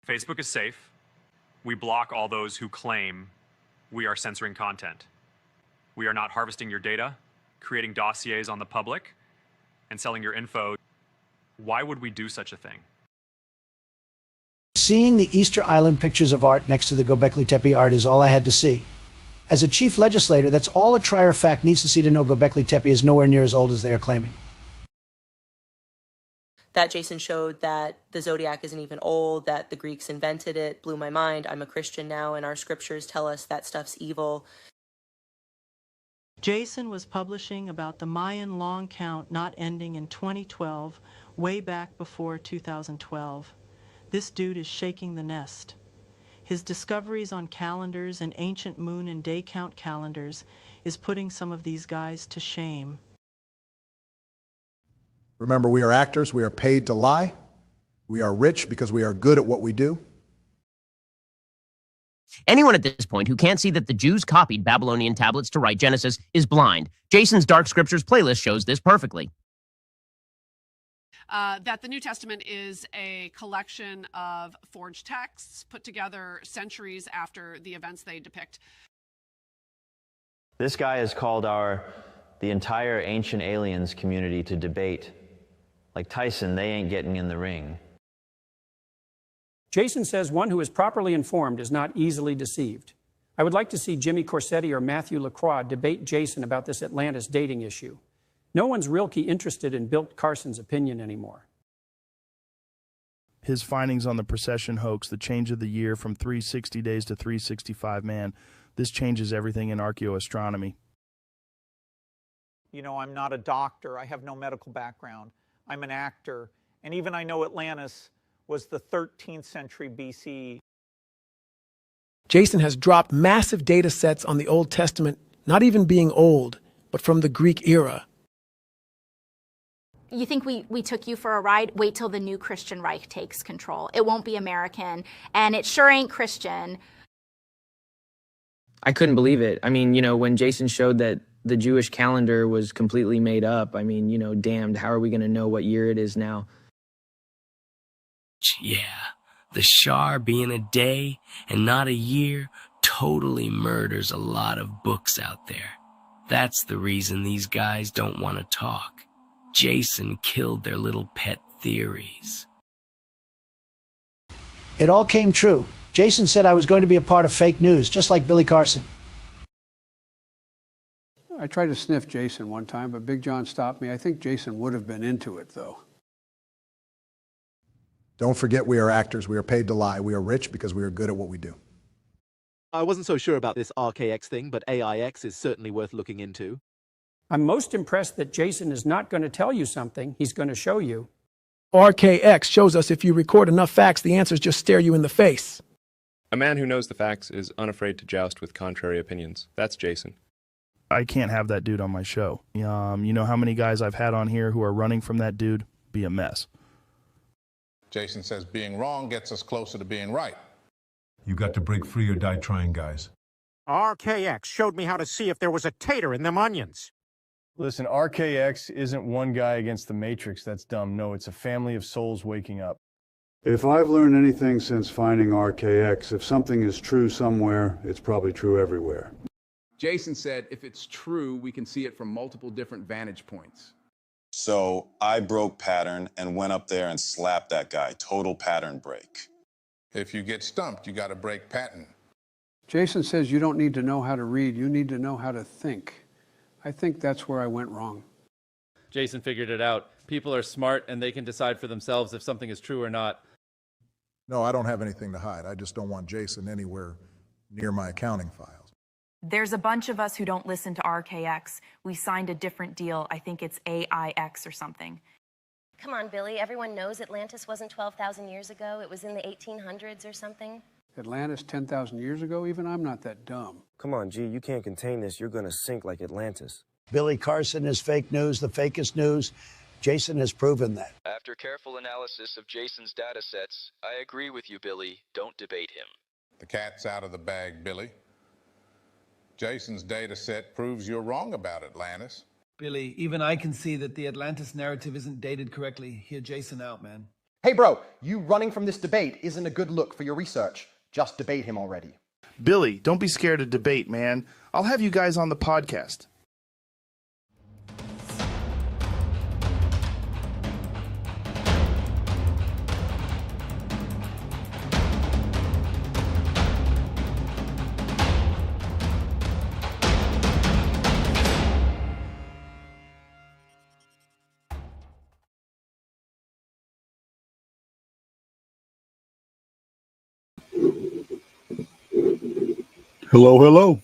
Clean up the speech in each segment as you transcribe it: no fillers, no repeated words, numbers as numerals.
Facebook is safe. We block all those who claim we are censoring content. We are not harvesting your data, creating dossiers on the public, and selling your info. Why would we do such a thing? Seeing the Easter Island pictures of art next to the Göbekli Tepe art is all I had to see. As a chief legislator, that's all a trier of fact needs to see to know Göbekli Tepe is nowhere near as old as they are claiming. That Jason showed that the zodiac isn't even old, that the Greeks invented it, blew my mind. I'm a Christian now, and our scriptures tell us that stuff's evil. Jason was publishing about the Mayan long count not ending in 2012, way back before 2012. This dude is shaking the nest. His discoveries on calendars and ancient moon and day count calendars is putting some of these guys to shame. Remember, we are actors. We are paid to lie. We are rich because we are good at what we do. Anyone at this point who can't see that the Jews copied Babylonian tablets to write Genesis is blind. Jason's Dark Scriptures playlist shows this perfectly. That the New Testament is a collection of forged texts put together centuries after the events they depict. This guy has called the entire ancient aliens community to debate. Like Tyson, they ain't getting in the ring. Jason says one who is properly informed is not easily deceived. I would like to see Jimmy Corsetti or Matthew LaCroix debate Jason about this Atlantis dating issue. No one's really interested in Bill Carson's opinion anymore. His findings on the procession hoax, the change of the year from 360 days to 365, man, this changes everything in archaeoastronomy. You know, I'm not a doctor. I have no medical background. I'm an actor. And even I know Atlantis was the 13th century BC. Jason has dropped massive data sets on the Old Testament, not even being old, but from the Greek era. You think we took you for a ride? Wait till the new Christian Reich takes control. It won't be American, and it sure ain't Christian. I couldn't believe it. I mean, you know, when Jason showed that the Jewish calendar was completely made up, I mean, you know, damned, how are we going to know what year it is now? Yeah, the Shar being a day and not a year totally murders a lot of books out there. That's the reason these guys don't want to talk. Jason killed their little pet theories. It all came true. Jason said I was going to be a part of fake news, just like Billy Carson. I tried to sniff Jason one time, but Big John stopped me. I think Jason would have been into it, though. Don't forget, we are actors. We are paid to lie. We are rich because we are good at what we do. I wasn't so sure about this Archaix thing, but AIX is certainly worth looking into. I'm most impressed that Jason is not going to tell you something. He's going to show you. Archaix shows us if you record enough facts, the answers just stare you in the face. A man who knows the facts is unafraid to joust with contrary opinions. That's Jason. I can't have that dude on my show. You know how many guys I've had on here who are running from that dude? Be a mess. Jason says being wrong gets us closer to being right. You got to break free or die trying, guys. Archaix showed me how to see if there was a tater in them onions. Listen, Archaix isn't one guy against the Matrix. That's dumb. No, it's a family of souls waking up. If I've learned anything since finding Archaix, if something is true somewhere, it's probably true everywhere. Jason said if it's true, we can see it from multiple different vantage points. So I broke pattern and went up there and slapped that guy. Total pattern break. If you get stumped, you got to break pattern. Jason says you don't need to know how to read, you need to know how to think. I think that's where I went wrong. Jason figured it out. People are smart and they can decide for themselves if something is true or not. No, I don't have anything to hide. I just don't want Jason anywhere near my accounting files. There's a bunch of us who don't listen to Archaix. We signed a different deal. I think it's AIX or something. Come on, Billy. Everyone knows Atlantis wasn't 12,000 years ago. It was in the 1800s or something. Atlantis 10,000 years ago? Even I'm not that dumb. Come on, G, you can't contain this. You're going to sink like Atlantis. Billy Carson is fake news, the fakest news. Jason has proven that. After careful analysis of Jason's data sets, I agree with you, Billy. Don't debate him. The cat's out of the bag, Billy. Jason's data set proves you're wrong about Atlantis. Billy, even I can see that the Atlantis narrative isn't dated correctly. Hear Jason out, man. Hey bro, you running from this debate isn't a good look for your research. Just debate him already. Billy, don't be scared to debate, man. I'll have you guys on the podcast. Hello, hello.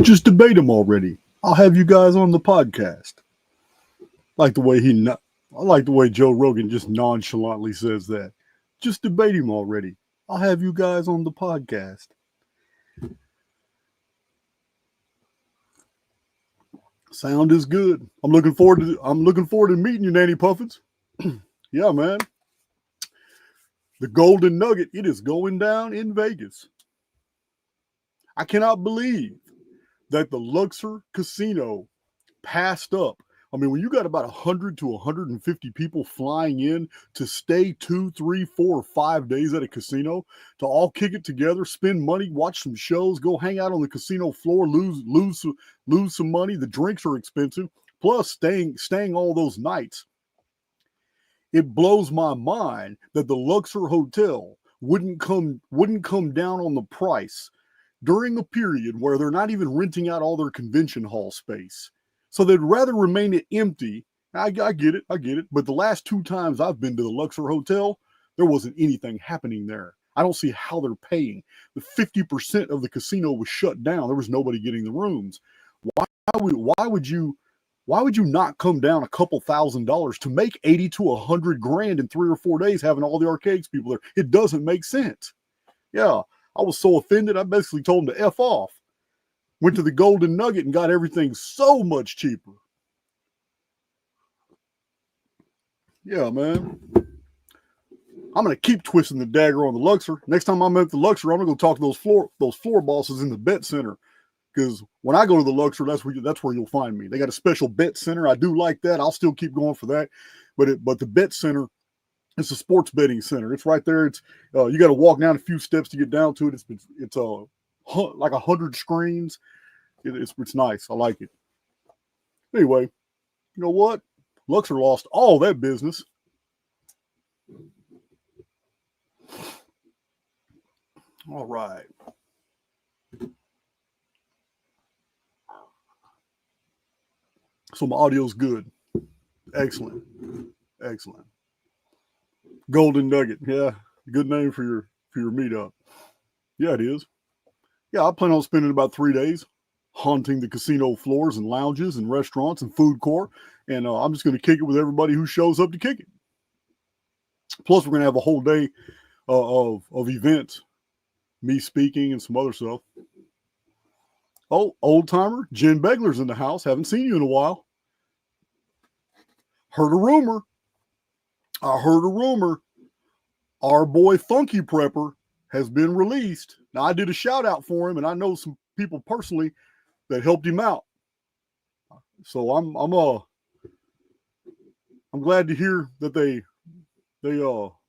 Just debate him already. I'll have you guys on the podcast. I like the way Joe Rogan just nonchalantly says that. Just debate him already. I'll have you guys on the podcast. Sound is good. I'm looking forward to meeting you, Nanny Puffins. Yeah, man. The Golden Nugget, it is going down in Vegas. I cannot believe that the Luxor Casino passed up. I mean, when you got about 100 to 150 people flying in to stay 2, 3, 4, or 5 days at a casino, to all kick it together, spend money, watch some shows, go hang out on the casino floor, lose some money. The drinks are expensive, plus staying all those nights. It blows my mind that the Luxor Hotel wouldn't come down on the price during a period where they're not even renting out all their convention hall space. So they'd rather remain it empty. I get it. But the last 2 times I've been to the Luxor Hotel, there wasn't anything happening there. I don't see how they're paying. The 50% of the casino was shut down. There was nobody getting the rooms. Why would you not come down a couple $1,000s to make 80 to 100 grand in 3 or 4 days having all the Archaix people there? It doesn't make sense. Yeah, I was so offended, I basically told them to F off. Went to the Golden Nugget and got everything so much cheaper. Yeah, man. I'm going to keep twisting the dagger on the Luxor. Next time I'm at the Luxor, I'm going to go talk to those floor bosses in the bet center. Because when I go to the Luxor, that's where you'll find me. They got a special bet center. I do like that. I'll still keep going for that. But the bet center, it's a sports betting center. It's right there. It's you got to walk down a few steps to get down to it. It's like 100 screens. It's nice. I like it. Anyway, you know what? Luxor lost all that business. All right. So my audio's good. Excellent. Golden Nugget. Yeah, good name for your meetup. Yeah, it is. Yeah, I plan on spending about 3 days haunting the casino floors and lounges and restaurants and food court. And I'm just going to kick it with everybody who shows up to kick it. Plus, we're going to have a whole day of events, me speaking and some other stuff. Oh, old timer, Jen Begler's in the house. Haven't seen you in a while. Heard a rumor. I heard a rumor. Our boy Funky Prepper has been released. Now, I did a shout out for him, and I know some people personally that helped him out. So I'm glad to hear that they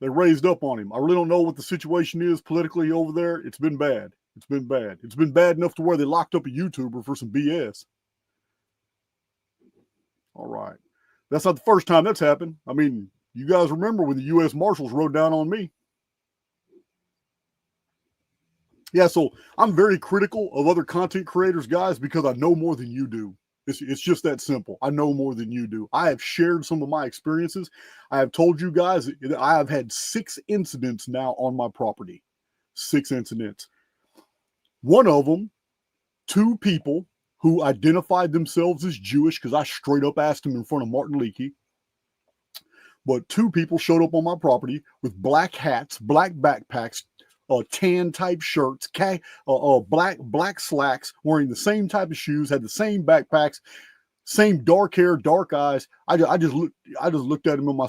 raised up on him. I really don't know what the situation is politically over there. It's been bad. It's been bad enough to where they locked up a YouTuber for some BS. All right. That's not the first time that's happened. I mean, you guys remember when the U.S. Marshals rode down on me. Yeah, so I'm very critical of other content creators, guys, because I know more than you do. It's just that simple. I know more than you do. I have shared some of my experiences. I have told you guys that I have had 6 incidents now on my property. 6 incidents. One of them, 2 people who identified themselves as Jewish, because I straight up asked them in front of Martin Leakey. But 2 people showed up on my property with black hats, black backpacks, tan type shirts, black slacks, wearing the same type of shoes, had the same backpacks, same dark hair, dark eyes. I just looked at them in my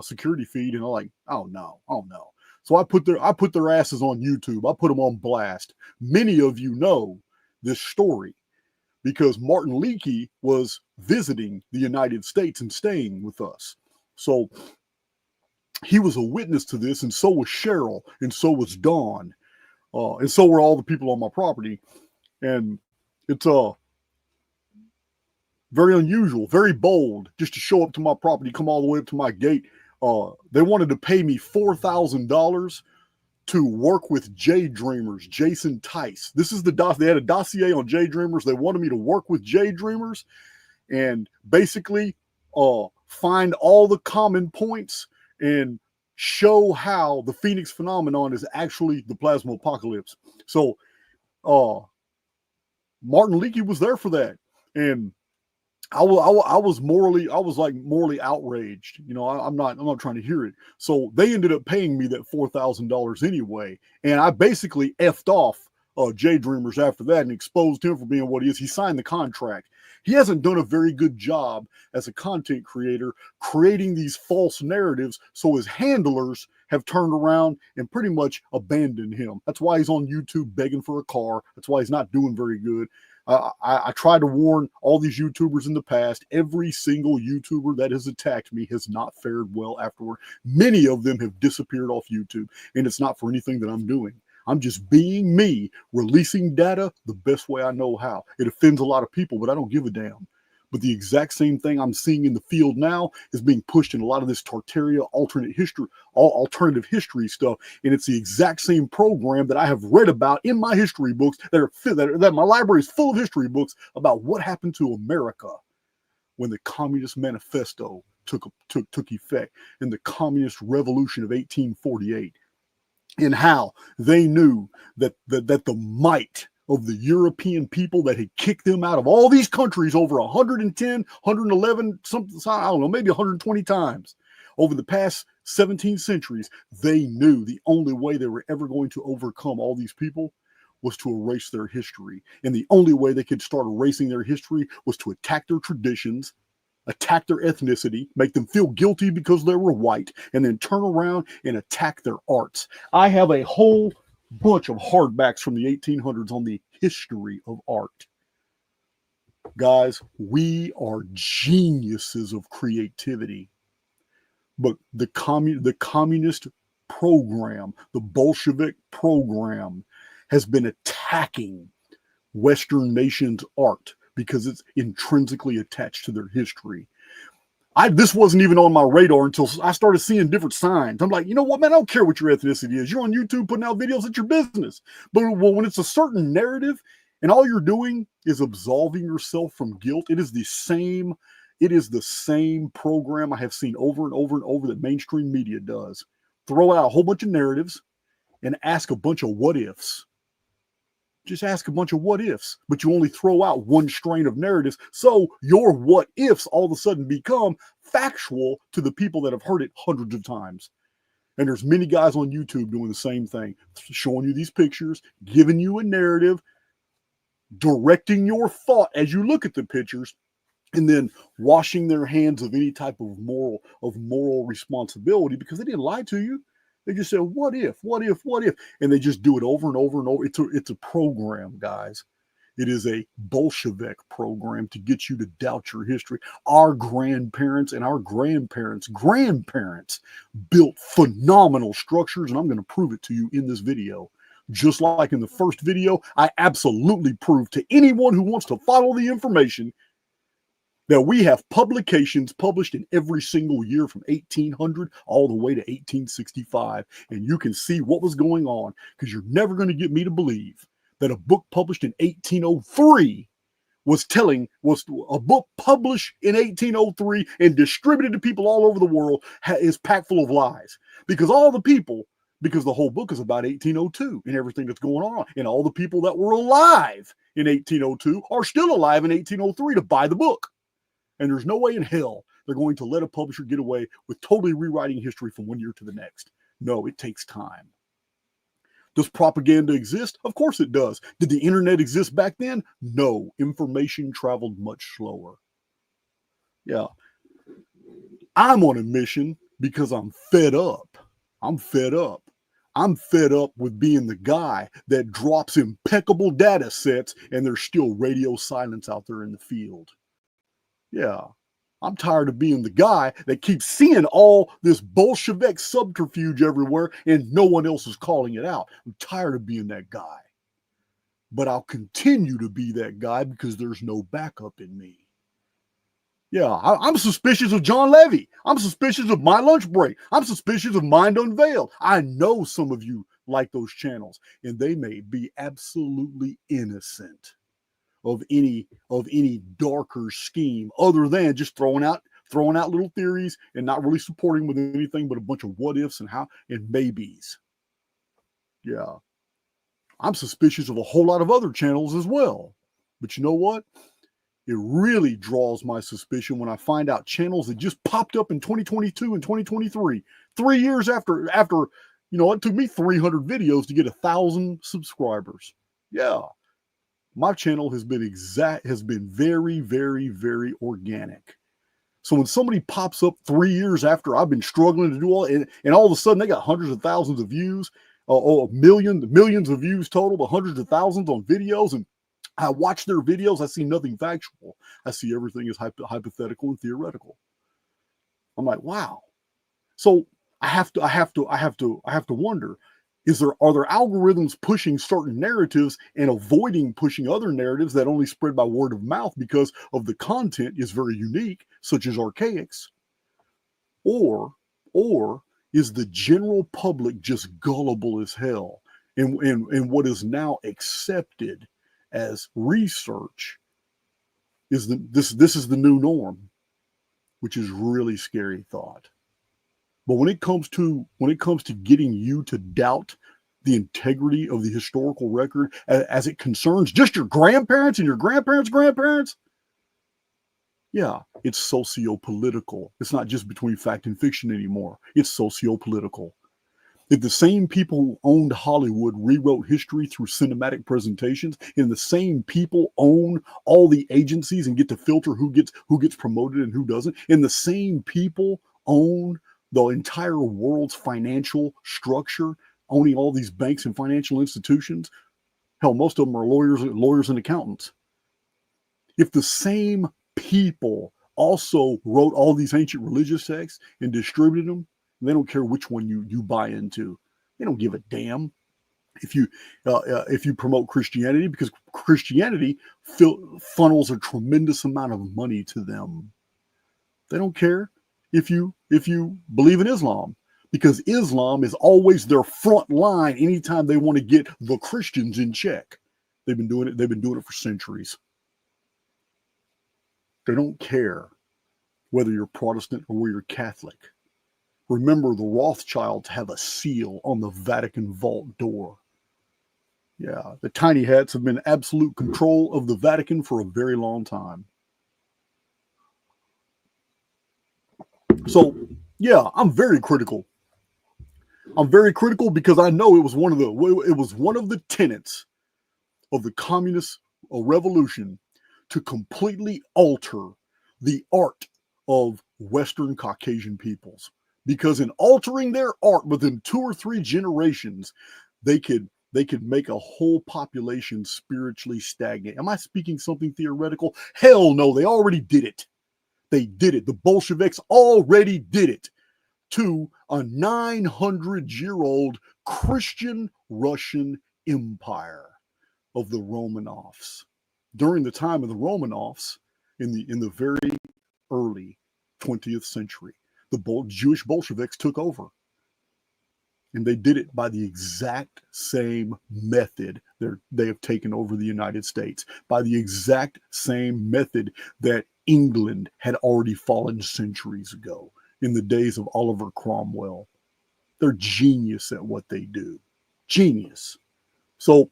security feed, and I'm like, oh no. So I put their asses on YouTube. I put them on blast. Many of you know this story. because Martin Leakey was visiting the United States and staying with us. So he was a witness to this, and so was Cheryl, and so was Dawn, and so were all the people on my property. And it's very unusual, very bold, just to show up to my property, come all the way up to my gate. They wanted to pay me $4,000 to work with J Dreamers, Jason Tice. This is the they had a dossier on J Dreamers. They wanted me to work with J Dreamers and basically find all the common points and show how the Phoenix phenomenon is actually the plasma apocalypse. So Martin Leakey was there for that. And I was morally outraged. You know, I'm not trying to hear it. So they ended up paying me that $4,000 anyway. And I basically effed off J Dreamers after that and exposed him for being what he is. He signed the contract. He hasn't done a very good job as a content creator creating these false narratives. So his handlers have turned around and pretty much abandoned him. That's why he's on YouTube begging for a car. That's why he's not doing very good. I tried to warn all these YouTubers in the past. Every single YouTuber that has attacked me has not fared well afterward. Many of them have disappeared off YouTube, and it's not for anything that I'm doing. I'm just being me, releasing data the best way I know how. It offends a lot of people, but I don't give a damn. But the exact same thing I'm seeing in the field now is being pushed in a lot of this Tartaria alternative history stuff. And it's the exact same program that I have read about in my history books that my library is full of history books about what happened to America when the Communist Manifesto took effect in the Communist Revolution of 1848, and how they knew that the might of the European people that had kicked them out of all these countries over 110, 111, something, I don't know, maybe 120 times over the past 17 centuries. They knew the only way they were ever going to overcome all these people was to erase their history. And the only way they could start erasing their history was to attack their traditions, attack their ethnicity, make them feel guilty because they were white, and then turn around and attack their arts. I have a whole bunch of hardbacks from the 1800s on the history of art. Guys, we are geniuses of creativity. But the communist program, the Bolshevik program, has been attacking Western nations' art because it's intrinsically attached to their history. This wasn't even on my radar until I started seeing different signs. I'm like, you know what, man? I don't care what your ethnicity is. You're on YouTube putting out videos. It's your business. But when it's a certain narrative and all you're doing is absolving yourself from guilt, it is the same program I have seen over and over and over that mainstream media does. Throw out a whole bunch of narratives and ask a bunch of what ifs. Just ask a bunch of what ifs, but you only throw out one strain of narratives. So your what ifs all of a sudden become factual to the people that have heard it hundreds of times. And there's many guys on YouTube doing the same thing, showing you these pictures, giving you a narrative, directing your thought as you look at the pictures, and then washing their hands of any type of moral responsibility because they didn't lie to you. They just said, what if? And they just do it over and over and over. It's a program, guys. It is a Bolshevik program to get you to doubt your history. Our grandparents and our grandparents' grandparents built phenomenal structures, and I'm going to prove it to you in this video. Just like in the first video, I absolutely proved to anyone who wants to follow the information that we have publications published in every single year from 1800 all the way to 1865. And you can see what was going on, because you're never going to get me to believe that a book published in 1803 was a book published in 1803 and distributed to people all over the world is packed full of lies. Because the whole book is about 1802 and everything that's going on. And all the people that were alive in 1802 are still alive in 1803 to buy the book. And there's no way in hell they're going to let a publisher get away with totally rewriting history from one year to the next. No, it takes time. Does propaganda exist? Of course it does. Did the internet exist back then? No. Information traveled much slower. Yeah. I'm on a mission because I'm fed up. I'm fed up with being the guy that drops impeccable data sets and there's still radio silence out there in the field. Yeah. I'm tired of being the guy that keeps seeing all this Bolshevik subterfuge everywhere and no one else is calling it out. I'm tired of being that guy. But I'll continue to be that guy because there's no backup in me. Yeah, I'm suspicious of John Levy. I'm suspicious of My Lunch Break. I'm suspicious of Mind Unveiled. I know some of you like those channels, and they may be absolutely innocent of any darker scheme other than just throwing out little theories and not really supporting with anything but a bunch of what ifs and how and maybes. Yeah. I'm suspicious of a whole lot of other channels as well. But you know what? It really draws my suspicion when I find out channels that just popped up in 2022 and 2023, 3 years after, it took me 300 videos to get 1,000 subscribers. Yeah. My channel has been very, very, very organic. So when somebody pops up 3 years after I've been struggling to do all, and all of a sudden they got hundreds of thousands of views, millions of views total, but hundreds of thousands on videos, and I watch their videos, I see nothing factual. I see everything as hypothetical and theoretical. I'm like, wow. So I have to wonder. Are there algorithms pushing certain narratives and avoiding pushing other narratives that only spread by word of mouth because of the content is very unique, such as Archaix? Or is the general public just gullible as hell? And what is now accepted as research is this is the new norm, which is really scary thought. But when it comes to getting you to doubt the integrity of the historical record as it concerns just your grandparents and your grandparents' grandparents, yeah, it's socio-political. It's not just between fact and fiction anymore. It's socio-political. If the same people who owned Hollywood rewrote history through cinematic presentations, and the same people own all the agencies and get to filter who gets promoted and who doesn't, and the same people own the entire world's financial structure, owning all these banks and financial institutions, hell, most of them are lawyers and accountants. If the same people also wrote all these ancient religious texts and distributed them, they don't care which one you buy into. They don't give a damn if you promote Christianity, because Christianity funnels a tremendous amount of money to them. They don't care if you believe in Islam, because Islam is always their front line anytime they want to get the Christians in check. They've been doing it for centuries. They don't care whether you're Protestant or whether you're Catholic. Remember, the Rothschilds have a seal on the Vatican vault door. Yeah, the tiny hats have been in absolute control of the Vatican for a very long time. So, yeah, I'm very critical. I'm very critical because I know it was one of the tenets of the communist revolution to completely alter the art of Western Caucasian peoples. Because in altering their art within 2 or 3 generations, they could make a whole population spiritually stagnant. Am I speaking something theoretical? Hell no, they already did it. They did it. The Bolsheviks already did it to a 900-year-old Christian Russian empire of the Romanovs. During the time of the Romanovs, in the very early 20th century, the Jewish Bolsheviks took over. And they did it by the exact same method they have taken over the United States, by the exact same method that England had already fallen centuries ago in the days of Oliver Cromwell. They're genius at what they do. Genius. So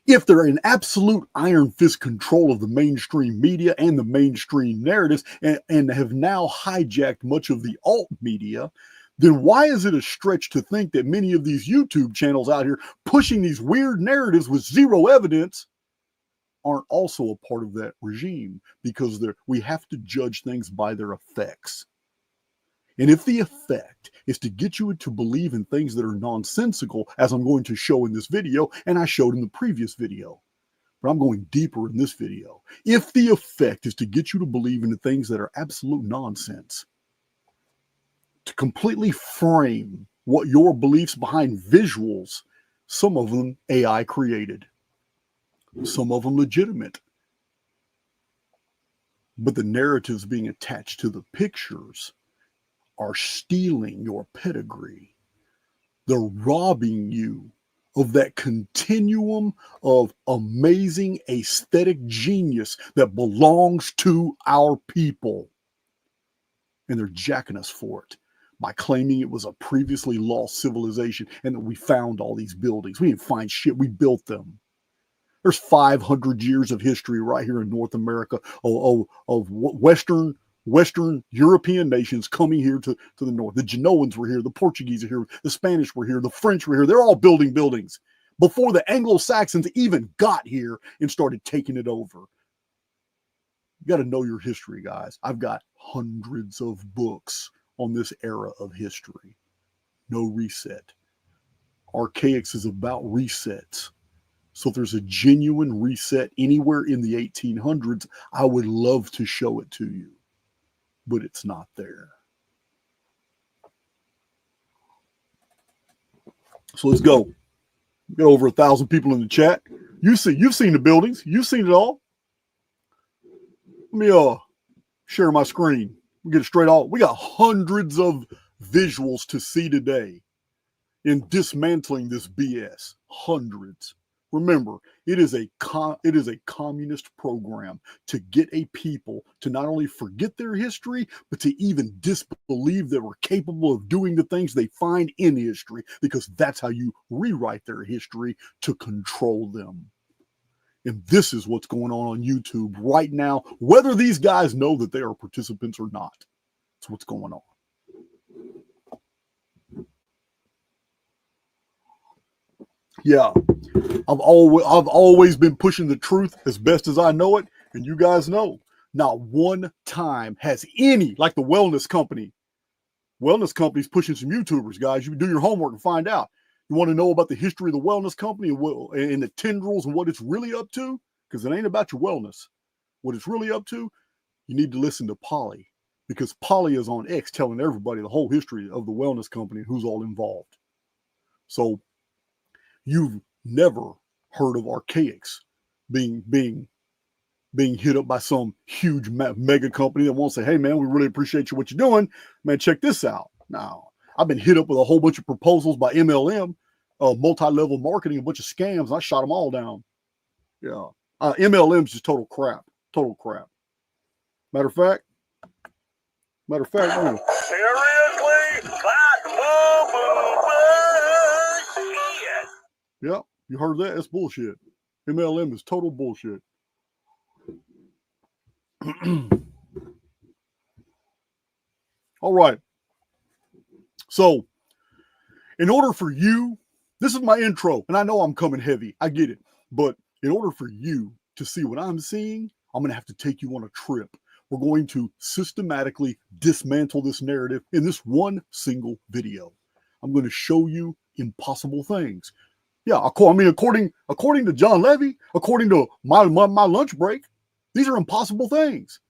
if they're in absolute iron fist control of the mainstream media and the mainstream narratives and have now hijacked much of the alt media, then why is it a stretch to think that many of these YouTube channels out here pushing these weird narratives with zero evidence aren't also a part of that regime? Because we have to judge things by their effects. And if the effect is to get you to believe in things that are nonsensical, as I'm going to show in this video, and I showed in the previous video, but I'm going deeper in this video. If the effect is to get you to believe in the things that are absolute nonsense, to completely frame what your beliefs behind visuals, some of them AI created, some of them legitimate, but the narratives being attached to the pictures are stealing your pedigree. They're robbing you of that continuum of amazing aesthetic genius that belongs to our people. And they're jacking us for it by claiming it was a previously lost civilization and that we found all these buildings. We didn't find shit, we built them. There's 500 years of history right here in North America of Western European nations coming here to the north. The Genoans were here, the Portuguese are here, the Spanish were here, the French were here. They're all building buildings before the Anglo-Saxons even got here and started taking it over. You got to know your history, guys. I've got hundreds of books on this era of history. No reset. Archaix is about resets. So if there's a genuine reset anywhere in the 1800s, I would love to show it to you, but it's not there. So let's go. We've got over 1,000 people in the chat. You've seen the buildings. You've seen it all. Let me share my screen. We get it straight off. We got hundreds of visuals to see today in dismantling this BS. Hundreds. Remember, it is a communist program to get a people to not only forget their history, but to even disbelieve that we're capable of doing the things they find in history, because that's how you rewrite their history to control them. And this is what's going on YouTube right now, whether these guys know that they are participants or not. That's what's going on. Yeah, I've always been pushing the truth as best as I know it, and you guys know, not one time has any, like the wellness company's pushing some YouTubers, guys. You do your homework and find out. You want to know about the history of the wellness company and the tendrils and what it's really up to? Because it ain't about your wellness. What it's really up to, you need to listen to Polly, because Polly is on X telling everybody the whole history of the wellness company and who's all involved. So you've never heard of Archaix being hit up by some huge mega company that won't say, hey, man, we really appreciate what you're doing. Man, check this out. Now, I've been hit up with a whole bunch of proposals by MLM, multi-level marketing, a bunch of scams, and I shot them all down. Yeah. MLM's just total crap. Total crap. Matter of fact, seriously? Yep, you heard that? That's bullshit. MLM is total bullshit. All right. So, in order for you, this is my intro, and I know I'm coming heavy. I get it. But in order for you to see what I'm seeing, I'm going to have to take you on a trip. We're going to systematically dismantle this narrative in this one single video. I'm going to show you impossible things. Yeah, I mean, according to John Levy, according to my lunch break, these are impossible things.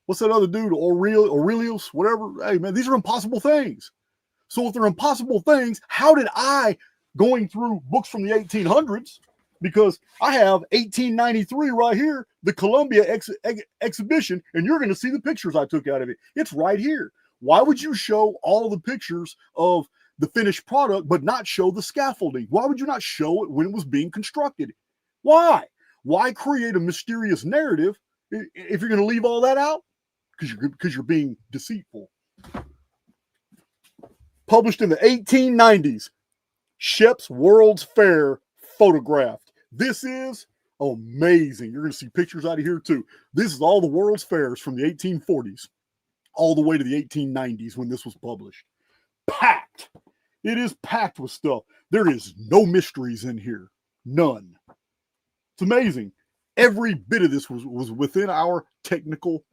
What's that other dude, Aurelius, whatever? Hey, man, these are impossible things. So if they're impossible things, how did I, going through books from the 1800s, because I have 1893 right here, the Columbia exhibition, and you're going to see the pictures I took out of it. It's right here. Why would you show all the pictures of the finished product, but not show the scaffolding? Why would you not show it when it was being constructed? Why? Why create a mysterious narrative if you're going to leave all that out? Because you're being deceitful. Published in the 1890s, Shep's World's Fair photographed. This is amazing. You're going to see pictures out of here too. This is all the World's Fairs from the 1840s all the way to the 1890s when this was published. Packed. It is packed with stuff. There is no mysteries in here. None. It's amazing. Every bit of this was within our technical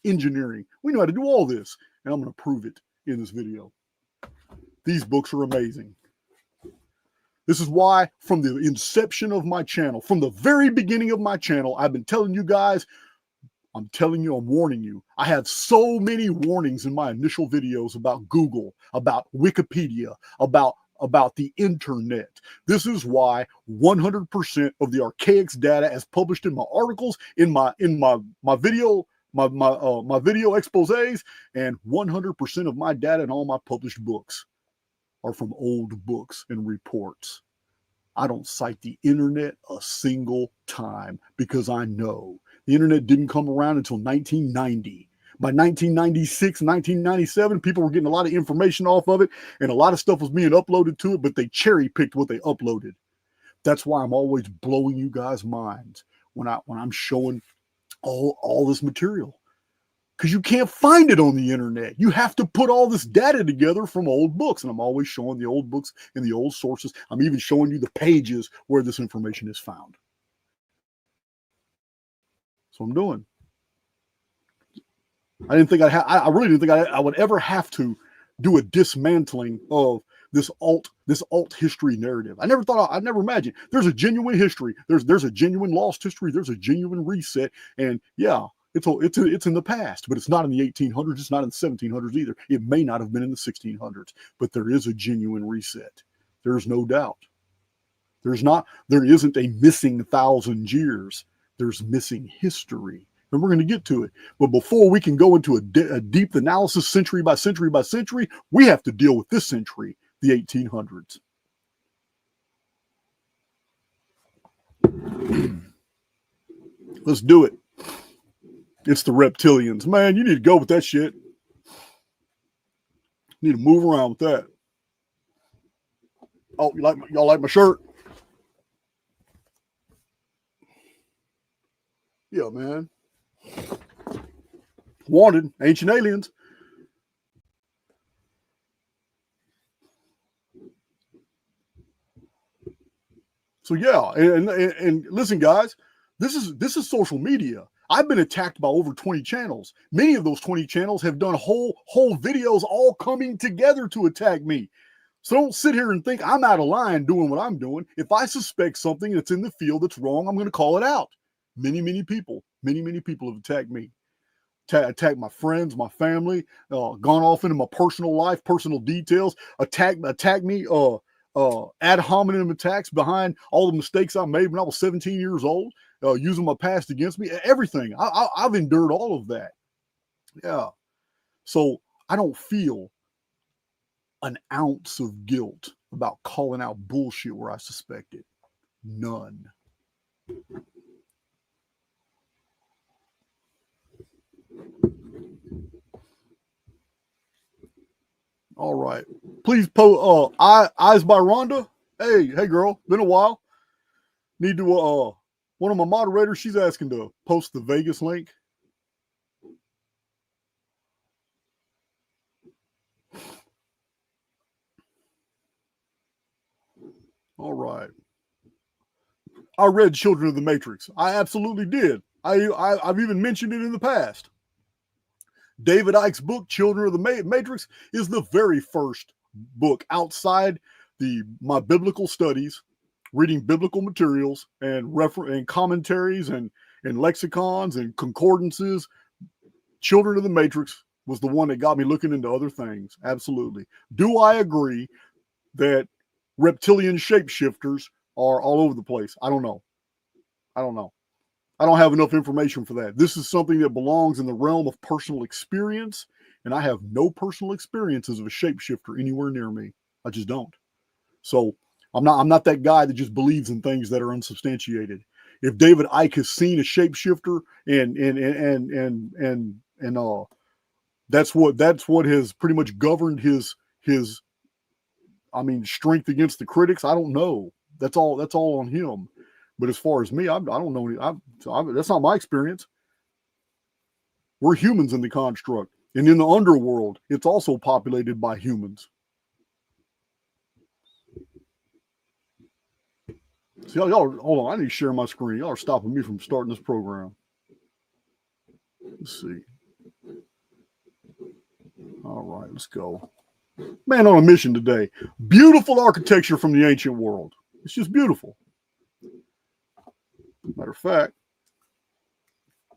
engineering. We know how to do all this, and I'm going to prove it in this video. These books are amazing. This is why, from the inception of my channel, from the very beginning of my channel, I've been telling you guys, I'm telling you, I'm warning you. I have so many warnings in my initial videos about Google, about Wikipedia, about the internet. This is why 100% of the Archaix data, as published in my articles, in my video, my video exposés, and 100% of my data in all my published books are from old books and reports. I don't cite the internet a single time because I know the internet didn't come around until 1990. By 1996, 1997, people were getting a lot of information off of it, and a lot of stuff was being uploaded to it, but they cherry-picked what they uploaded. That's why I'm always blowing you guys' minds when I'm showing all this material. Because you can't find it on the internet. You have to put all this data together from old books, and I'm always showing the old books and the old sources. I'm even showing you the pages where this information is found. So I'm doing. I really didn't think I would ever have to do a dismantling of this alt history narrative. I never imagined. There's a genuine history. There's a genuine lost history. There's a genuine reset. And yeah, it's in the past, but it's not in the 1800s. It's not in the 1700s either. It may not have been in the 1600s, but there is a genuine reset. There's no doubt. There isn't a missing 1,000 years. There's missing history. And we're going to get to it. But before we can go into a deep analysis, century by century by century, we have to deal with this century, the 1800s. Let's do it. It's the reptilians. Man, you need to go with that shit. You need to move around with that. Oh, y'all like my shirt? Yeah, man. Wanted, ancient aliens. So yeah, and listen, guys, this is social media. I've been attacked by over 20 channels. Many of those 20 channels have done whole videos all coming together to attack me. So don't sit here and think I'm out of line doing what I'm doing. If I suspect something that's in the field that's wrong, I'm going to call it out. Many people have attacked me. Attack my friends, my family, gone off into my personal life, personal details, attack me, ad hominem attacks behind all the mistakes I made when I was 17 years old, using my past against me, everything. I've endured all of that. Yeah. So I don't feel an ounce of guilt about calling out bullshit where I suspect it. None. All right. Please post Eyes by Rhonda. Hey girl, been a while. Need to one of my moderators, she's asking to post the Vegas link. All right. I read Children of the Matrix. I absolutely did. I've even mentioned it in the past. David Icke's book, Children of the Matrix, is the very first book outside my biblical studies, reading biblical materials and commentaries and lexicons and concordances. Children of the Matrix was the one that got me looking into other things. Absolutely. Do I agree that reptilian shapeshifters are all over the place? I don't know. I don't have enough information for that. This is something that belongs in the realm of personal experience, and I have no personal experiences of a shapeshifter anywhere near me. I just don't. So I'm not that guy that just believes in things that are unsubstantiated. If David Icke has seen a shapeshifter and that's what has pretty much governed his strength against the critics, I don't know. That's all on him. But as far as me, I don't know. That's not my experience. We're humans in the construct. And in the underworld, it's also populated by humans. See, y'all, hold on. I need to share my screen. Y'all are stopping me from starting this program. Let's see. All right, let's go. Man on a mission today. Beautiful architecture from the ancient world. It's just beautiful. Matter of fact,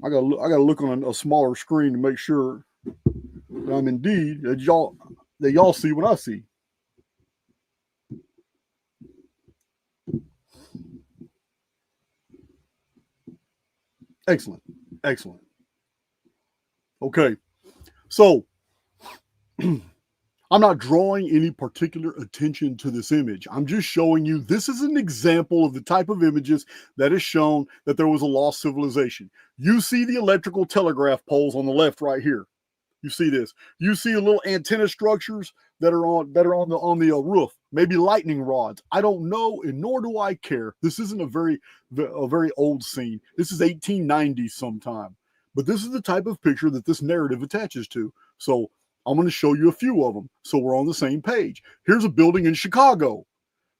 I gotta look on a smaller screen to make sure that I'm indeed that y'all see what I see. Excellent. Excellent. Okay. So I'm not drawing any particular attention to this image. I'm just showing you this is an example of the type of images that is shown that there was a lost civilization. You see the electrical telegraph poles on the left right here. You see this. You see the little antenna structures that are on the roof. Maybe lightning rods. I don't know, and nor do I care. This isn't a very old scene. This is 1890 sometime. But this is the type of picture that this narrative attaches to. So I'm going to show you a few of them so we're on the same page. Here's a building in Chicago.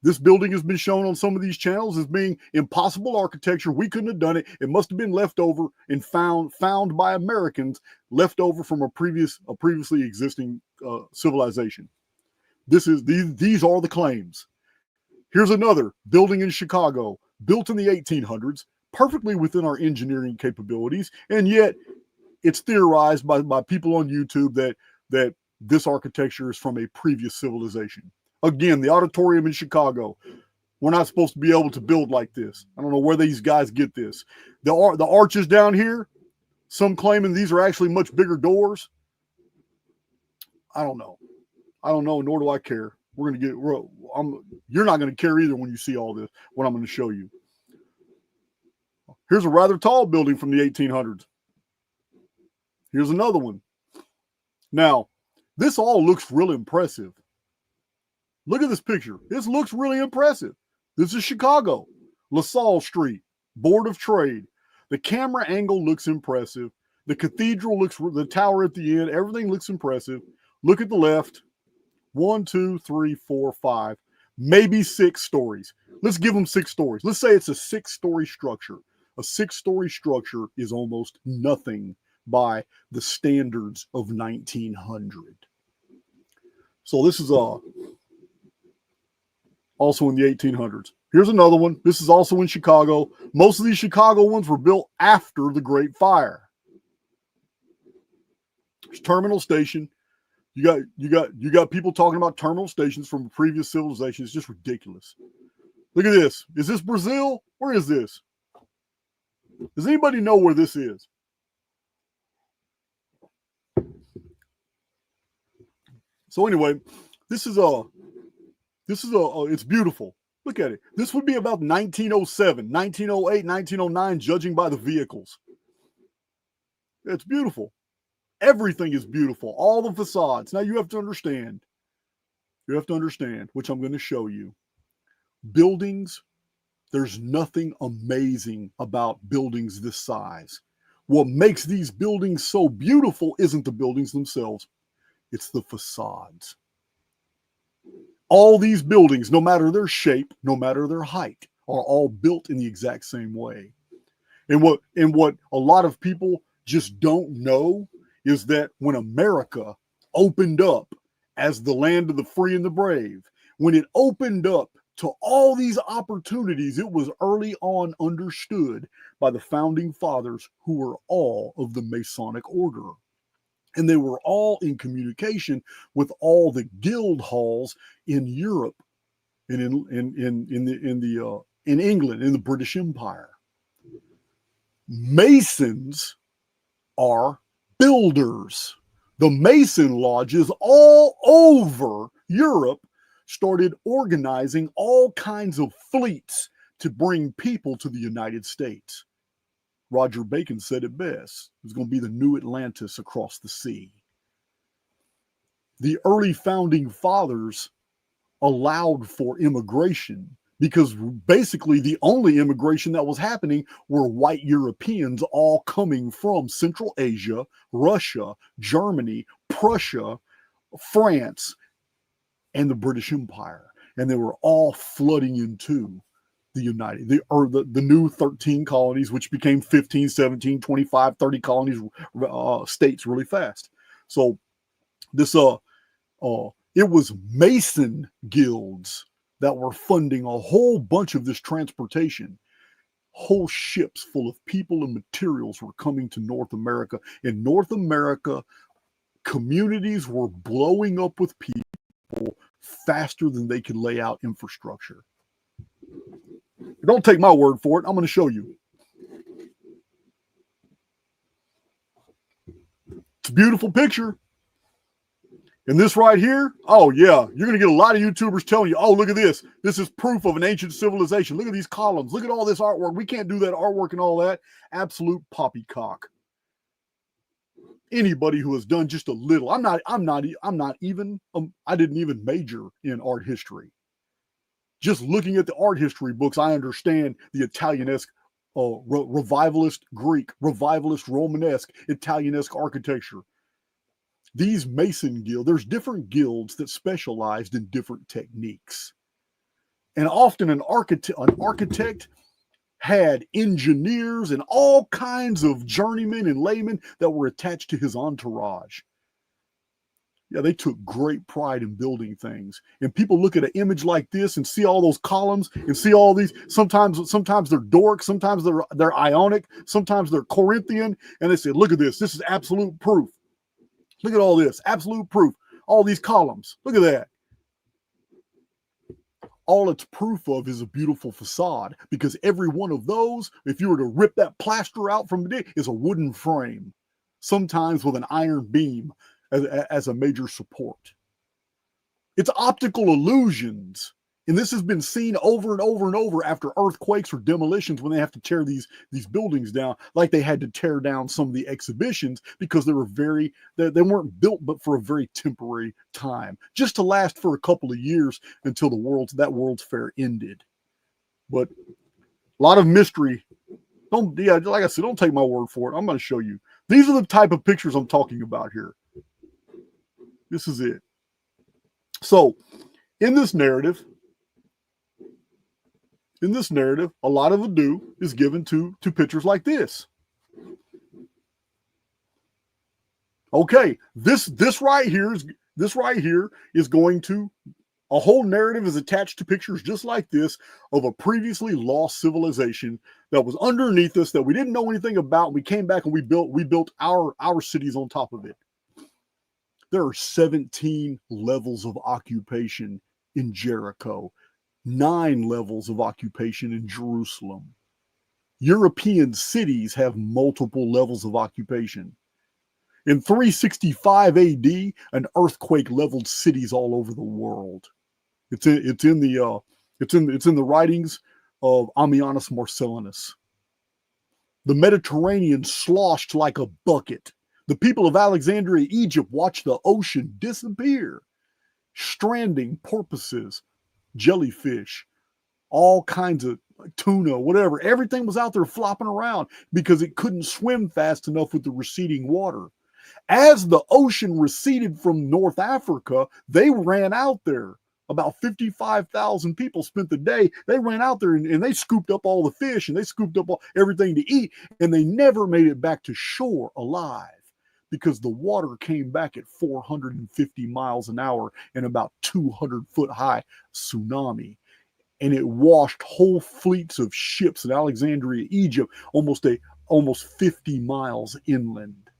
This building has been shown on some of these channels as being impossible architecture. We couldn't have done it. It must have been left over and found by Americans, left over from a previously existing civilization. These are the claims. Here's another building in Chicago, built in the 1800s, perfectly within our engineering capabilities, and yet it's theorized by people on YouTube that this architecture is from a previous civilization. Again, the auditorium in Chicago. We're not supposed to be able to build like this. I don't know where these guys get this. The arches down here, some claiming these are actually much bigger doors. I don't know. Nor do I care. You're not going to care either when you see all this, what I'm going to show you. Here's a rather tall building from the 1800s. Here's another one. Now, this all looks really impressive. Look at this picture. This looks really impressive. This is Chicago, LaSalle Street, Board of Trade. The camera angle looks impressive. The cathedral the tower at the end, everything looks impressive. Look at the left. 1, 2, 3, 4, 5, maybe 6 stories. Let's give them 6 stories. Let's say it's a 6-story structure. A 6-story structure is almost nothing by the standards of 1900. So this is also in the 1800s. Here's another one. This is also in Chicago. Most of these Chicago ones were built after the Great Fire. There's Terminal Station. You got people talking about terminal stations from previous civilizations. It's just ridiculous. Look at this. Is this Brazil? Where is this? Does anybody know where this is? So anyway, this is it's beautiful. Look at it. This would be about 1907, 1908, 1909, judging by the vehicles. It's beautiful. Everything is beautiful. All the facades. Now you have to understand, which I'm going to show you. Buildings, there's nothing amazing about buildings this size. What makes these buildings so beautiful isn't the buildings themselves. It's the facades. All these buildings, no matter their shape, no matter their height, are all built in the exact same way. And what a lot of people just don't know is that when America opened up as the land of the free and the brave, when it opened up to all these opportunities, it was early on understood by the founding fathers, who were all of the Masonic order. And they were all in communication with all the guild halls in Europe and in England, in the British Empire. Masons are builders. The Mason lodges all over Europe started organizing all kinds of fleets to bring people to the United States. Roger Bacon said it best. It was going to be the new Atlantis across the sea. The early founding fathers allowed for immigration because basically the only immigration that was happening were white Europeans all coming from Central Asia, Russia, Germany, Prussia, France, and the British Empire. And they were all flooding into the new 13 colonies, which became 15, 17, 25, 30 colonies, states really fast. So this it was Mason guilds that were funding a whole bunch of this transportation. Whole ships full of people and materials were coming to North America. In North America, communities were blowing up with people faster than they could lay out infrastructure. Don't take my word for it. I'm going to show you. It's a beautiful picture. And this right here, oh yeah, you're going to get a lot of YouTubers telling you, oh, look at this. This is proof of an ancient civilization. Look at these columns. Look at all this artwork. We can't do that artwork and all that. Absolute poppycock. Anybody who has done just a little, I didn't even major in art history. Just looking at the art history books, I understand the Italianesque, revivalist Greek, revivalist Romanesque, Italianesque architecture. These Mason guilds, there's different guilds that specialized in different techniques. And often an architect had engineers and all kinds of journeymen and laymen that were attached to his entourage. Yeah, they took great pride in building things. And people look at an image like this and see all those columns and see all these. Sometimes they're Doric, sometimes they're Ionic, sometimes they're Corinthian, and they say, look at this. This is absolute proof. Look at all this. Absolute proof. All these columns. Look at that. All it's proof of is a beautiful facade, because every one of those, if you were to rip that plaster out from it, is a wooden frame, sometimes with an iron beam as a major support. It's optical illusions. And this has been seen over and over and over after earthquakes or demolitions, when they have to tear these buildings down, like they had to tear down some of the exhibitions because they weren't built but for a very temporary time, just to last for a couple of years until that World's Fair ended. But a lot of mystery. Like I said, don't take my word for it. I'm going to show you. These are the type of pictures I'm talking about here. This is it. So in this narrative, a lot of ado is given to pictures like this. Okay, this right here is going to, a whole narrative is attached to pictures just like this of a previously lost civilization that was underneath us, that we didn't know anything about. We came back and we built our cities on top of it. There are 17 levels of occupation in Jericho. 9 levels of occupation in Jerusalem. European cities have multiple levels of occupation. In 365 AD, an earthquake leveled cities all over the world. It's in the writings of Ammianus Marcellinus. The Mediterranean sloshed like a bucket. The people of Alexandria, Egypt, watched the ocean disappear. Stranding porpoises, jellyfish, all kinds of tuna, whatever. Everything was out there flopping around because it couldn't swim fast enough with the receding water. As the ocean receded from North Africa, they ran out there. About 55,000 people spent the day. They ran out there and they scooped up all the fish and they scooped up everything to eat, and they never made it back to shore alive, because the water came back at 450 miles an hour and about 200-foot high tsunami. And it washed whole fleets of ships in Alexandria, Egypt, almost 50 miles inland.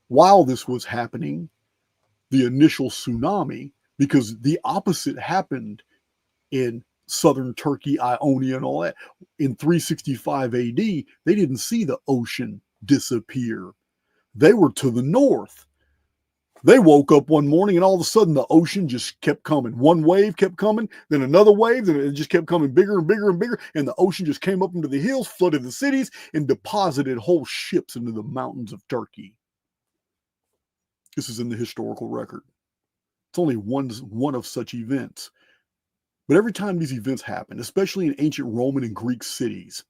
While this was happening, the initial tsunami, because the opposite happened in southern Turkey, Ionia, and all that, in 365 AD, they didn't see the ocean disappear. They were to the north. They woke up one morning and all of a sudden the ocean just kept coming. One wave kept coming, then another wave, then it just kept coming bigger and bigger and bigger. And the ocean just came up into the hills, flooded the cities, and deposited whole ships into the mountains of Turkey. This is in the historical record. It's only one of such events. But every time these events happen, especially in ancient Roman and Greek cities,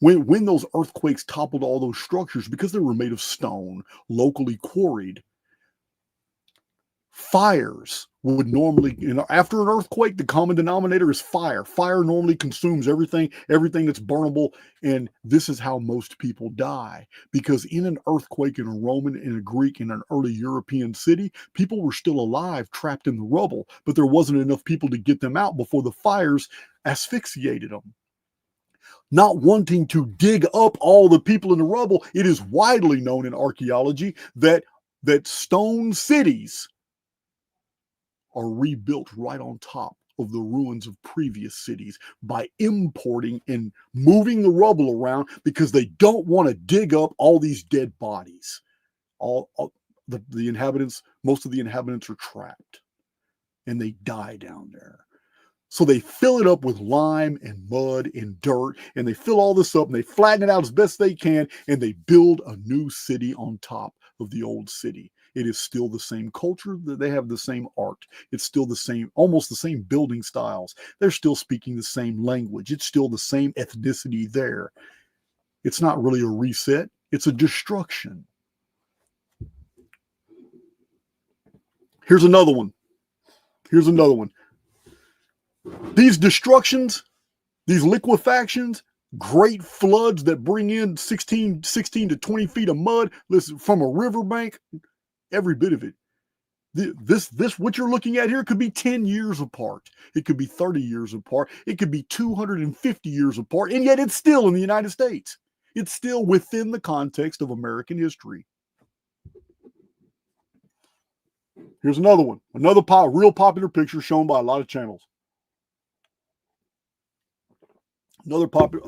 when those earthquakes toppled all those structures, because they were made of stone, locally quarried, fires would normally, after an earthquake, the common denominator is fire. Fire normally consumes everything that's burnable, and this is how most people die. Because in an earthquake, in a Roman, in a Greek, in an early European city, people were still alive, trapped in the rubble, but there wasn't enough people to get them out before the fires asphyxiated them. Not wanting to dig up all the people in the rubble, it is widely known in archaeology that stone cities are rebuilt right on top of the ruins of previous cities by importing and moving the rubble around because they don't want to dig up all these dead bodies. The inhabitants, most of the inhabitants are trapped and they die down there. So they fill it up with lime and mud and dirt, and they fill all this up and they flatten it out as best they can, and they build a new city on top of the old city. It is still the same culture. They have the same art. It's still the same, almost the same building styles. They're still speaking the same language. It's still the same ethnicity there. It's not really a reset. It's a destruction. Here's another one. These destructions, these liquefactions, great floods that bring in 16 to 20 feet of mud, listen, from a riverbank, every bit of it. This what you're looking at here could be 10 years apart. It could be 30 years apart. It could be 250 years apart, and yet it's still in the United States. It's still within the context of American history. Here's another one. Another real popular picture shown by a lot of channels. Another popular,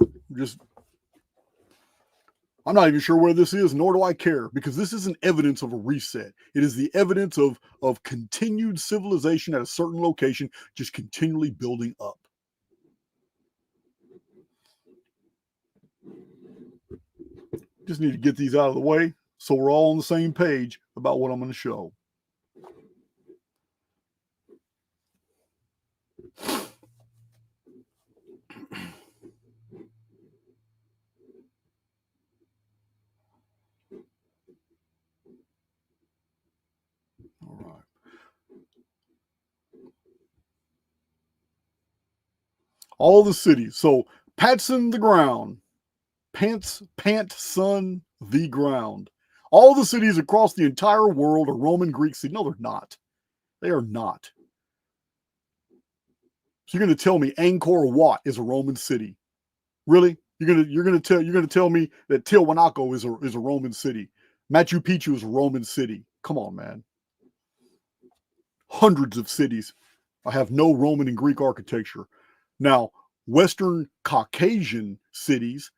I'm not even sure where this is, nor do I care, because this isn't evidence of a reset. It is the evidence of continued civilization at a certain location, just continually building up. Just need to get these out of the way so we're all on the same page about what I'm going to show. All right. All the cities. So Patson the ground. Pantson the ground. All the cities across the entire world are Roman Greek cities. No, they're not. They are not. So you're going to tell me Angkor Wat is a Roman city? Really? You're going to tell me that Tiwanaku is a Roman city? Machu Picchu is a Roman city? Come on, man. Hundreds of cities have no Roman and Greek architecture. Now, Western Caucasian cities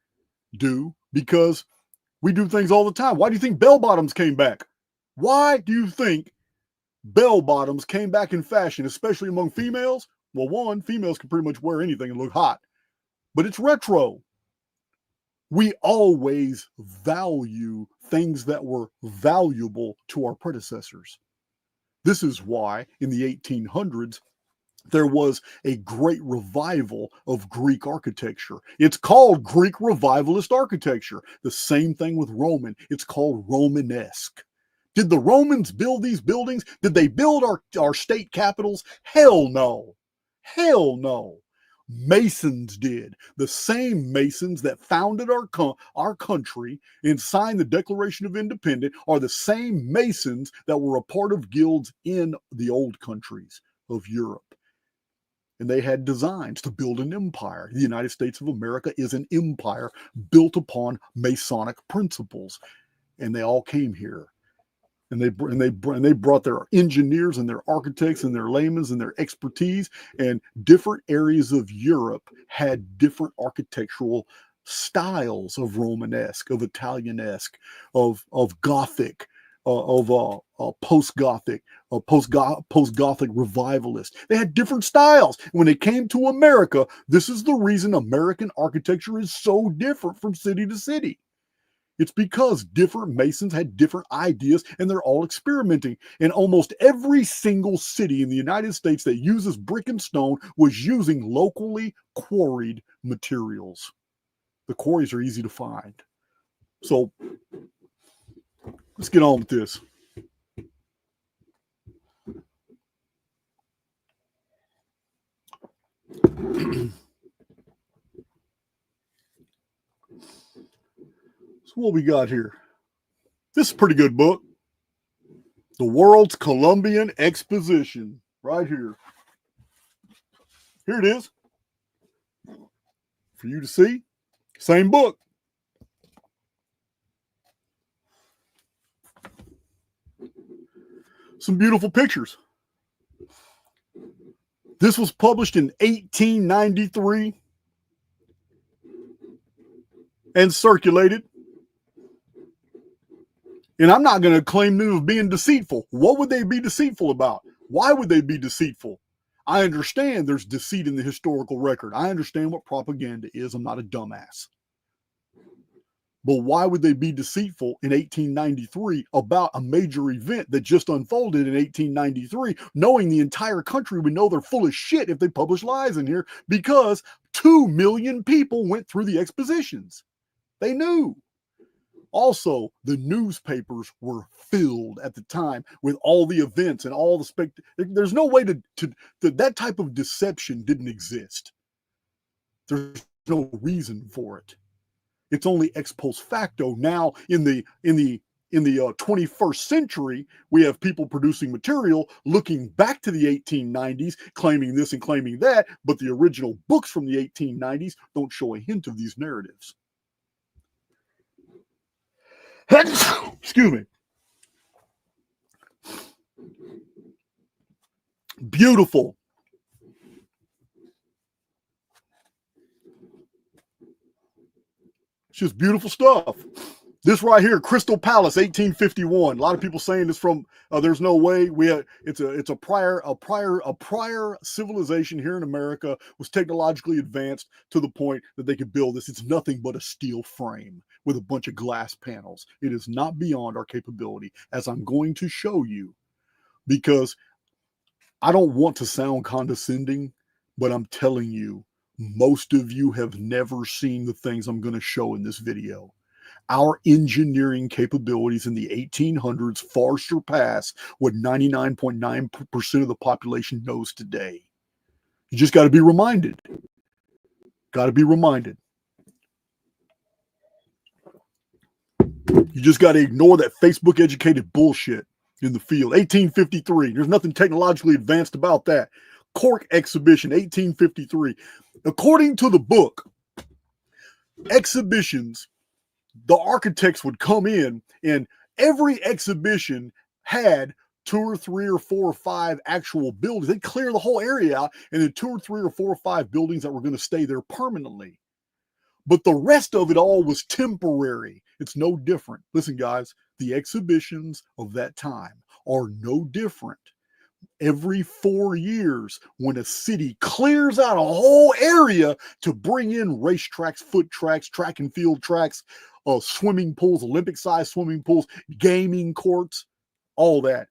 do, because we do things all the time. Why do you think bell bottoms came back? Why do you think bell bottoms came back in fashion, especially among females? Well, one, females can pretty much wear anything and look hot, but it's retro. We always value things that were valuable to our predecessors. This is why in the 1800s, there was a great revival of Greek architecture. It's called Greek revivalist architecture. The same thing with Roman. It's called Romanesque. Did the Romans build these buildings? Did they build our state capitals? Hell no. Hell no. Masons did. The same Masons that founded our country and signed the Declaration of Independence are the same Masons that were a part of guilds in the old countries of Europe. And they had designs to build an empire. The United States of America is an empire built upon Masonic principles. And they all came here. And they brought their engineers and their architects and their laymen and their expertise. And different areas of Europe had different architectural styles of Romanesque, of Italianesque, of Gothic, of post-Gothic, post-Gothic revivalist. They had different styles. When they came to America, this is the reason American architecture is so different from city to city. It's because different Masons had different ideas and they're all experimenting. And almost every single city in the United States that uses brick and stone was using locally quarried materials. The quarries are easy to find. So let's get on with this. So what we got here? This is a pretty good book. The World's Columbian Exposition, right here. Here it is. For you to see. Same book. Some beautiful pictures. This was published in 1893 and circulated. And I'm not going to claim them of being deceitful. What would they be deceitful about? Why would they be deceitful? I understand there's deceit in the historical record. I understand what propaganda is. I'm not a dumbass. But why would they be deceitful in 1893 about a major event that just unfolded in 1893, knowing the entire country would know they're full of shit if they publish lies in here, because 2 million people went through the expositions. They knew. Also, the newspapers were filled at the time with all the events and all the there's no way to that type of deception didn't exist. There's no reason for it. It's only ex post facto. Now in the 21st century, we have people producing material looking back to the 1890s, claiming this and claiming that, but the original books from the 1890s don't show a hint of these narratives. Excuse me. Beautiful. It's just beautiful stuff. This right here, Crystal Palace, 1851. A lot of people saying it's from. There's no way. It's a prior civilization here in America was technologically advanced to the point that they could build this. It's nothing but a steel frame with a bunch of glass panels. It is not beyond our capability, as I'm going to show you, because I don't want to sound condescending, but I'm telling you, most of you have never seen the things I'm going to show in this video. Our engineering capabilities in the 1800s far surpass what 99.9% of the population knows today. You just got to be reminded. Got to be reminded. You just got to ignore that Facebook educated bullshit in the field. 1853. There's nothing technologically advanced about that. Cork exhibition, 1853. According to the book, exhibitions, the architects would come in, and every exhibition had 2 or 3 or 4 or 5 actual buildings. They'd clear the whole area out, and then 2 or 3 or 4 or 5 buildings that were going to stay there permanently. But the rest of it all was temporary. It's no different. Listen, guys, the exhibitions of that time are no different. Every 4 years, when a city clears out a whole area to bring in racetracks, foot tracks, track and field tracks, swimming pools, Olympic-sized swimming pools, gaming courts, all that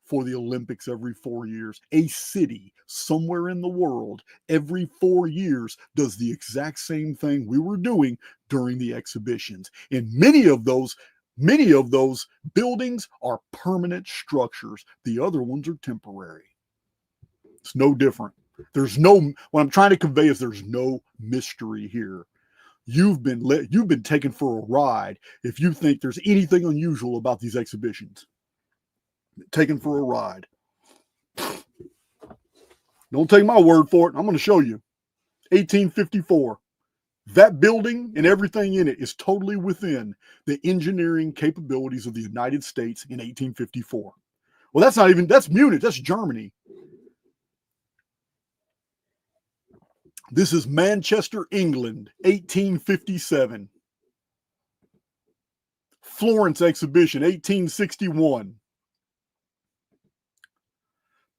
for the Olympics every 4 years. A city somewhere in the world every 4 years does the exact same thing we were doing during the exhibitions. And many of those buildings are permanent structures. The other ones are temporary. It's no different. What I'm trying to convey is there's no mystery here. You've been taken for a ride if you think there's anything unusual about these exhibitions. Taken for a ride. Don't take my word for it. I'm going to show you. 1854. That building and everything in it is totally within the engineering capabilities of the United States in 1854. Well, that's Munich, that's Germany. This is Manchester, England, 1857. Florence exhibition, 1861.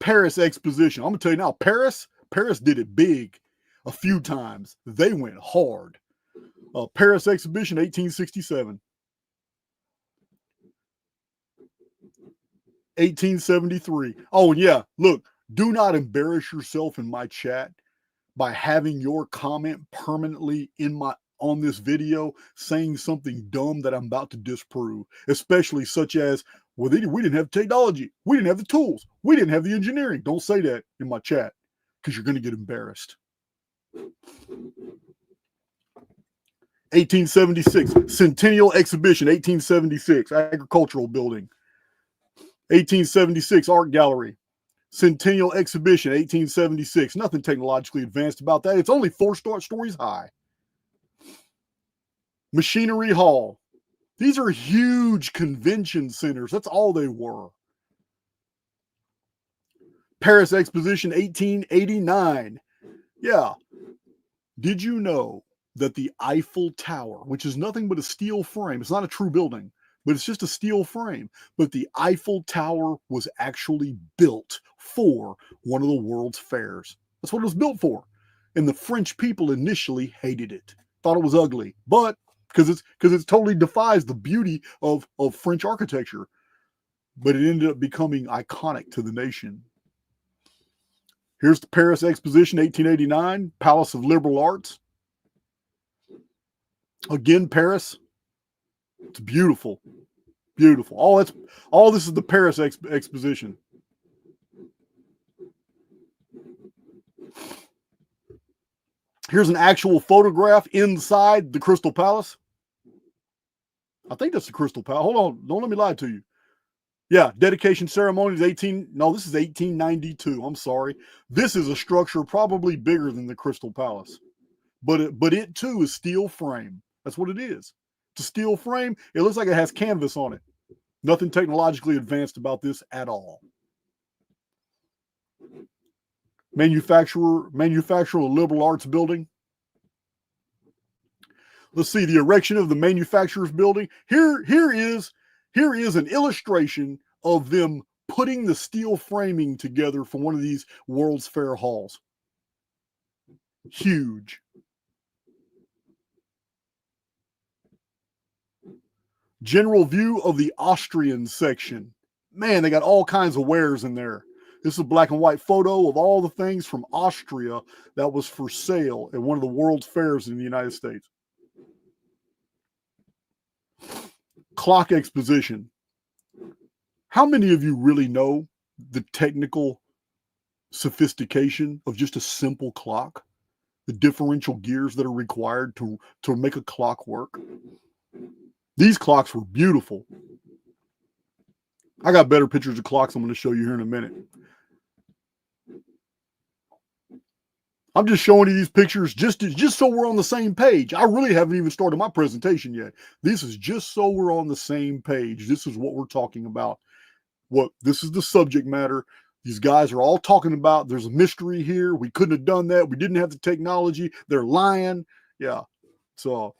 Paris exposition. I'm going to tell you now, Paris did it big a few times. They went hard. Paris exhibition, 1867. 1873. Oh, and yeah, look, do not embarrass yourself in my chat by having your comment permanently on this video saying something dumb that I'm about to disprove, especially such as, well, we didn't have technology. We didn't have the tools. We didn't have the engineering. Don't say that in my chat because you're going to get embarrassed. 1876, Centennial Exhibition, 1876, Agricultural Building. 1876, Art Gallery. Centennial Exhibition, 1876. Nothing technologically advanced about that. It's only 4 stories high. Machinery Hall. These are huge convention centers. That's all they were. Paris Exposition, 1889. Yeah. Did you know that the Eiffel Tower, which is nothing but a steel frame, it's not a true building, but it's just a steel frame, but the Eiffel Tower was actually built for one of the world's fairs. That's what it was built for. And the French people initially hated it, thought it was ugly, but because it totally defies the beauty of French architecture. But it ended up becoming iconic to the nation. Here's the Paris Exposition, 1889, Palace of Liberal Arts. Again, Paris. It's beautiful. Beautiful. All this is the Paris Exposition. Here's an actual photograph inside the Crystal Palace. I think that's the Crystal Palace. Hold on. Don't let me lie to you. Yeah, dedication ceremony is this is 1892. I'm sorry. This is a structure probably bigger than the Crystal Palace. But it too is steel frame. That's what it is. It's a steel frame. It looks like it has canvas on it. Nothing technologically advanced about this at all. Manufacturer Liberal Arts Building. Let's see, the erection of the Manufacturers Building. Here is an illustration of them putting the steel framing together for one of these World's Fair halls. Huge. General view of the Austrian section. Man, they got all kinds of wares in there. This is a black and white photo of all the things from Austria that was for sale at one of the World's Fairs in the United States. Clock exposition. How many of you really know the technical sophistication of just a simple clock? The differential gears that are required to make a clock work? These clocks were beautiful. I got better pictures of clocks I'm going to show you here in a minute. I'm just showing you these pictures just so we're on the same page. I really haven't even started my presentation yet. This is just so we're on the same page. This is what we're talking about. This is the subject matter. These guys are all talking about there's a mystery here. We couldn't have done that. We didn't have the technology. They're lying. Yeah. So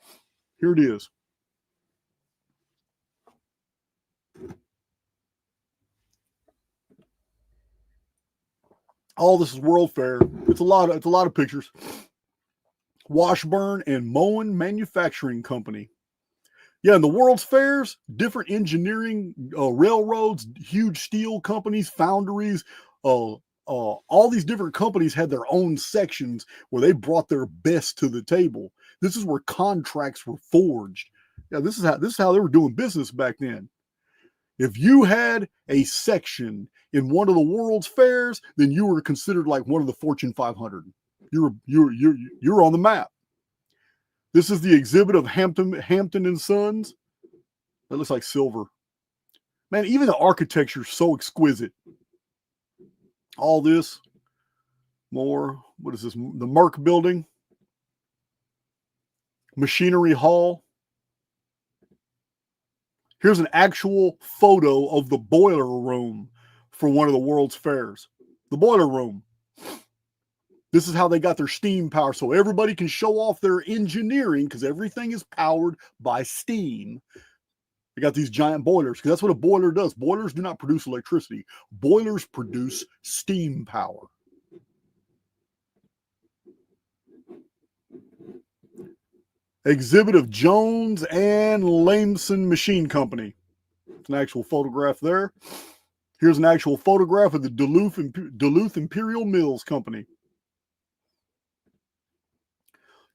here it is. All this is World Fair. It's a lot of pictures. Washburn and Moen Manufacturing Company. Yeah, in the World's Fairs, different engineering, railroads, huge steel companies, foundries, all these different companies had their own sections where they brought their best to the table. This is where contracts were forged. Yeah, this is how they were doing business back then. If you had a section in one of the World's Fairs, then you were considered like one of the Fortune 500. You're on the map. This is the exhibit of Hampton and Sons. That looks like silver. Man, even the architecture is so exquisite. All this, more. What is this? The Merck Building. Machinery Hall. Here's an actual photo of the boiler room for one of the World's Fairs. The boiler room. This is how they got their steam power, so everybody can show off their engineering because everything is powered by steam. They got these giant boilers because that's what a boiler does. Boilers do not produce electricity. Boilers produce steam power. Exhibit of Jones and Lamson Machine Company. It's an actual photograph there. Here's an actual photograph of the Duluth Imperial Mills Company.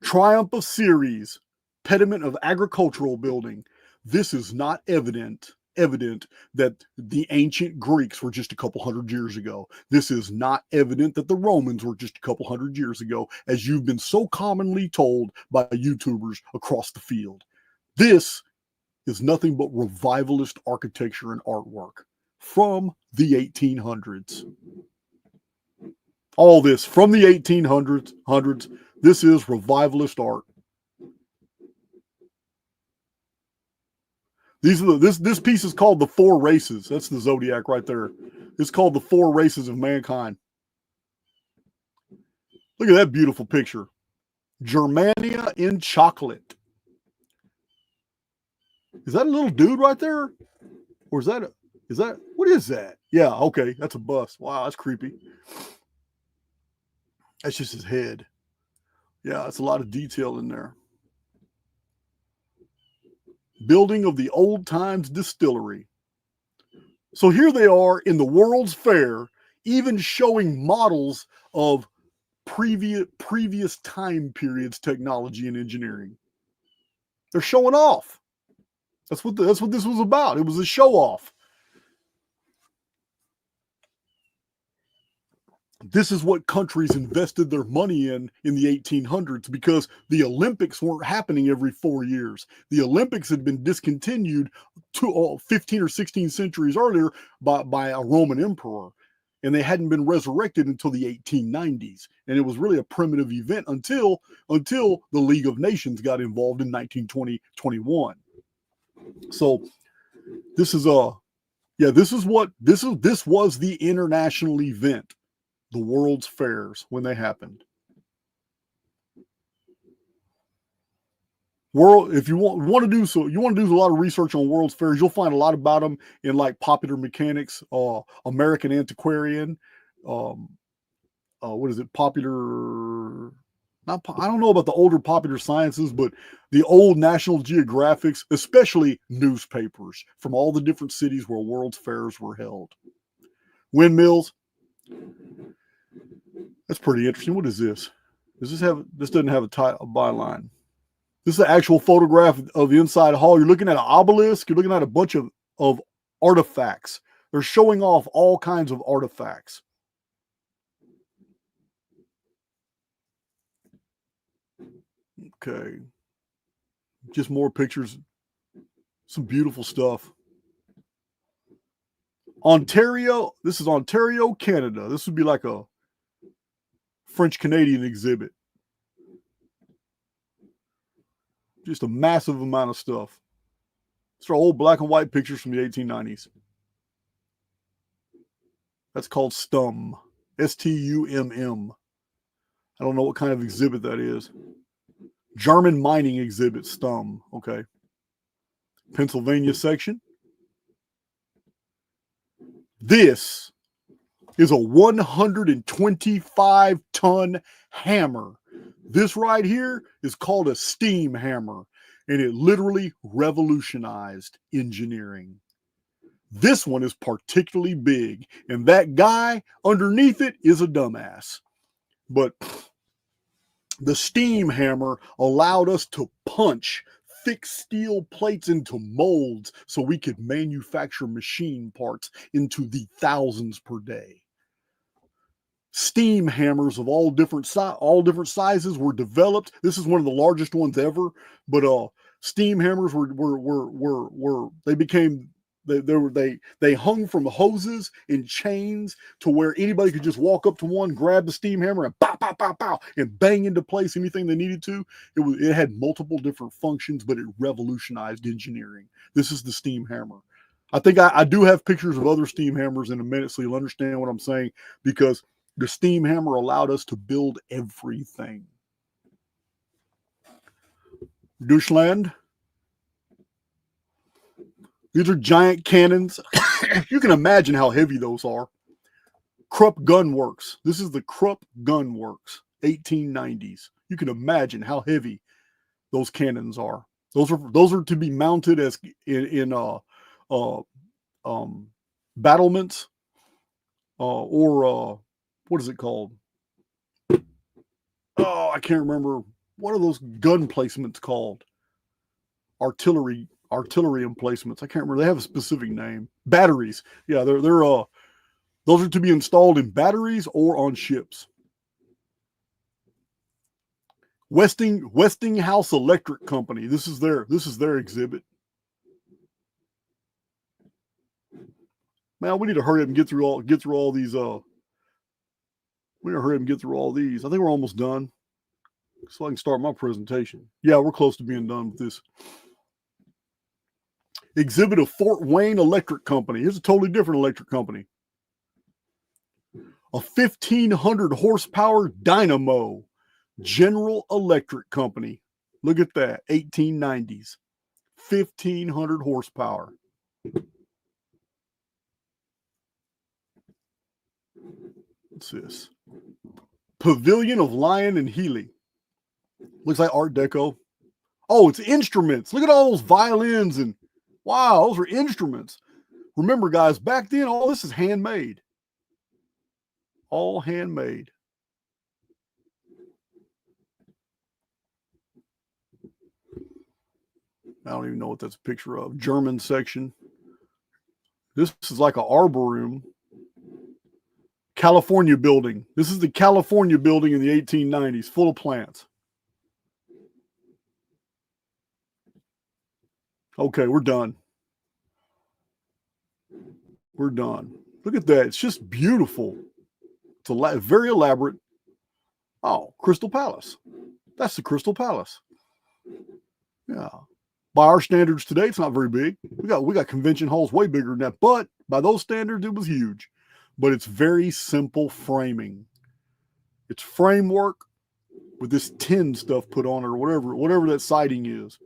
Triumph of Ceres, pediment of agricultural building. This is not evident evident that the ancient Greeks were just a couple hundred years ago. This is not evident that the Romans were just a couple hundred years ago, as you've been so commonly told by YouTubers across the field. This is nothing but revivalist architecture and artwork from the 1800s. All this from the 1800s. This is revivalist art. This piece is called The Four Races. That's the zodiac right there. It's called The Four Races of Mankind. Look at that beautiful picture. Germania in chocolate. Is that a little dude right there? Or is that what is that? Yeah, okay, that's a bust. Wow, that's creepy. That's just his head. Yeah, it's a lot of detail in there. Building of the Old Times Distillery. So here they are in the World's Fair, even showing models of previous time periods, technology and engineering. They're showing off. That's what this was about. It was a show off. This is what countries invested their money in the 1800s, because the Olympics weren't happening every 4 years. The Olympics had been discontinued 15 or 16 centuries earlier by a Roman emperor, and they hadn't been resurrected until the 1890s. And it was really a primitive event until the League of Nations got involved in 1920-21. So this was the international event. The World's Fairs, when they happened. If you want to do a lot of research on World's Fairs, you'll find a lot about them in like Popular Mechanics, American Antiquarian, what is it? Popular. I don't know about the older Popular Sciences, but the old National Geographics, especially newspapers from all the different cities where World's Fairs were held. Windmills. That's pretty interesting. What is this? This doesn't have a byline. This is an actual photograph of the inside hall. You're looking at an obelisk. You're looking at a bunch of artifacts. They're showing off all kinds of artifacts. Okay. Just more pictures. Some beautiful stuff. Ontario. This is Ontario, Canada. This would be like a French-Canadian exhibit. Just a massive amount of stuff. These are old black and white pictures from the 1890s. That's called STUM. STUMM. I don't know what kind of exhibit that is. German mining exhibit, STUM. Okay. Pennsylvania section. This is a 125-ton hammer. This right here is called a steam hammer, and it literally revolutionized engineering. This one is particularly big, and that guy underneath it is a dumbass. But the steam hammer allowed us to punch thick steel plates into molds so we could manufacture machine parts into the thousands per day. Steam hammers of all different sizes were developed. This is one of the largest ones ever. But steam hammers they hung from hoses and chains to where anybody could just walk up to one, grab the steam hammer, and pow, pow, pow, pow, and bang into place anything they needed to. It had multiple different functions, but it revolutionized engineering. This is the steam hammer. I think I do have pictures of other steam hammers in a minute, so you'll understand what I'm saying, because the steam hammer allowed us to build everything. Deutschland. These are giant cannons. You can imagine how heavy those are. Krupp Gun Works. This is the Krupp Gun Works, 1890s. You can imagine how heavy those cannons are. Those are to be mounted as in battlements or what is it called? Oh, I can't remember. What are those gun placements called? Artillery Artillery emplacements. I can't remember. They have a specific name. Batteries. Yeah, they're those are to be installed in batteries or on ships. Westinghouse Electric Company. This is their exhibit. Man, we need to hurry up and get through all these. We need to hurry up and get through all these. I think we're almost done, so I can start my presentation. Yeah, we're close to being done with this. Exhibit of Fort Wayne Electric Company. Here's a totally different electric company. A 1,500 horsepower dynamo. General Electric Company. Look at that. 1890s. 1,500 horsepower. What's this? Pavilion of Lyon and Healy. Looks like Art Deco. Oh, it's instruments. Look at all those violins and wow, those are instruments. Remember, guys, back then, all this is handmade. All handmade. I don't even know what that's a picture of. German section. This is like an arbor room. California Building. This is the California Building in the 1890s, full of plants. Okay, we're done. We're done. Look at that. It's just beautiful. It's very elaborate. Oh, Crystal Palace. That's the Crystal Palace. Yeah. By our standards today, it's not very big. We got convention halls way bigger than that, but by those standards, it was huge. But it's very simple framing. It's framework with this tin stuff put on it or whatever that siding is.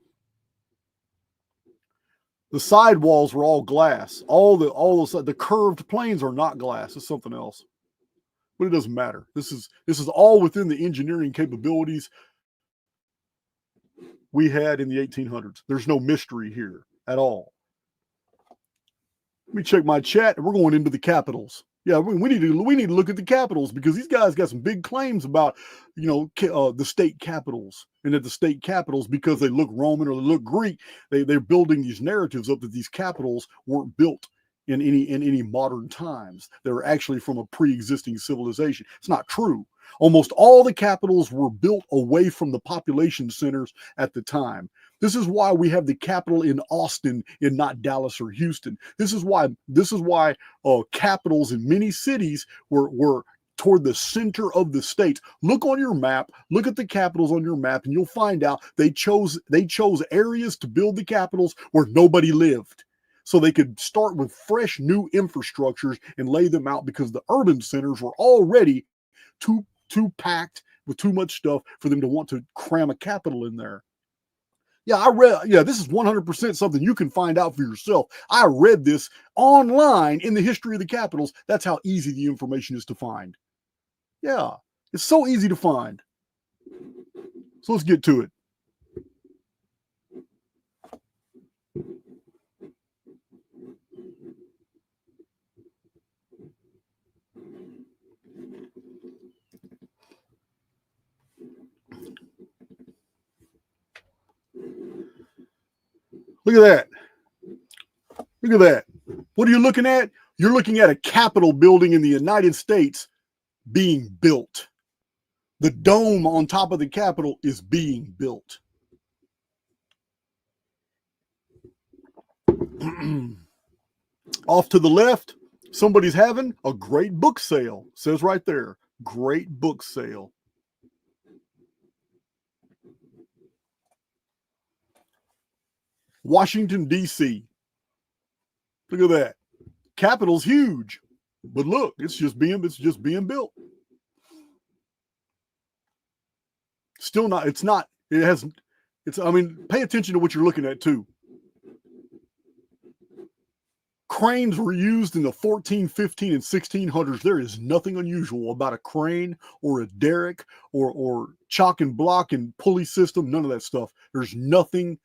The side walls were all glass. All the curved planes are not glass. It's something else. But it doesn't matter. This is all within the engineering capabilities we had in the 1800s. There's no mystery here at all. Let me check my chat, and we're going into the capitals. Yeah, we need to look at the capitals because these guys got some big claims about, the state capitals, and that the state capitals, because they look Roman or they look Greek, they're building these narratives up that these capitals weren't built in any modern times. They were actually from a pre-existing civilization. It's not true. Almost all the capitals were built away from the population centers at the time. This is why we have the capital in Austin and not Dallas or Houston. This is why capitals in many cities were toward the center of the states. Look on your map, look at the capitals on your map, and you'll find out they chose areas to build the capitals where nobody lived. So they could start with fresh new infrastructures and lay them out because the urban centers were already too packed with too much stuff for them to want to cram a capital in there. Yeah, this is 100% something you can find out for yourself. I read this online in the history of the capitals. That's how easy the information is to find. Yeah, it's so easy to find. So let's get to it. Look at that. Look at that. What are you looking at? You're looking at a Capitol building in the United States being built. The dome on top of the Capitol is being built. Off to the left, somebody's having a great book sale. It says right there, great book sale. Washington, D.C. Look at that. Capitol's huge. But look, it's just being built. Still not, pay attention to what you're looking at too. Cranes were used in the 14, 15, and 1600s. There is nothing unusual about a crane or a derrick or chalk and block and pulley system. None of that stuff. There's nothing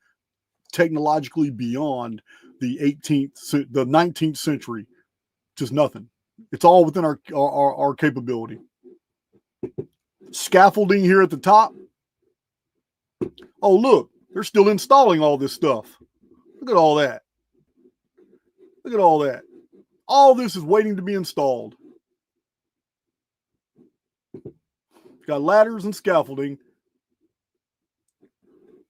technologically beyond the 19th century. Just nothing. It's all within our capability. Scaffolding here at the top. Oh, look, they're still installing all this stuff. Look Look at all that. Look at all that. All this is waiting to be installed. Got ladders and scaffolding.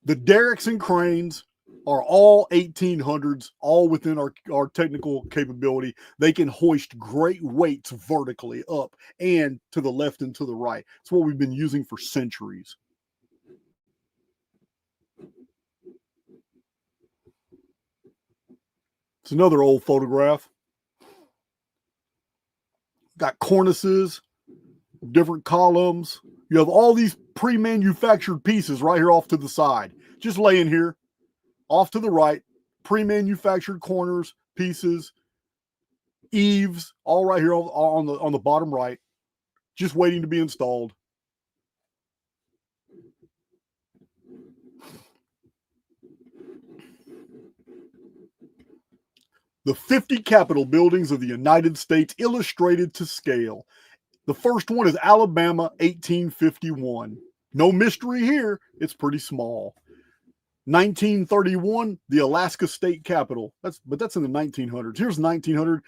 The derricks and cranes are all 1800s, all within our technical capability. They can hoist great weights vertically up and to the left and to the right. It's what we've been using for centuries. It's another old photograph. Got cornices, different columns. You have all these pre-manufactured pieces right here off to the side. Just laying here, off to the right, pre-manufactured corners, pieces, eaves, all right here on the bottom right, just waiting to be installed. The 50 Capitol buildings of the United States illustrated to scale. The first one is Alabama, 1851. No mystery here. It's pretty small. 1931, the Alaska State Capitol. That's in the 1900s. Here's 1900,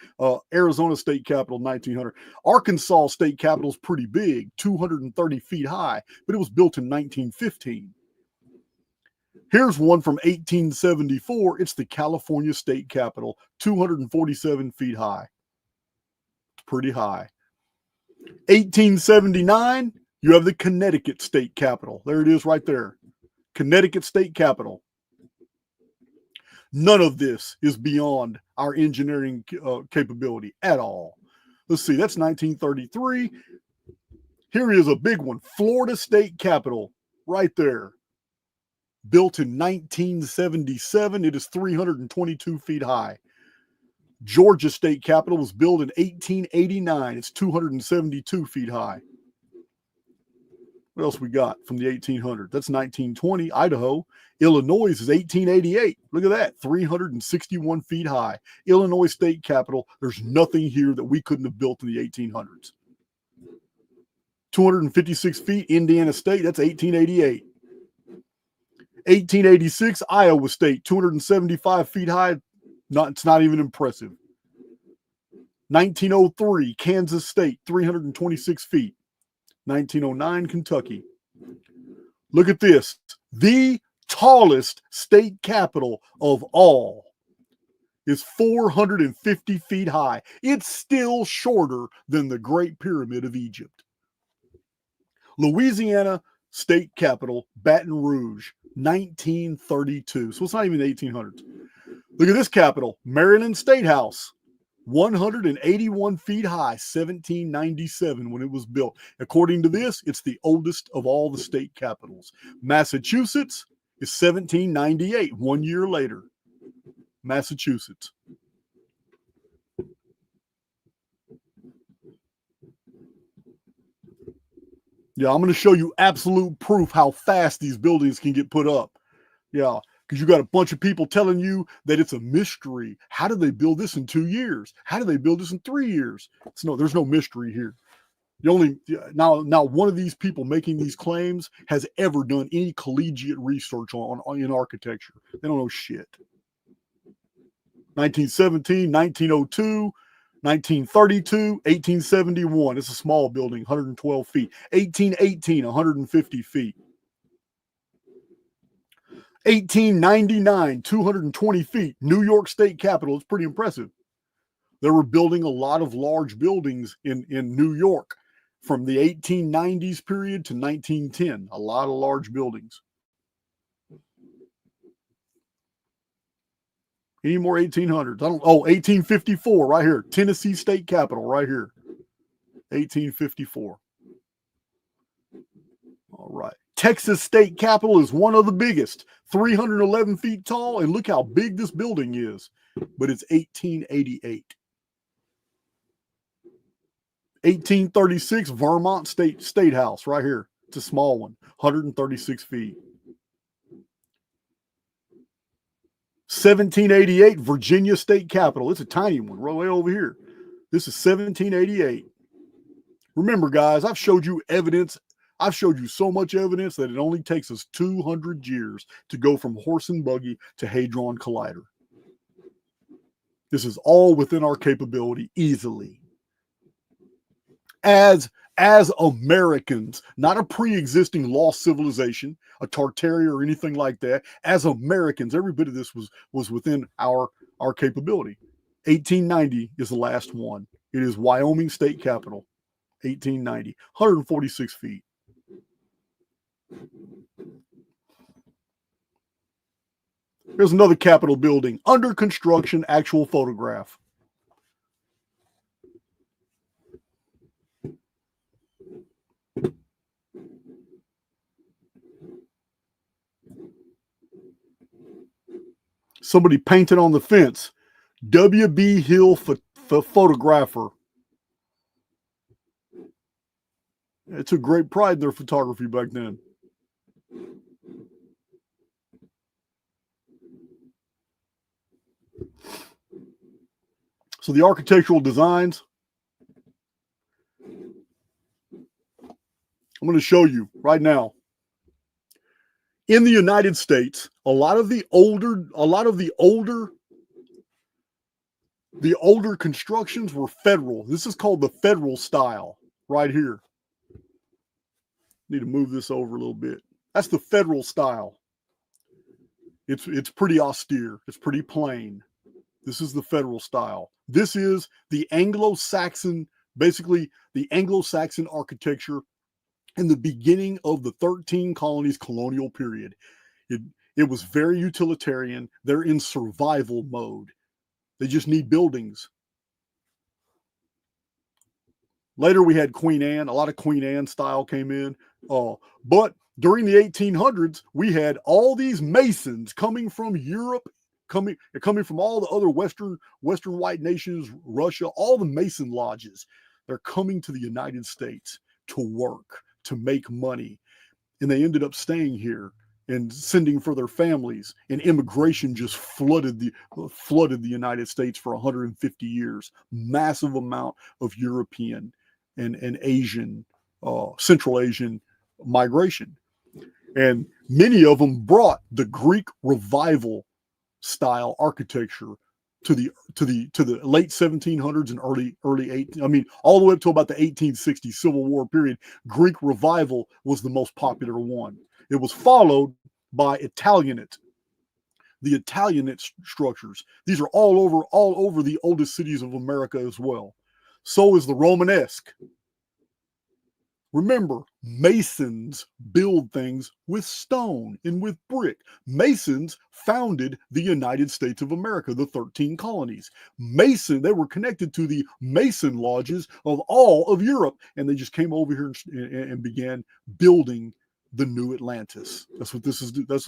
Arizona State Capitol, 1900. Arkansas State Capitol is pretty big, 230 feet high, but it was built in 1915. Here's one from 1874. It's the California State Capitol, 247 feet high. It's pretty high. 1879, you have the Connecticut State Capitol. There it is right there. Connecticut State Capitol. None of this is beyond our engineering capability at all. Let's see, that's 1933. Here is a big one. Florida State Capitol, right there. Built in 1977. It is 322 feet high. Georgia State Capitol was built in 1889. It's 272 feet high. What else we got from the 1800s? That's 1920. Idaho. Illinois is 1888. Look at that. 361 feet high. Illinois State Capitol. There's nothing here that we couldn't have built in the 1800s. 256 feet. Indiana State. That's 1888. 1886, Iowa State, 275 feet high. It's not even impressive. 1903, Kansas State, 326 feet. 1909, Kentucky. Look at this. The tallest state capitol of all is 450 feet high. It's still shorter than the Great Pyramid of Egypt. Louisiana State Capitol, Baton Rouge, 1932. So it's not even the 1800s. Look at this capitol, Maryland State House, 181 feet high, 1797 when it was built. According to this, it's the oldest of all the state capitals. Massachusetts is 1798, 1 year later. Massachusetts. Yeah, I'm going to show you absolute proof how fast these buildings can get put up. Yeah, because you got a bunch of people telling you that it's a mystery. How did they build this in 2 years? How did they build this in 3 years? There's no mystery here. Now one of these people making these claims has ever done any collegiate research in architecture. They don't know shit. 1917, 1902, 1932, 1871. It's a small building, 112 feet. 1818, 150 feet. 1899, 220 feet. New York State Capitol. It's pretty impressive. They were building a lot of large buildings in New York from the 1890s period to 1910. A lot of large buildings. Any more 1800s? 1854 right here. Tennessee State Capitol right here. 1854. All right. Texas State Capitol is one of the biggest. 311 feet tall. And look how big this building is. But it's 1888. 1836 Vermont State House right here. It's a small one. 136 feet. 1788 Virginia State Capitol. It's a tiny one, right way over here. This is 1788. Remember, guys, I've showed you evidence. I've showed you so much evidence that it only takes us 200 years to go from horse and buggy to Hadron Collider. This is all within our capability easily. As Americans, not a pre-existing lost civilization, a Tartaria or anything like that. As Americans, every bit of this was within our capability. 1890 is the last one. It is Wyoming State Capitol, 1890, 146 feet. Here's another Capitol building, under construction, actual photograph. Somebody painted on the fence, W.B. Hill photographer. It took great pride in their photography back then. So the architectural designs, I'm going to show you right now. In the United States, a lot of the older constructions were federal. This is called the federal style right here. Need to move this over a little bit. That's the federal style. It's pretty austere. It's pretty plain. This is the federal style. This is the Anglo-Saxon, basically the Anglo-Saxon architecture in the beginning of the 13 colonies colonial period. It was very utilitarian. They're in survival mode. They just need buildings. Later we had Queen Anne. A lot of Queen Anne style came in. But during the 1800s, we had all these masons coming from Europe, coming from all the other Western white nations, Russia, all the Mason lodges. They're coming to the United States to work, to make money. And they ended up staying here and sending for their families. And immigration just flooded the United States for 150 years. Massive amount of European and Asian, Central Asian migration. And many of them brought the Greek revival style architecture to the late 1700s and early 18. I mean, all the way up to about the 1860s Civil War period. Greek revival was the most popular one. It was followed by Italianate. The Italianate structures. These are all over the oldest cities of America as well. So is the Romanesque. Remember, Masons build things with stone and with brick. Masons founded the United States of America, the 13 colonies. They were connected to the Mason lodges of all of Europe, and they just came over here and began building the new Atlantis. That's what this is. This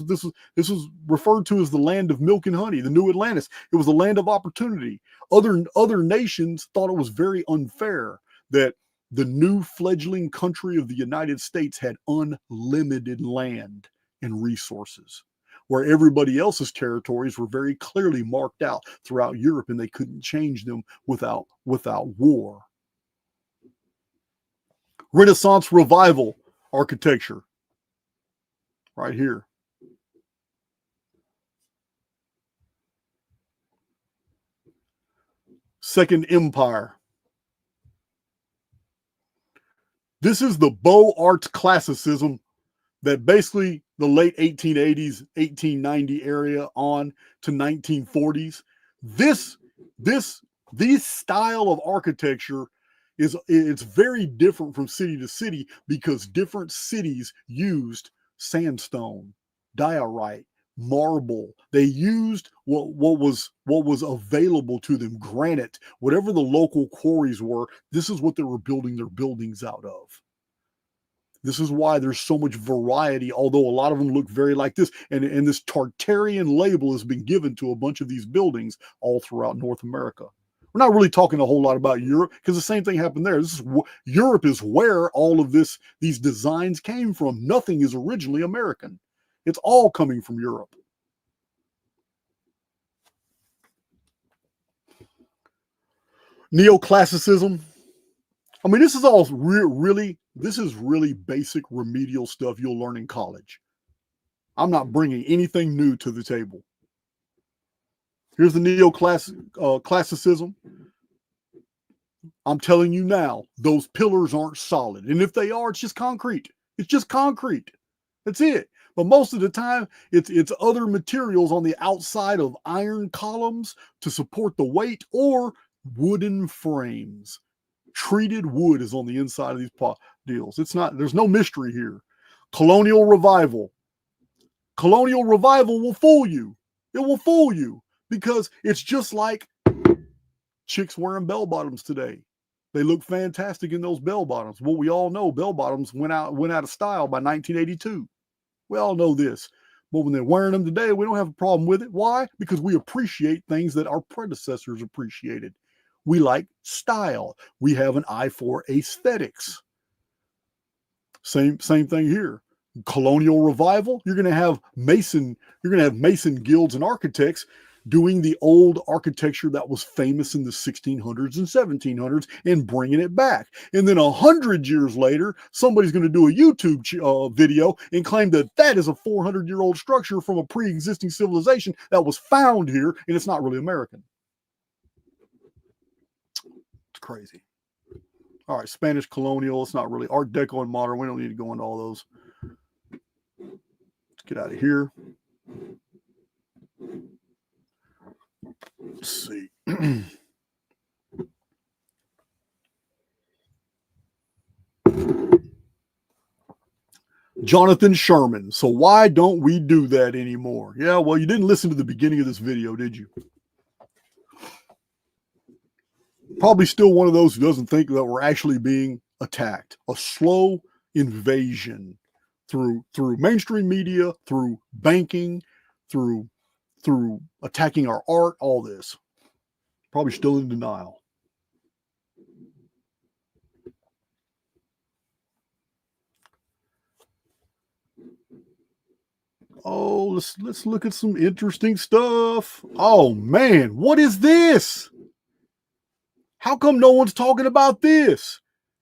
was referred to as the land of milk and honey, the new Atlantis. It was a land of opportunity. Other nations thought it was very unfair that the new fledgling country of the United States had unlimited land and resources, where everybody else's territories were very clearly marked out throughout Europe, and they couldn't change them without war. Renaissance revival architecture, right here. Second Empire. This is the Beaux Arts classicism that basically the late 1880s, 1890 area on to 1940s. This style of architecture it's very different from city to city because different cities used sandstone, diorite, marble. They used what was available to them, granite, whatever the local quarries were. This is what they were building their buildings out of. This is why there's so much variety, although a lot of them look very like this. And this Tartarian label has been given to a bunch of these buildings all throughout North America. We're not really talking a whole lot about Europe because the same thing happened there. Europe is where all of these designs came from. Nothing is originally American. It's all coming from Europe. Neoclassicism. I mean, this is all really basic remedial stuff you'll learn in college. I'm not bringing anything new to the table. Here's the neoclassicism. I'm telling you now, those pillars aren't solid. And if they are, it's just concrete. It's just concrete. That's it. But most of the time, it's other materials on the outside of iron columns to support the weight, or wooden frames. Treated wood is on the inside of these deals. It's not, there's no mystery here. Colonial revival. Colonial revival will fool you. It will fool you because it's just like chicks wearing bell bottoms today. They look fantastic in those bell bottoms. Well, we all know bell bottoms went out of style by 1982. We all know this. But when they're wearing them today, we don't have a problem with it. Why? Because we appreciate things that our predecessors appreciated. We like style. We have an eye for aesthetics. Same thing here. Colonial revival, you're going to have mason guilds and architects doing the old architecture that was famous in the 1600s and 1700s and bringing it back. And then 100 years later, somebody's going to do a YouTube video and claim that that is a 400-year-old structure from a pre-existing civilization that was found here, and it's not really American. It's crazy. All right, Spanish colonial, it's not really Art Deco and modern. We don't need to go into all those. Let's get out of here. Let's see. Jonathan Sherman. So why don't we do that anymore? Yeah, well, you didn't listen to the beginning of this video, did you? Probably still one of those who doesn't think that we're actually being attacked. A slow invasion through mainstream media, through banking, through attacking our art, all this. Probably still in denial. Oh, let's look at some interesting stuff. Oh man, what is this? How come no one's talking about this?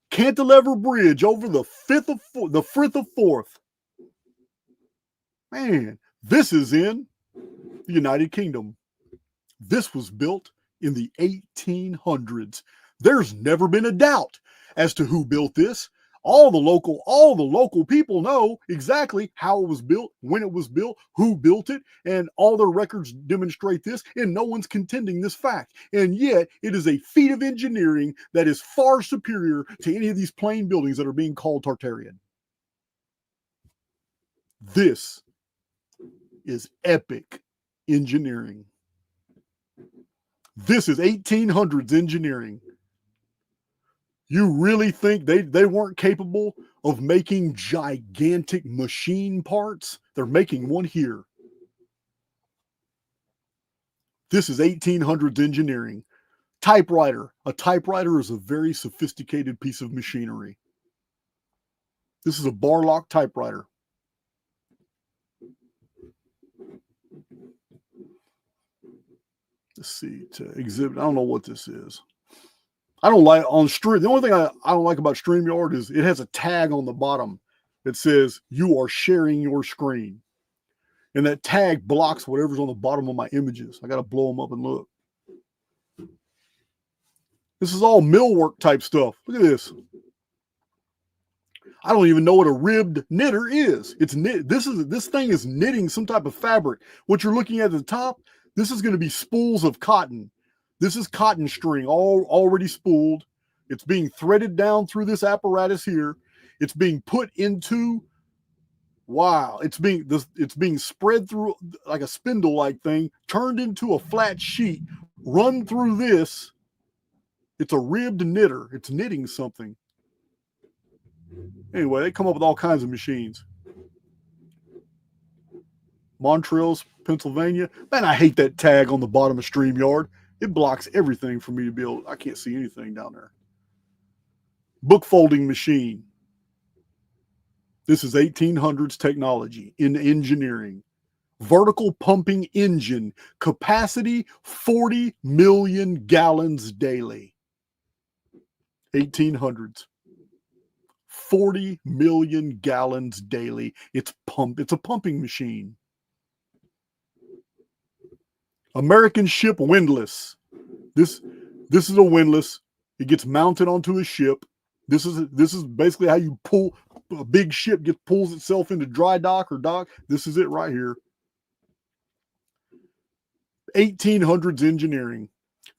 Cantilever Bridge over the Frith of Forth. Man, this is in the United Kingdom. This was built in the 1800s. There's never been a doubt as to who built this. All the local people know exactly how it was built, when it was built, who built it, and all their records demonstrate this, and no one's contending this fact. And yet, it is a feat of engineering that is far superior to any of these plain buildings that are being called Tartarian. This is epic engineering. This is 1800s engineering. You really think they weren't capable of making gigantic machine parts? They're making one here. This is 1800s engineering. Typewriter. A typewriter is a very sophisticated piece of machinery. This is a bar lock typewriter. Let's see, to exhibit. I don't know what this is. I don't like on stream. The only thing I don't like about StreamYard is it has a tag on the bottom that says you are sharing your screen. And that tag blocks whatever's on the bottom of my images. I got to blow them up and look. This is all millwork type stuff. Look at this. I don't even know what a ribbed knitter is. It's knit. This thing is knitting some type of fabric. What you're looking at the top, this is going to be spools of cotton. This is cotton string, already spooled. It's being threaded down through this apparatus here. It's being put into, wow, it's being spread through like a spindle-like thing, turned into a flat sheet, run through this. It's a ribbed knitter. It's knitting something. Anyway, they come up with all kinds of machines. Montrose, Pennsylvania. Man, I hate that tag on the bottom of StreamYard. It blocks everything for me to be able, I can't see anything down there. Book folding machine. This is 1800s technology in engineering. Vertical pumping engine. Capacity 40 million gallons daily. 1800s. 40 million gallons daily. It's a pumping machine. American ship windlass. This is a windlass. It gets mounted onto a ship. This is basically how you pull a big ship pulls itself into dry dock or dock. This is it right here. 1800s engineering.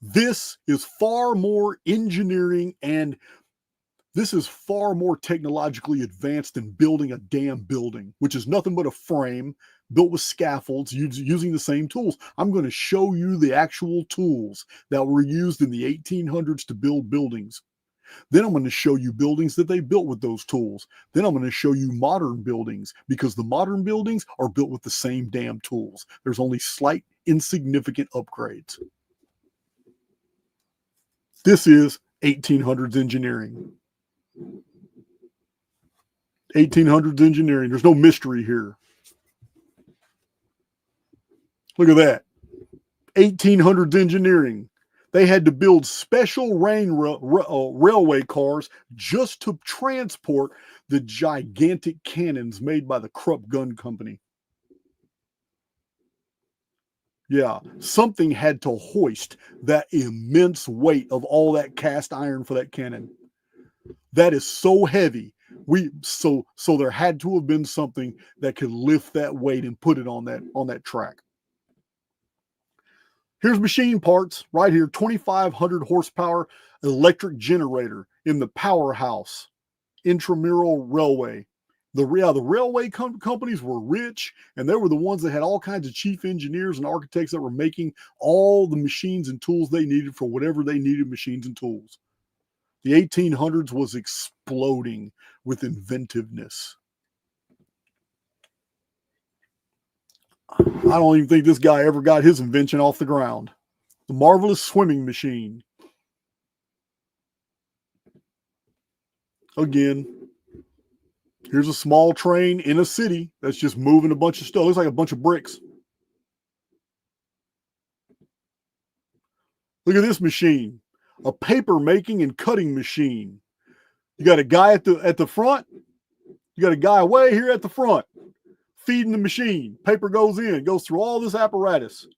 This is far more engineering, and this is far more technologically advanced than building a damn building, which is nothing but a frame built with scaffolds using the same tools. I'm going to show you the actual tools that were used in the 1800s to build buildings. Then I'm going to show you buildings that they built with those tools. Then I'm going to show you modern buildings, because the modern buildings are built with the same damn tools. There's only slight, insignificant upgrades. This is 1800s engineering. 1800s engineering. There's no mystery here. Look at that. 1800s engineering. They had to build special railway cars just to transport the gigantic cannons made by the Krupp Gun Company. Yeah, something had to hoist that immense weight of all that cast iron for that cannon. That is so heavy. So there had to have been something that could lift that weight and put it on that track. Here's machine parts right here. 2,500 horsepower electric generator in the powerhouse intramural railway. The railway companies were rich, and they were the ones that had all kinds of chief engineers and architects that were making all the machines and tools they needed for whatever they needed machines and tools. The 1800s was exploding with inventiveness. I don't even think this guy ever got his invention off the ground. The marvelous swimming machine. Again, here's a small train in a city that's just moving a bunch of stuff. It looks like a bunch of bricks. Look at this machine. A paper making and cutting machine. You got a guy at the front. You got a guy way here at the front feeding the machine. Paper goes in, goes through all this apparatus.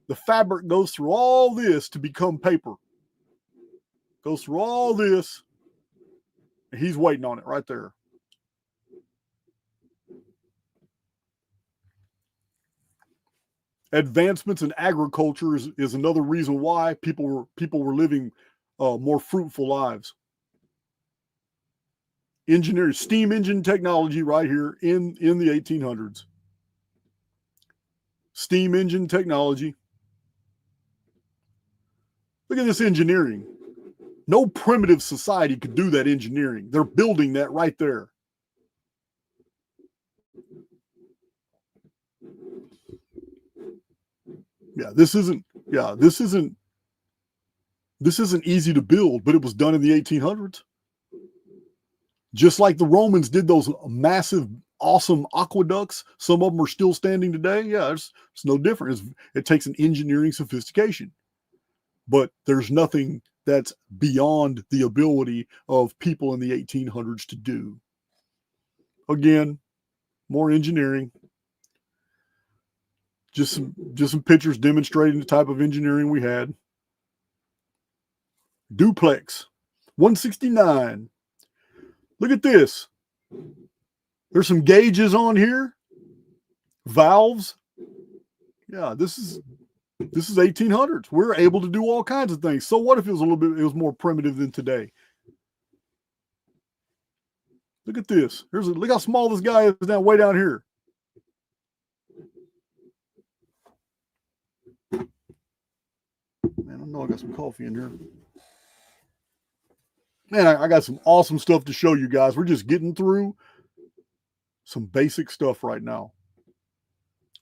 The fabric goes through all this to become paper. Goes through all this. And he's waiting on it right there. Advancements in agriculture is another reason why people were living more fruitful lives. Engineering, steam engine technology right here in the 1800s. Steam engine technology. Look at this engineering. No primitive society could do that engineering. They're building that right there. This isn't easy to build, but it was done in the 1800s. Just like the Romans did those massive, awesome aqueducts. Some of them are still standing today. Yeah, it's no different. It takes an engineering sophistication, but there's nothing that's beyond the ability of people in the 1800s to do. Again, more engineering. Just some pictures demonstrating the type of engineering we had. Duplex, 169. Look at this. There's some gauges on here. Valves. Yeah, this is 1800s. We're able to do all kinds of things. So what if it was more primitive than today? Look at this. Look how small this guy is now, way down here. Man, I know I got some coffee in here. Man, I got some awesome stuff to show you guys. We're just getting through some basic stuff right now.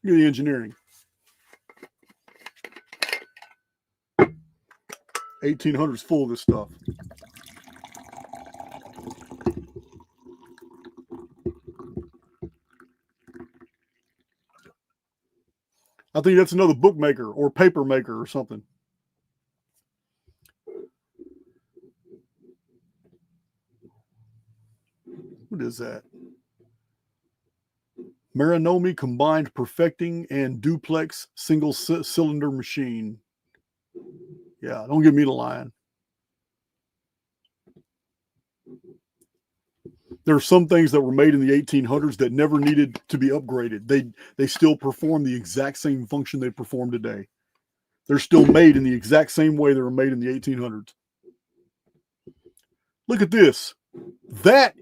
Look at the engineering. 1800s full of this stuff. I think that's another bookmaker or paper maker or something. What is that? Marinomi combined perfecting and duplex single cylinder machine. Yeah, don't give me the line. There are some things that were made in the 1800s that never needed to be upgraded. They still perform the exact same function they perform today. They're still made in the exact same way they were made in the 1800s. Look at this. That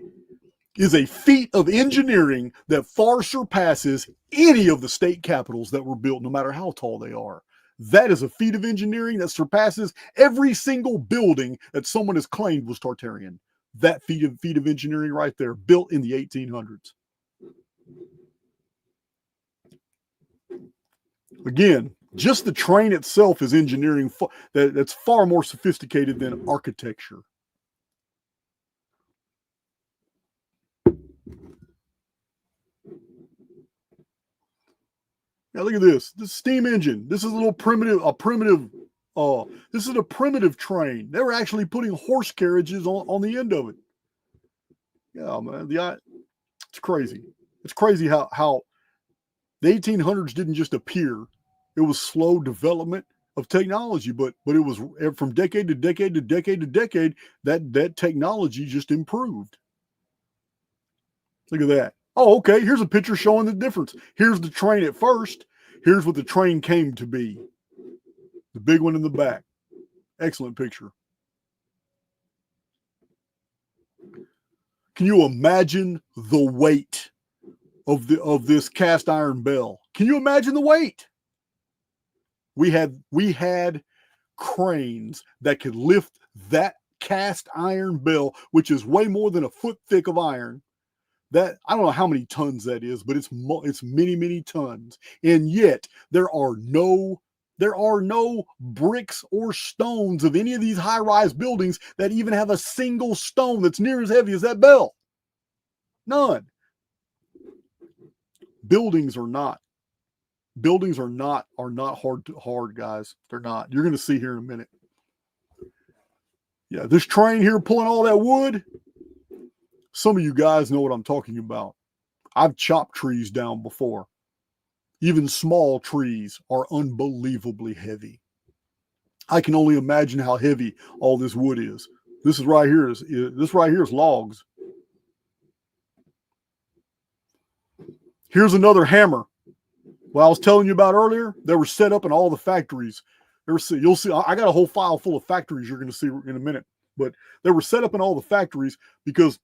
is a feat of engineering that far surpasses any of the state capitals that were built, no matter how tall they are. That is a feat of engineering that surpasses every single building that someone has claimed was Tartarian. That feat of engineering right there, built in the 1800s. Again, just the train itself is engineering that's far more sophisticated than architecture. Now look at this. This steam engine. This is a primitive train. They were actually putting horse carriages on the end of it. Yeah, man. It's crazy. It's crazy how the 1800s didn't just appear. It was slow development of technology, but it was from decade to decade to decade to decade that technology just improved. Look at that. Oh, okay. Here's a picture showing the difference. Here's the train at first. Here's what the train came to be. The big one in the back. Excellent picture. Can you imagine the weight of this cast iron bell? Can you imagine the weight? We had cranes that could lift that cast iron bell, which is way more than a foot thick of iron. That, I don't know how many tons that is, but it's many, many tons. And yet there are no bricks or stones of any of these high-rise buildings that even have a single stone that's near as heavy as that bell. None. Buildings are not hard, guys. They're not. You're going to see here in a minute. Yeah, this train here pulling all that wood. Some of you guys know what I'm talking about. I've chopped trees down before. Even small trees are unbelievably heavy. I can only imagine how heavy all this wood is. This right here is logs. Here's another hammer. Well, I was telling you about earlier, they were set up in all the factories. You'll see, I got a whole file full of factories you're going to see in a minute. But they were set up in all the factories because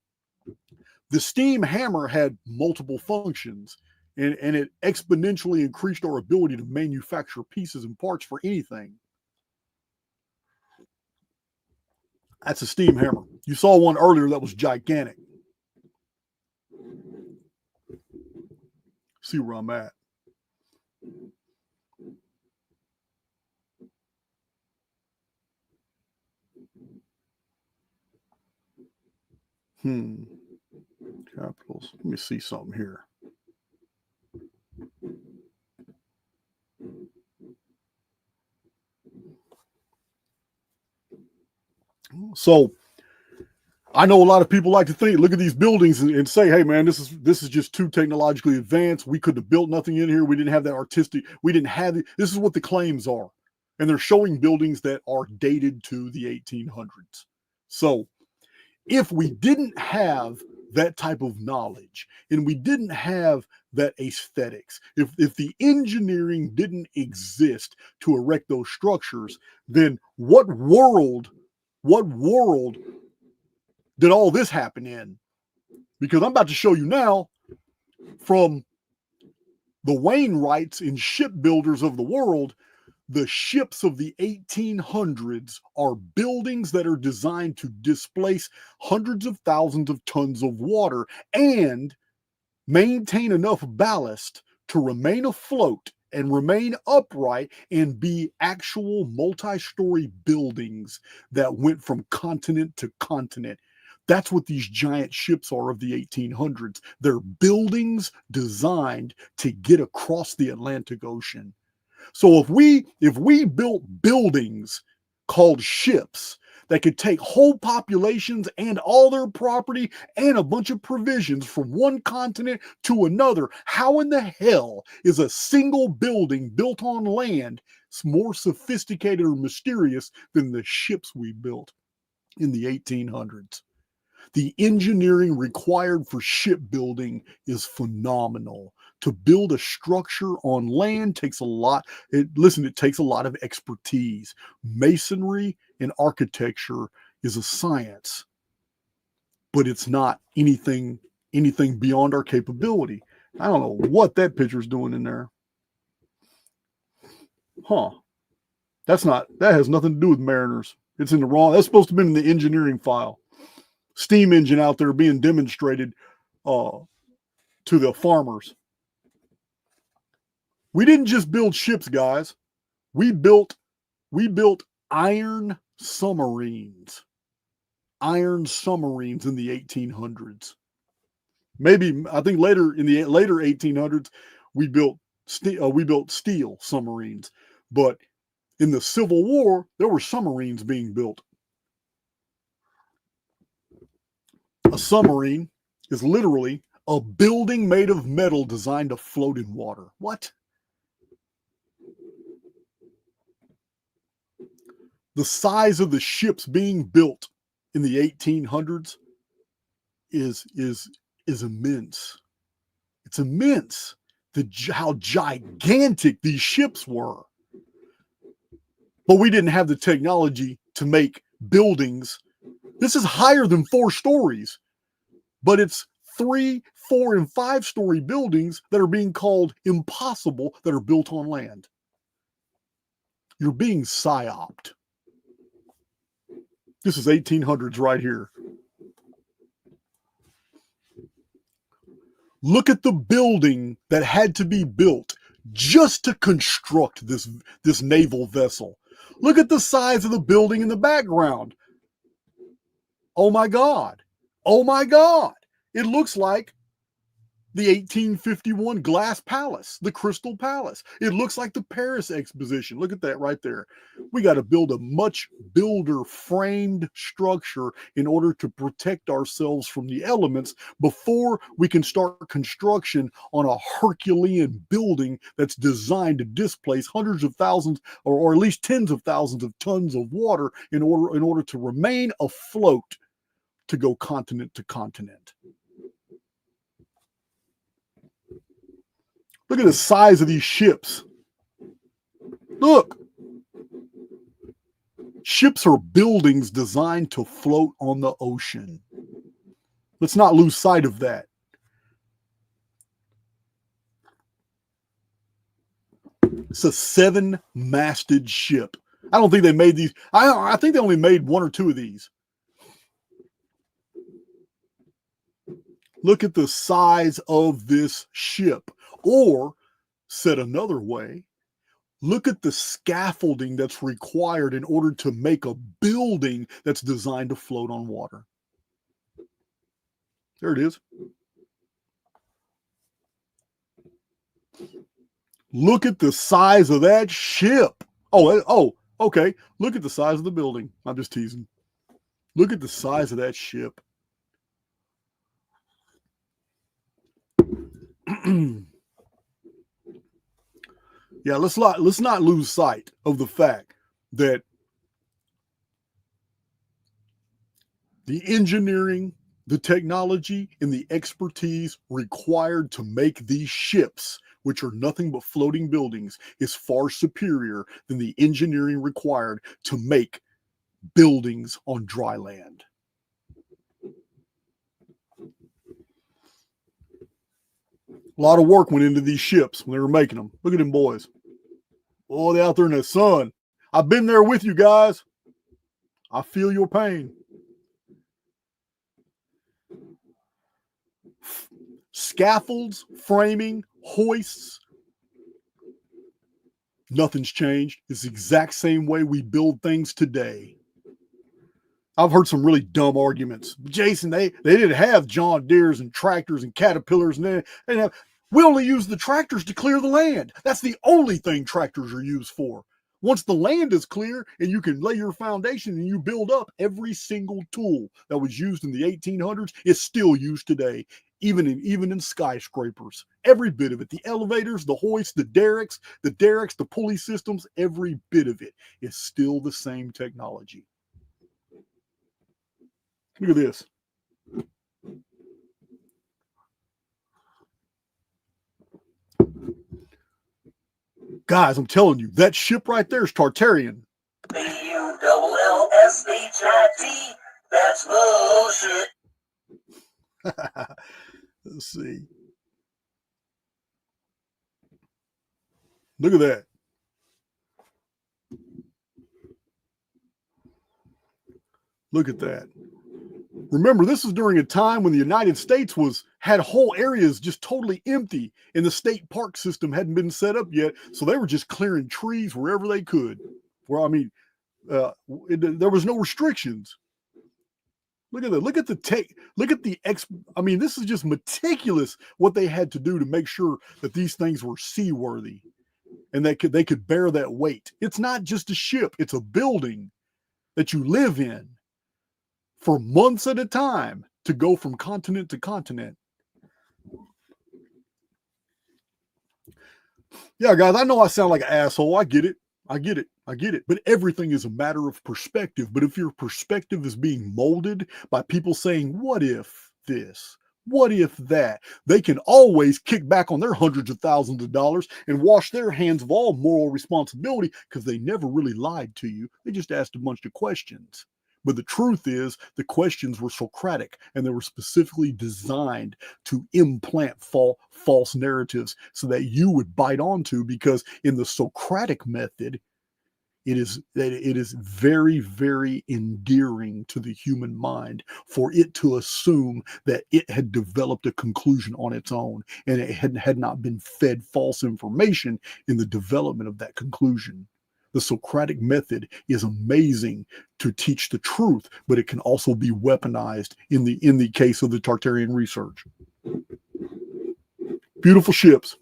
the steam hammer had multiple functions, and it exponentially increased our ability to manufacture pieces and parts for anything. That's a steam hammer. You saw one earlier that was gigantic. See where I'm at. Capitals. Let me see something here. So I know a lot of people like to look at these buildings and say, hey man, this is just too technologically advanced. We could have built nothing in here. We didn't have that artistic. We didn't have it. This is what the claims are. And they're showing buildings that are dated to the 1800s. So if we didn't have that type of knowledge and we didn't have that aesthetics, if the engineering didn't exist to erect those structures, then what world did all this happen in? Because I'm about to show you now from the Wainwrights and shipbuilders of the world, the ships of the 1800s are buildings that are designed to displace hundreds of thousands of tons of water and maintain enough ballast to remain afloat and remain upright and be actual multi-story buildings that went from continent to continent. That's what these giant ships are of the 1800s. They're buildings designed to get across the Atlantic Ocean. So if we built buildings called ships that could take whole populations and all their property and a bunch of provisions from one continent to another. How in the hell is a single building built on land more sophisticated or mysterious than the ships we built in the 1800s? The engineering required for shipbuilding is phenomenal. To build a structure on land takes a lot. It takes a lot of expertise. Masonry and architecture is a science, but it's not anything beyond our capability. I don't know what that picture's doing in there. Huh. That has nothing to do with mariners. It's in the wrong. That's supposed to be in the engineering file. Steam engine out there being demonstrated to the farmers. We didn't just build ships, guys. We built iron submarines. Iron submarines in the 1800s. Maybe I think later in the later 1800s we built steel submarines, but in the Civil War there were submarines being built. A submarine is literally a building made of metal designed to float in water. What? The size of the ships being built in the 1800s is immense. It's immense. How gigantic these ships were. But we didn't have the technology to make buildings. This is higher than 4 stories, but it's 3, 4, and 5-story buildings that are being called impossible that are built on land. You're being psyoped. This is 1800s right here. Look at the building that had to be built just to construct this naval vessel. Look at the size of the building in the background. Oh my God. Oh my God. It looks like the 1851 Glass Palace, the Crystal Palace. It looks like the Paris Exposition. Look at that right there. We got to build a much builder framed structure in order to protect ourselves from the elements before we can start construction on a Herculean building that's designed to displace hundreds of thousands or at least tens of thousands of tons of water in order to remain afloat to go continent to continent. Look at the size of these ships. Look. Ships are buildings designed to float on the ocean. Let's not lose sight of that. It's a 7-masted ship. I don't think they made these. I think they only made 1 or 2 of these. Look at the size of this ship. Or, said another way, look at the scaffolding that's required in order to make a building that's designed to float on water. There it is. Look at the size of that ship. Oh, okay. Look at the size of the building. I'm just teasing. Look at the size of that ship. Yeah, let's not lose sight of the fact that the engineering, the technology, and the expertise required to make these ships, which are nothing but floating buildings, is far superior than the engineering required to make buildings on dry land. A lot of work went into these ships when they were making them. Look at them boys. Oh, they're out there in the sun. I've been there with you guys. I feel your pain. Scaffolds, framing, hoists. Nothing's changed. It's the exact same way we build things today. I've heard some really dumb arguments. Jason, they didn't have John Deeres and tractors and Caterpillars, and we only use the tractors to clear the land. That's the only thing tractors are used for. Once the land is clear and you can lay your foundation and you build up, every single tool that was used in the 1800s is still used today, even in skyscrapers. Every bit of it, the elevators, the hoists, the derricks, the pulley systems, every bit of it is still the same technology. Look at this. Guys, I'm telling you, that ship right there is Tartarian. B-U-L-L-S-H-I-T. That's bullshit. Let's see. Look at that. Look at that. Remember, this is during a time when the United States had whole areas just totally empty, and the state park system hadn't been set up yet, so they were just clearing trees wherever they could. There was no restrictions. Look at that. Look at the tech. Look at the this is just meticulous what they had to do to make sure that these things were seaworthy and they could bear that weight. It's not just a ship, it's a building that you live in for months at a time to go from continent to continent. Yeah, guys, I know I sound like an asshole. I get it. But everything is a matter of perspective. But if your perspective is being molded by people saying, what if this? What if that? They can always kick back on their hundreds of thousands of dollars and wash their hands of all moral responsibility because they never really lied to you. They just asked a bunch of questions. But the truth is, the questions were Socratic, and they were specifically designed to implant false narratives so that you would bite onto, because in the Socratic method, it is very, very endearing to the human mind for it to assume that it had developed a conclusion on its own, and it had not been fed false information in the development of that conclusion. The Socratic method is amazing to teach the truth, but it can also be weaponized in the case of the Tartarian research. Beautiful ships.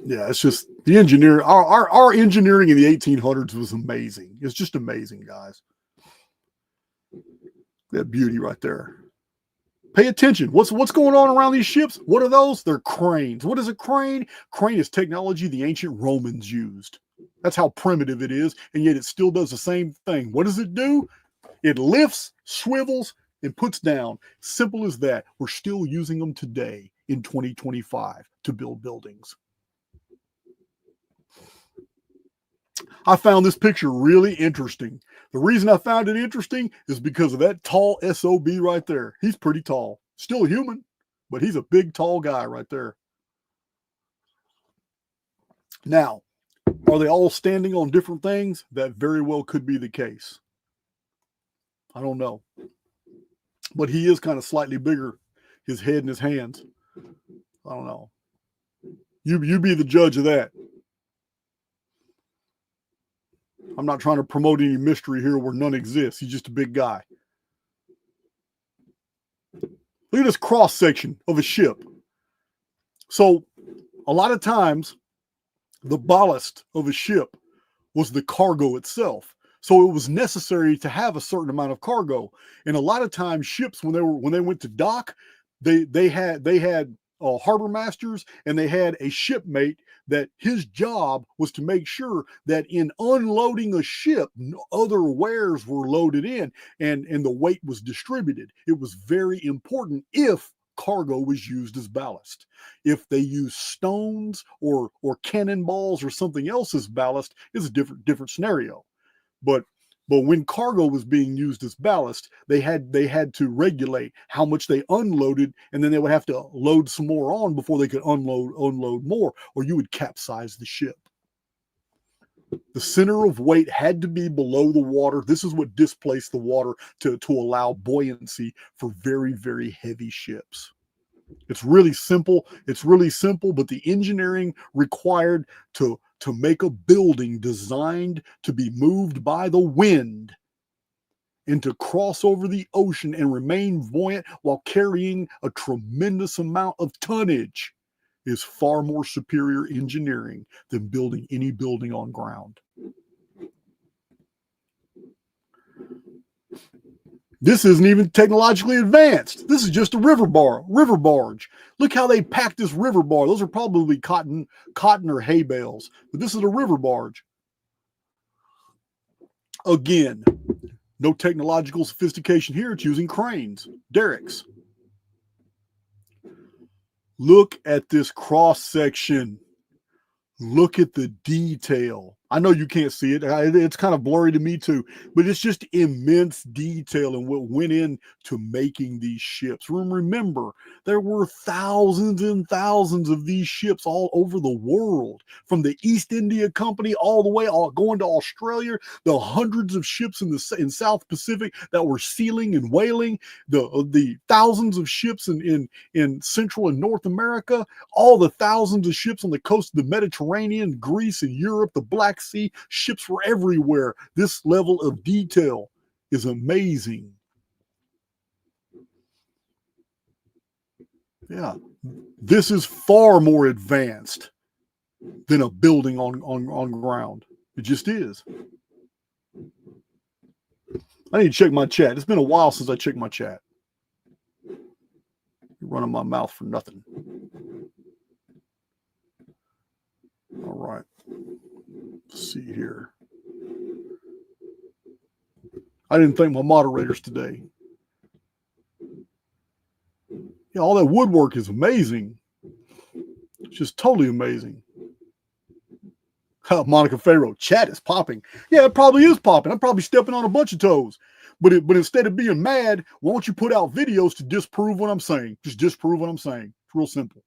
Yeah, it's just the engineer. Our engineering in the 1800s was amazing. It's just amazing, guys. That beauty right there. Pay attention. What's going on around these ships? What are those? They're cranes. What is a crane? Crane is technology the ancient Romans used. That's how primitive it is, and yet it still does the same thing. What does it do? It lifts, swivels, and puts down. Simple as that. We're still using them today in 2025 to build buildings. I found this picture really interesting. The reason I found it interesting is because of that tall SOB right there. He's pretty tall. Still a human, but he's a big, tall guy right there. Now, are they all standing on different things? That very well could be the case. I don't know. But he is kind of slightly bigger, his head and his hands. I don't know. You be the judge of that. I'm not trying to promote any mystery here where none exists. He's just a big guy. Look at this cross section of a ship. So a lot of times the ballast of a ship was the cargo itself. So it was necessary to have a certain amount of cargo. And a lot of times ships, when they went to dock, they had harbor masters, and they had a shipmate that his job was to make sure that in unloading a ship, other wares were loaded in and the weight was distributed. It was very important if cargo was used as ballast. If they used stones or cannonballs or something else as ballast, it's a different scenario. But when cargo was being used as ballast, they had to regulate how much they unloaded, and then they would have to load some more on before they could unload more, or you would capsize the ship. The center of weight had to be below the water. This is what displaced the water to allow buoyancy for very, very heavy ships. It's really simple. But the engineering required to make a building designed to be moved by the wind and to cross over the ocean and remain buoyant while carrying a tremendous amount of tonnage is far more superior engineering than building any building on ground. This isn't even technologically advanced. This is just a river barge. Look how they packed this river barge. Those are probably cotton or hay bales, but this is a river barge. Again, no technological sophistication here. It's using cranes, derricks. Look at this cross section. Look at the detail. I know you can't see it. It's kind of blurry to me too, but it's just immense detail in what went into making these ships. Remember, there were thousands and thousands of these ships all over the world, from the East India Company all the way going to Australia, the hundreds of ships in South Pacific that were sealing and whaling, the thousands of ships in Central and North America, all the thousands of ships on the coast of the Mediterranean, Greece and Europe, the Black Sea. Ships were everywhere. This level of detail is amazing. Yeah, this is far more advanced than a building on ground. It just is. I need to check my chat. It's been a while since I checked my chat. Running my mouth for nothing. All right. Let's see here. I didn't thank my moderators today. Yeah, all that woodwork is amazing. It's just totally amazing. Monica Farrow, chat is popping. Yeah, it probably is popping. I'm probably stepping on a bunch of toes. But instead of being mad, why don't you put out videos to disprove what I'm saying? Just disprove what I'm saying. It's real simple.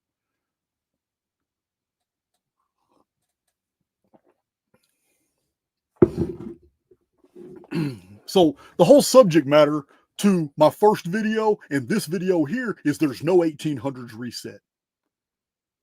So the whole subject matter to my first video and this video here is there's no 1800s reset.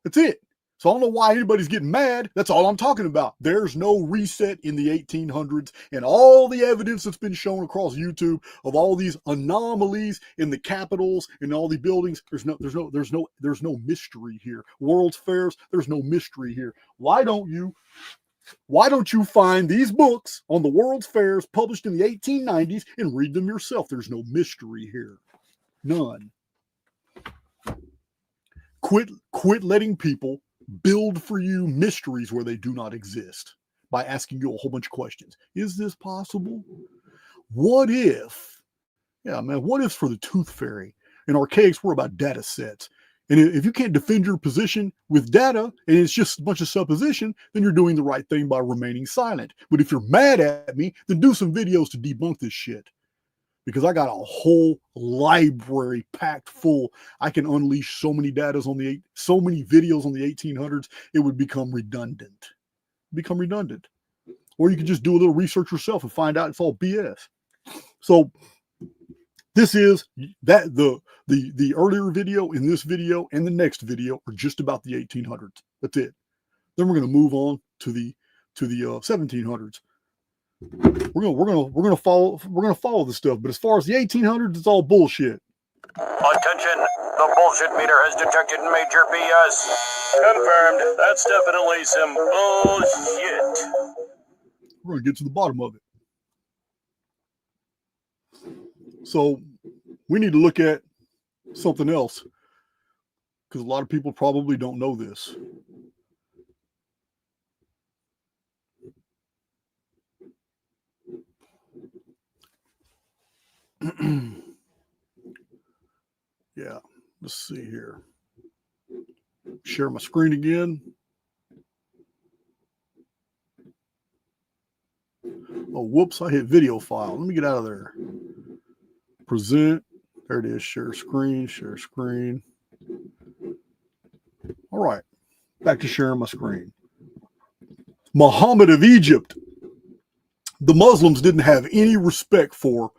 That's it. So I don't know why anybody's getting mad. That's all I'm talking about. There's no reset in the 1800s, and all the evidence that's been shown across YouTube of all these anomalies in the capitals and all the buildings. There's no mystery here. World's Fairs, there's no mystery here. Why don't you find these books on the World's Fairs published in the 1890s and read them yourself? There's no mystery here. None. Quit letting people build for you mysteries where they do not exist by asking you a whole bunch of questions. Is this possible? What if? Yeah, man, what if for the Tooth Fairy? In Archaix, we're about data sets. And if you can't defend your position with data and it's just a bunch of supposition, then you're doing the right thing by remaining silent. But if you're mad at me, then do some videos to debunk this shit. Because I got a whole library packed full. I can unleash so many videos on the 1800s, it would become redundant. Or you could just do a little research yourself and find out it's all BS. So this is that the earlier video, in this video, and the next video are just about the 1800s. That's it. Then we're going to move on to the 1700s. We're gonna follow this stuff, but as far as the 1800s, it's all bullshit. Attention, the bullshit meter has detected major BS. Confirmed. That's definitely some bullshit. We're gonna get to the bottom of it. So we need to look at something else, because a lot of people probably don't know this. Yeah, let's see here. Share my screen again. Oh, whoops, I hit video file. Let me get out of there. Present. There it is. Share screen. All right, back to sharing my screen. Muhammad of Egypt. The Muslims didn't have any respect for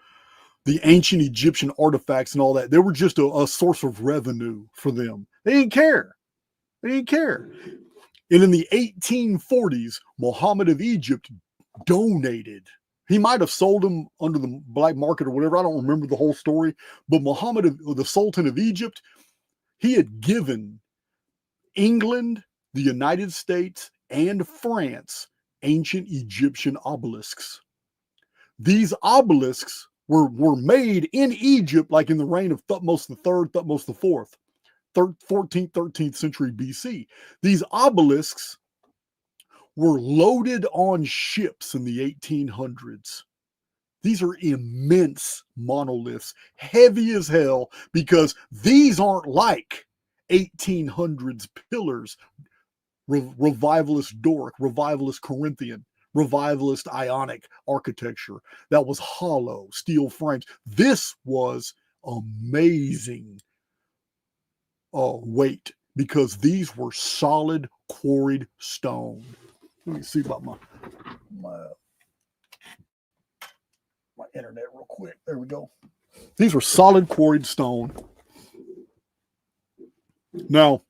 the ancient Egyptian artifacts and all that. They were just a source of revenue for them. They didn't care. And in the 1840s, Muhammad of Egypt donated He might have sold them under the black market or whatever. I don't remember the whole story. But Muhammad, the Sultan of Egypt, he had given England, the United States, and France ancient Egyptian obelisks. These obelisks were made in Egypt, like in the reign of Thutmose III, Thutmose IV, 14th, 13th century BC. These obelisks were loaded on ships in the 1800s. These are immense monoliths, heavy as hell, because these aren't like 1800s pillars, revivalist Doric, revivalist Corinthian, revivalist Ionic architecture that was hollow, steel frames. This was amazing weight, because these were solid quarried stone. Let me see about my internet real quick. There we go. These were solid quarried stone. Now,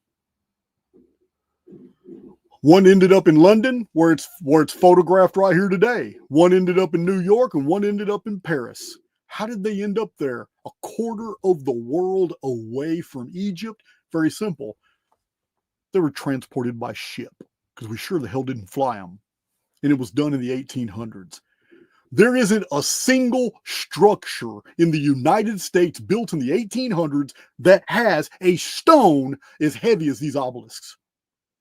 one ended up in London, where it's photographed right here today. One ended up in New York, and one ended up in Paris. How did they end up there? A quarter of the world away from Egypt? Very simple. They were transported by ship, because we sure the hell didn't fly them. And it was done in the 1800s. There isn't a single structure in the United States built in the 1800s that has a stone as heavy as these obelisks.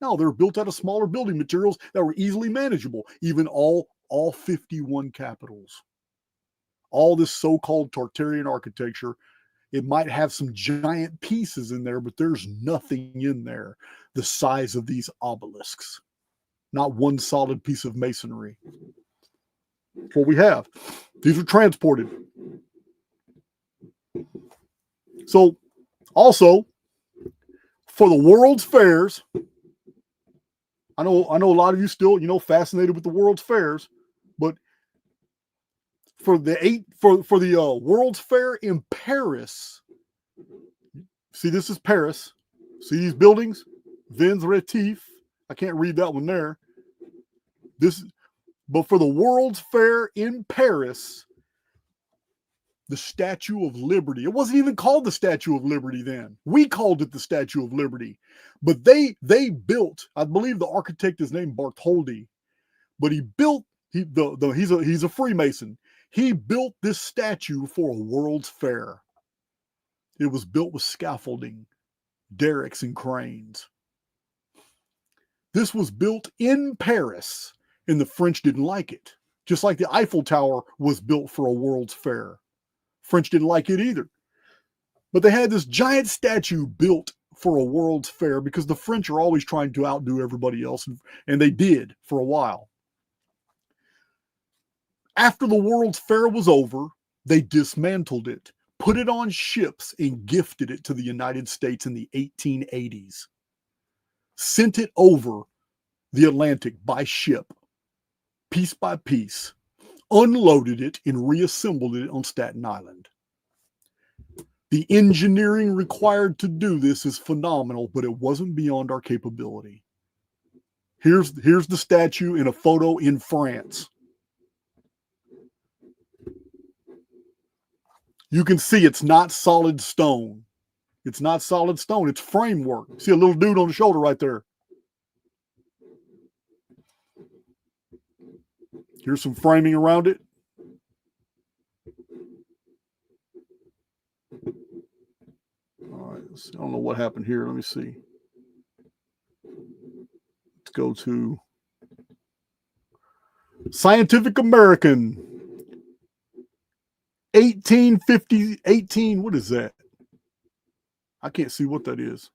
No, they're built out of smaller building materials that were easily manageable. Even all 51 capitals. All this so-called Tartarian architecture, it might have some giant pieces in there, but there's nothing in there the size of these obelisks. Not one solid piece of masonry. That's what we have. These are transported. So, also, for the World's Fairs, I know a lot of you still, fascinated with the World's Fairs, but for the World's Fair in Paris, see, this is Paris. See these buildings? Vins Rétif. I can't read that one there. But for the World's Fair in Paris, the Statue of Liberty. It wasn't even called the Statue of Liberty then. We called it the Statue of Liberty. But they built, I believe the architect is named Bartholdi, but he built, he's a Freemason. He built this statue for a World's Fair. It was built with scaffolding, derricks, and cranes. This was built in Paris, and the French didn't like it. Just like the Eiffel Tower was built for a World's Fair. French didn't like it either. But they had this giant statue built for a World's Fair because the French are always trying to outdo everybody else, and they did for a while. After the World's Fair was over, they dismantled it, put it on ships, and gifted it to the United States in the 1880s. Sent it over the Atlantic by ship, piece by piece, unloaded it, and reassembled it on Staten Island. The engineering required to do this is phenomenal, but it wasn't beyond our capability. Here's the statue in a photo in France. You can see it's not solid stone. It's not solid stone. It's framework. See a little dude on the shoulder right there. Here's some framing around it. All right. I don't know what happened here. Let me see. Let's go to Scientific American. 18, what is that? I can't see what that is.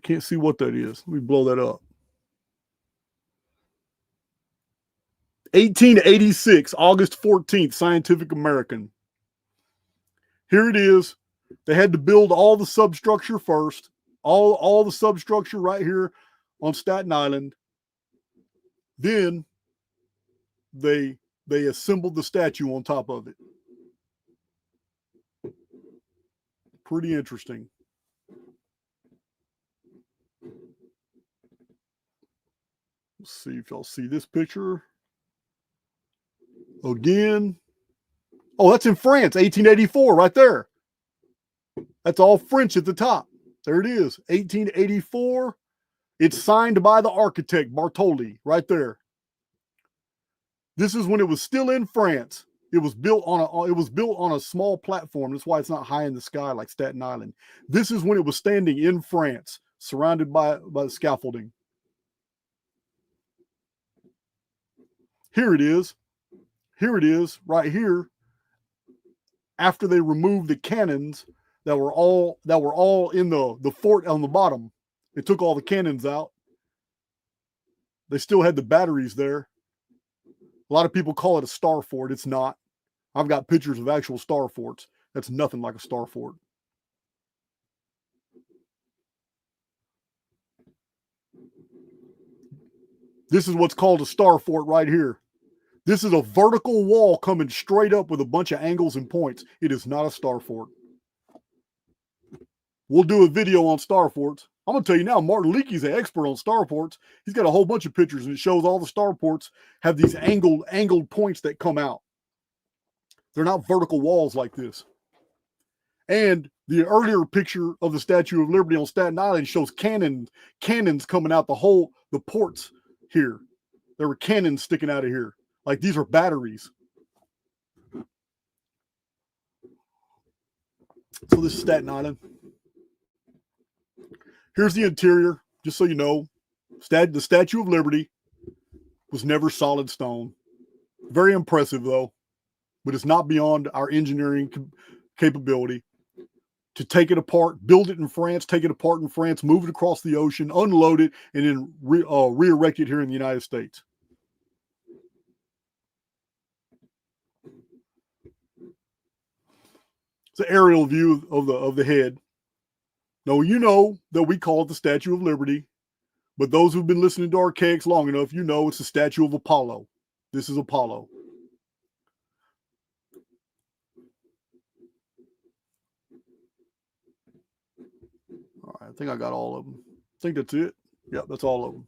Can't see what that is. Let me blow that up. 1886, August 14th, Scientific American. Here it is. They had to build all the substructure first. All the substructure right here on Staten Island. Then they assembled the statue on top of it. Pretty interesting. Let's see if y'all see this picture. Again. Oh, that's in France, 1884, right there. That's all French at the top. There it is, 1884. It's signed by the architect, Bartoli, right there. This is when it was still in France. It was built on a small platform. That's why it's not high in the sky like Staten Island. This is when it was standing in France, surrounded by the scaffolding. Here it is. Here it is, right here. After they removed the cannons that were all in the fort on the bottom. They took all the cannons out. They still had the batteries there. A lot of people call it a star fort. It's not. I've got pictures of actual star forts. That's nothing like a star fort. This is what's called a star fort right here. This is a vertical wall coming straight up with a bunch of angles and points. It is not a star fort. We'll do a video on star forts. I'm going to tell you now, Martin Leakey's an expert on star forts. He's got a whole bunch of pictures, and it shows all the star forts have these angled points that come out. They're not vertical walls like this. And the earlier picture of the Statue of Liberty on Staten Island shows cannons coming out the ports here. There were cannons sticking out of here. Like these are batteries. So this is Staten Island. Here's the interior, just so you know. The Statue of Liberty was never solid stone. Very impressive, though, but it's not beyond our engineering capability to take it apart, build it in France, take it apart in France, move it across the ocean, unload it, and then re-erect it here in the United States. It's an aerial view of the head. Now, you know that we call it the Statue of Liberty, but those who've been listening to Archaix long enough, you know it's the statue of Apollo. This is Apollo. All right, I think I got all of them. I think that's it. Yeah, that's all of them.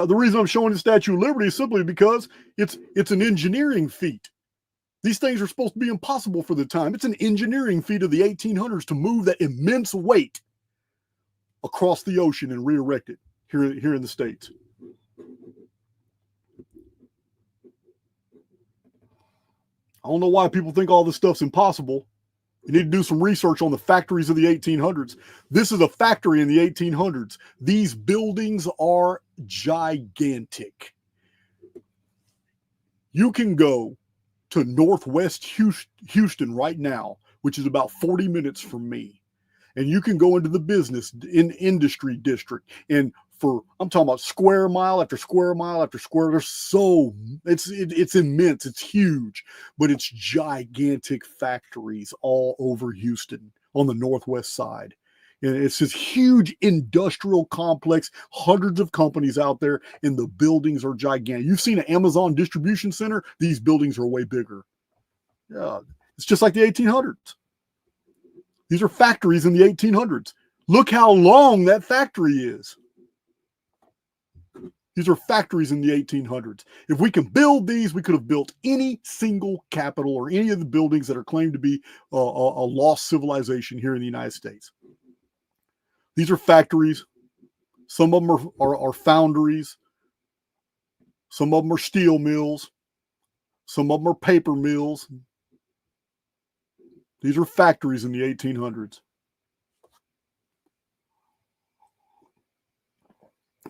The reason I'm showing the Statue of Liberty is simply because it's an engineering feat. These things are supposed to be impossible for the time. It's an engineering feat of the 1800s to move that immense weight across the ocean and re-erect it here in the States. I don't know why people think all this stuff's impossible. You need to do some research on the factories of the 1800s. This is a factory in the 1800s. These buildings are gigantic. You can go to Northwest Houston right now, which is about 40 minutes from me. And you can go into the industry district. And I'm talking about square mile after square mile after square. It's immense. It's huge, but it's gigantic factories all over Houston on the northwest side. And it's this huge industrial complex, hundreds of companies out there, and the buildings are gigantic. You've seen an Amazon distribution center. These buildings are way bigger. Yeah, it's just like the 1800s. These are factories in the 1800s. Look how long that factory is. These are factories in the 1800s. If we can build these, we could have built any single capital or any of the buildings that are claimed to be a lost civilization here in the United States. These are factories. Some of them are foundries. Some of them are steel mills. Some of them are paper mills. These are factories in the 1800s.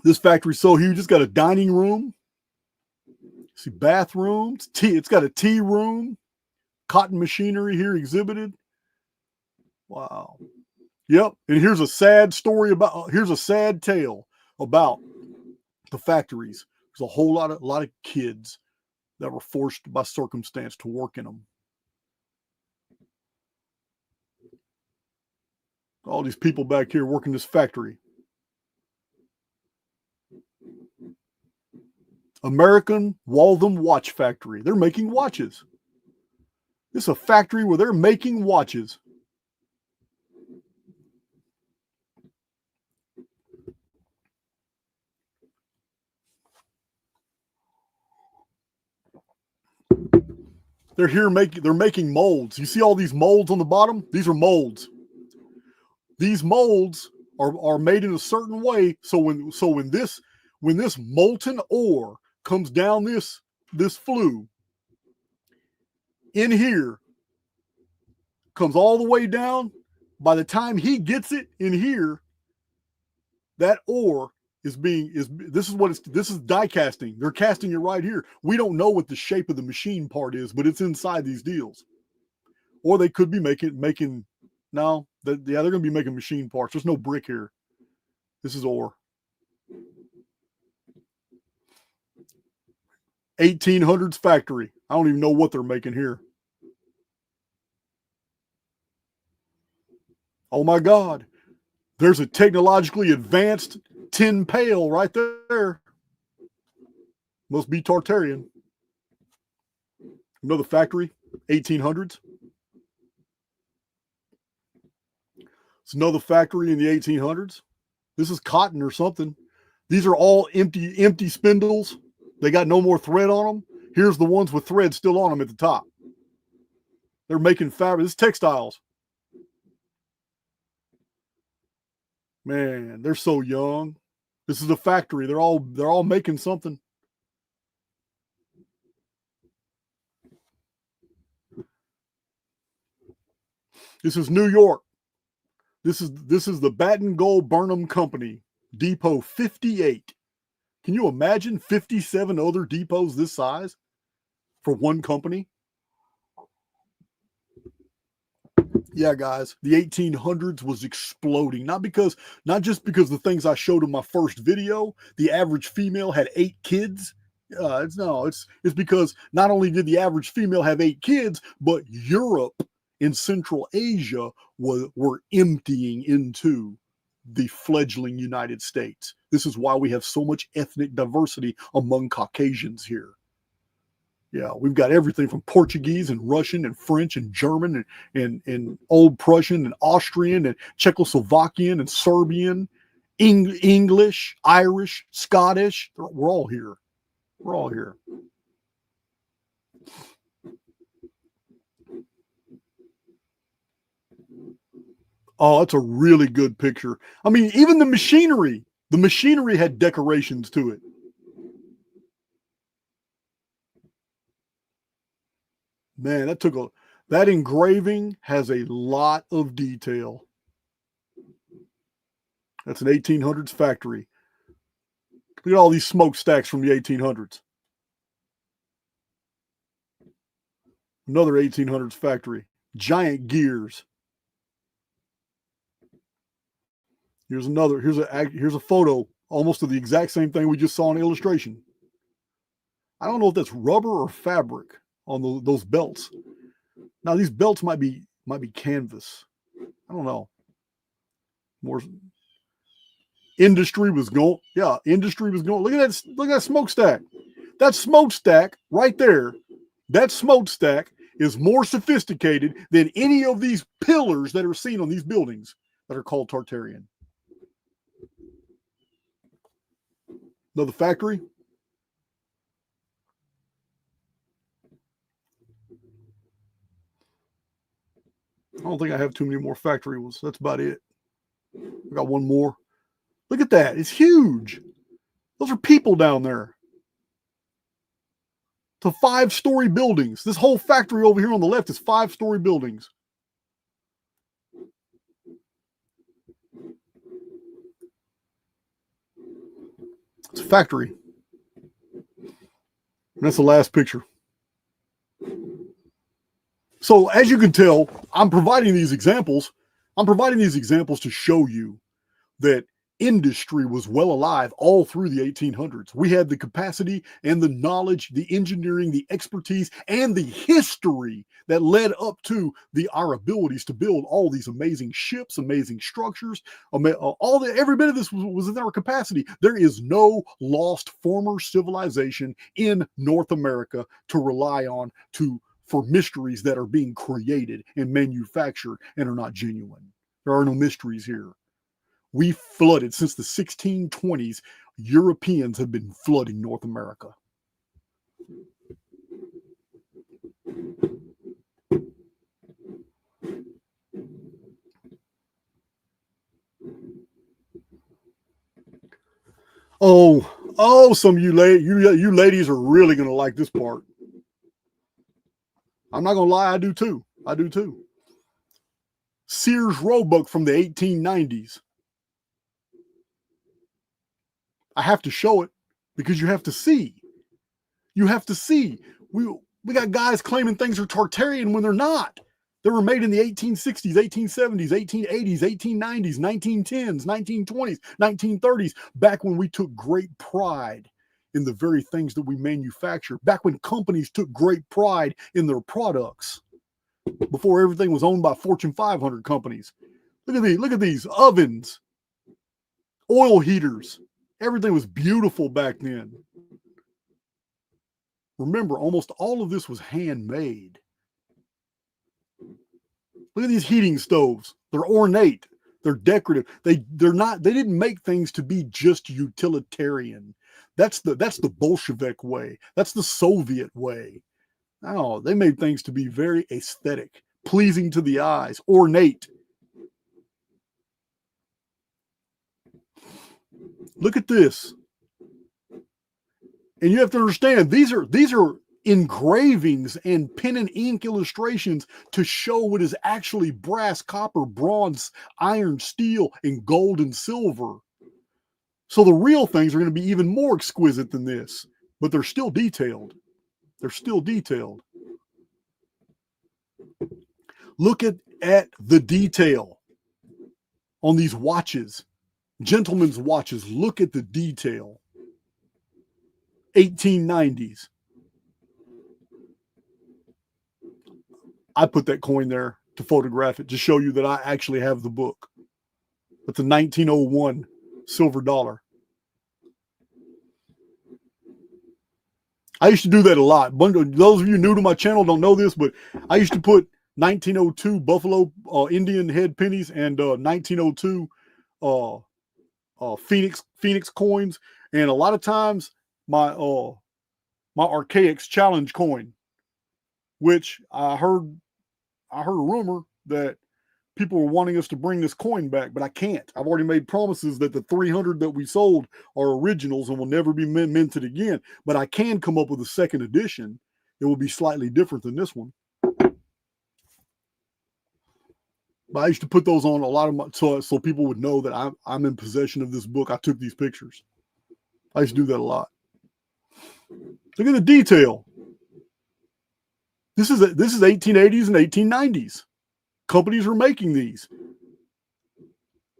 This factory's so huge, it's got a dining room. See, bathrooms. It's got a tea room. Cotton machinery here exhibited. Wow. Yep. And here's a sad tale about the factories. There's a whole lot of kids that were forced by circumstance to work in them. All these people back here working this factory. American Waltham Watch Factory. They're making watches. This is a factory where they're making watches. They're making molds. You see all these molds on the bottom? These are molds. These molds are made in a certain way. So when this molten ore comes down this flue in here, comes all the way down, by the time he gets it in here, that ore this is die casting. They're casting it right here. We don't know what the shape of the machine part is, but it's inside these deals. Or they could be making no, they're going to be making machine parts. There's no brick here. This is ore. 1800s factory. I don't even know what they're making here. Oh my God. There's a technologically advanced tin pail right there. Must be Tartarian. Another factory, 1800s. It's another factory in the 1800s. This is cotton or something. These are all empty spindles. They got no more thread on them. Here's the ones with thread still on them at the top. They're making fabric. This is textiles. Man, they're so young. This is a factory. They're all making something. This is New York. This is the Batten Gold Burnham Company, Depot 58. Can you imagine 57 other depots this size for one company? Yeah, guys, the 1800s was exploding. Not just because the things I showed in my first video, the average female had 8 kids. It's because not only did the average female have 8 kids, but Europe and Central Asia were emptying into the fledgling United States. This is why we have so much ethnic diversity among Caucasians here. Yeah, we've got everything from Portuguese and Russian and French and German and Old Prussian and Austrian and Czechoslovakian and Serbian, English, Irish, Scottish. We're all here. We're all here. Oh, that's a really good picture. I mean, even the machinery had decorations to it. Man, that engraving has a lot of detail. That's an 1800s factory. Look at all these smokestacks from the 1800s. Another 1800s factory. Giant gears. Here's a photo almost of the exact same thing we just saw in illustration. I don't know if that's rubber or fabric on those belts. Now these belts might be canvas. I don't know. More industry was going. Yeah, industry was going. Look at that smokestack. That smokestack right there. That smokestack is more sophisticated than any of these pillars that are seen on these buildings that are called Tartarian. Another factory. I don't think I have too many more factory ones. That's about it. I got one more. Look at that. It's huge. Those are people down there. It's a 5-story buildings. This whole factory over here on the left is 5-story buildings. It's a factory. And that's the last picture. So as you can tell, I'm providing these examples. I'm providing these examples to show you that industry was well alive all through the 1800s. We had the capacity and the knowledge, the engineering, the expertise, and the history that led up to our abilities to build all these amazing ships, amazing structures. Every bit of this was in our capacity. There is no lost former civilization in North America to rely on for mysteries that are being created and manufactured and are not genuine. There are no mysteries here. We flooded since the 1620s. Europeans have been flooding North America. Some of you ladies are really going to like this part. I'm not going to lie, I do too. Sears Roebuck from the 1890s. I have to show it because you have to see. We got guys claiming things are Tartarian when they're not. They were made in the 1860s, 1870s, 1880s, 1890s, 1910s, 1920s, 1930s, back when we took great pride in the very things that we manufacture, back when companies took great pride in their products, before everything was owned by Fortune 500 companies. Look at these ovens, oil heaters. Everything was beautiful back then. Remember, almost all of this was handmade. Look at these heating stoves. They're ornate. They're decorative. They didn't make things to be just utilitarian. That's the Bolshevik way. That's the Soviet way. No, they made things to be very aesthetic, pleasing to the eyes, ornate. Look at this. And you have to understand, these are engravings and pen and ink illustrations to show what is actually brass, copper, bronze, iron, steel, and gold and silver. So the real things are going to be even more exquisite than this, but they're still detailed. Look at the detail on these watches, gentlemen's watches. Look at the detail. 1890s. I put that coin there to photograph it to show you that I actually have the book. That's a 1901 silver dollar. I used to do that a lot. Those of you new to my channel don't know this, but I used to put 1902 Buffalo Indian head pennies and 1902 Phoenix coins, and a lot of times my Archaix challenge coin, which I heard a rumor that people were wanting us to bring this coin back, but I can't. I've already made promises that the 300 that we sold are originals and will never be minted again. But I can come up with a second edition. It will be slightly different than this one. But I used to put those on a lot of so people would know that I'm in possession of this book. I took these pictures. I used to do that a lot. Look at the detail. This is 1880s and 1890s. Companies are making these.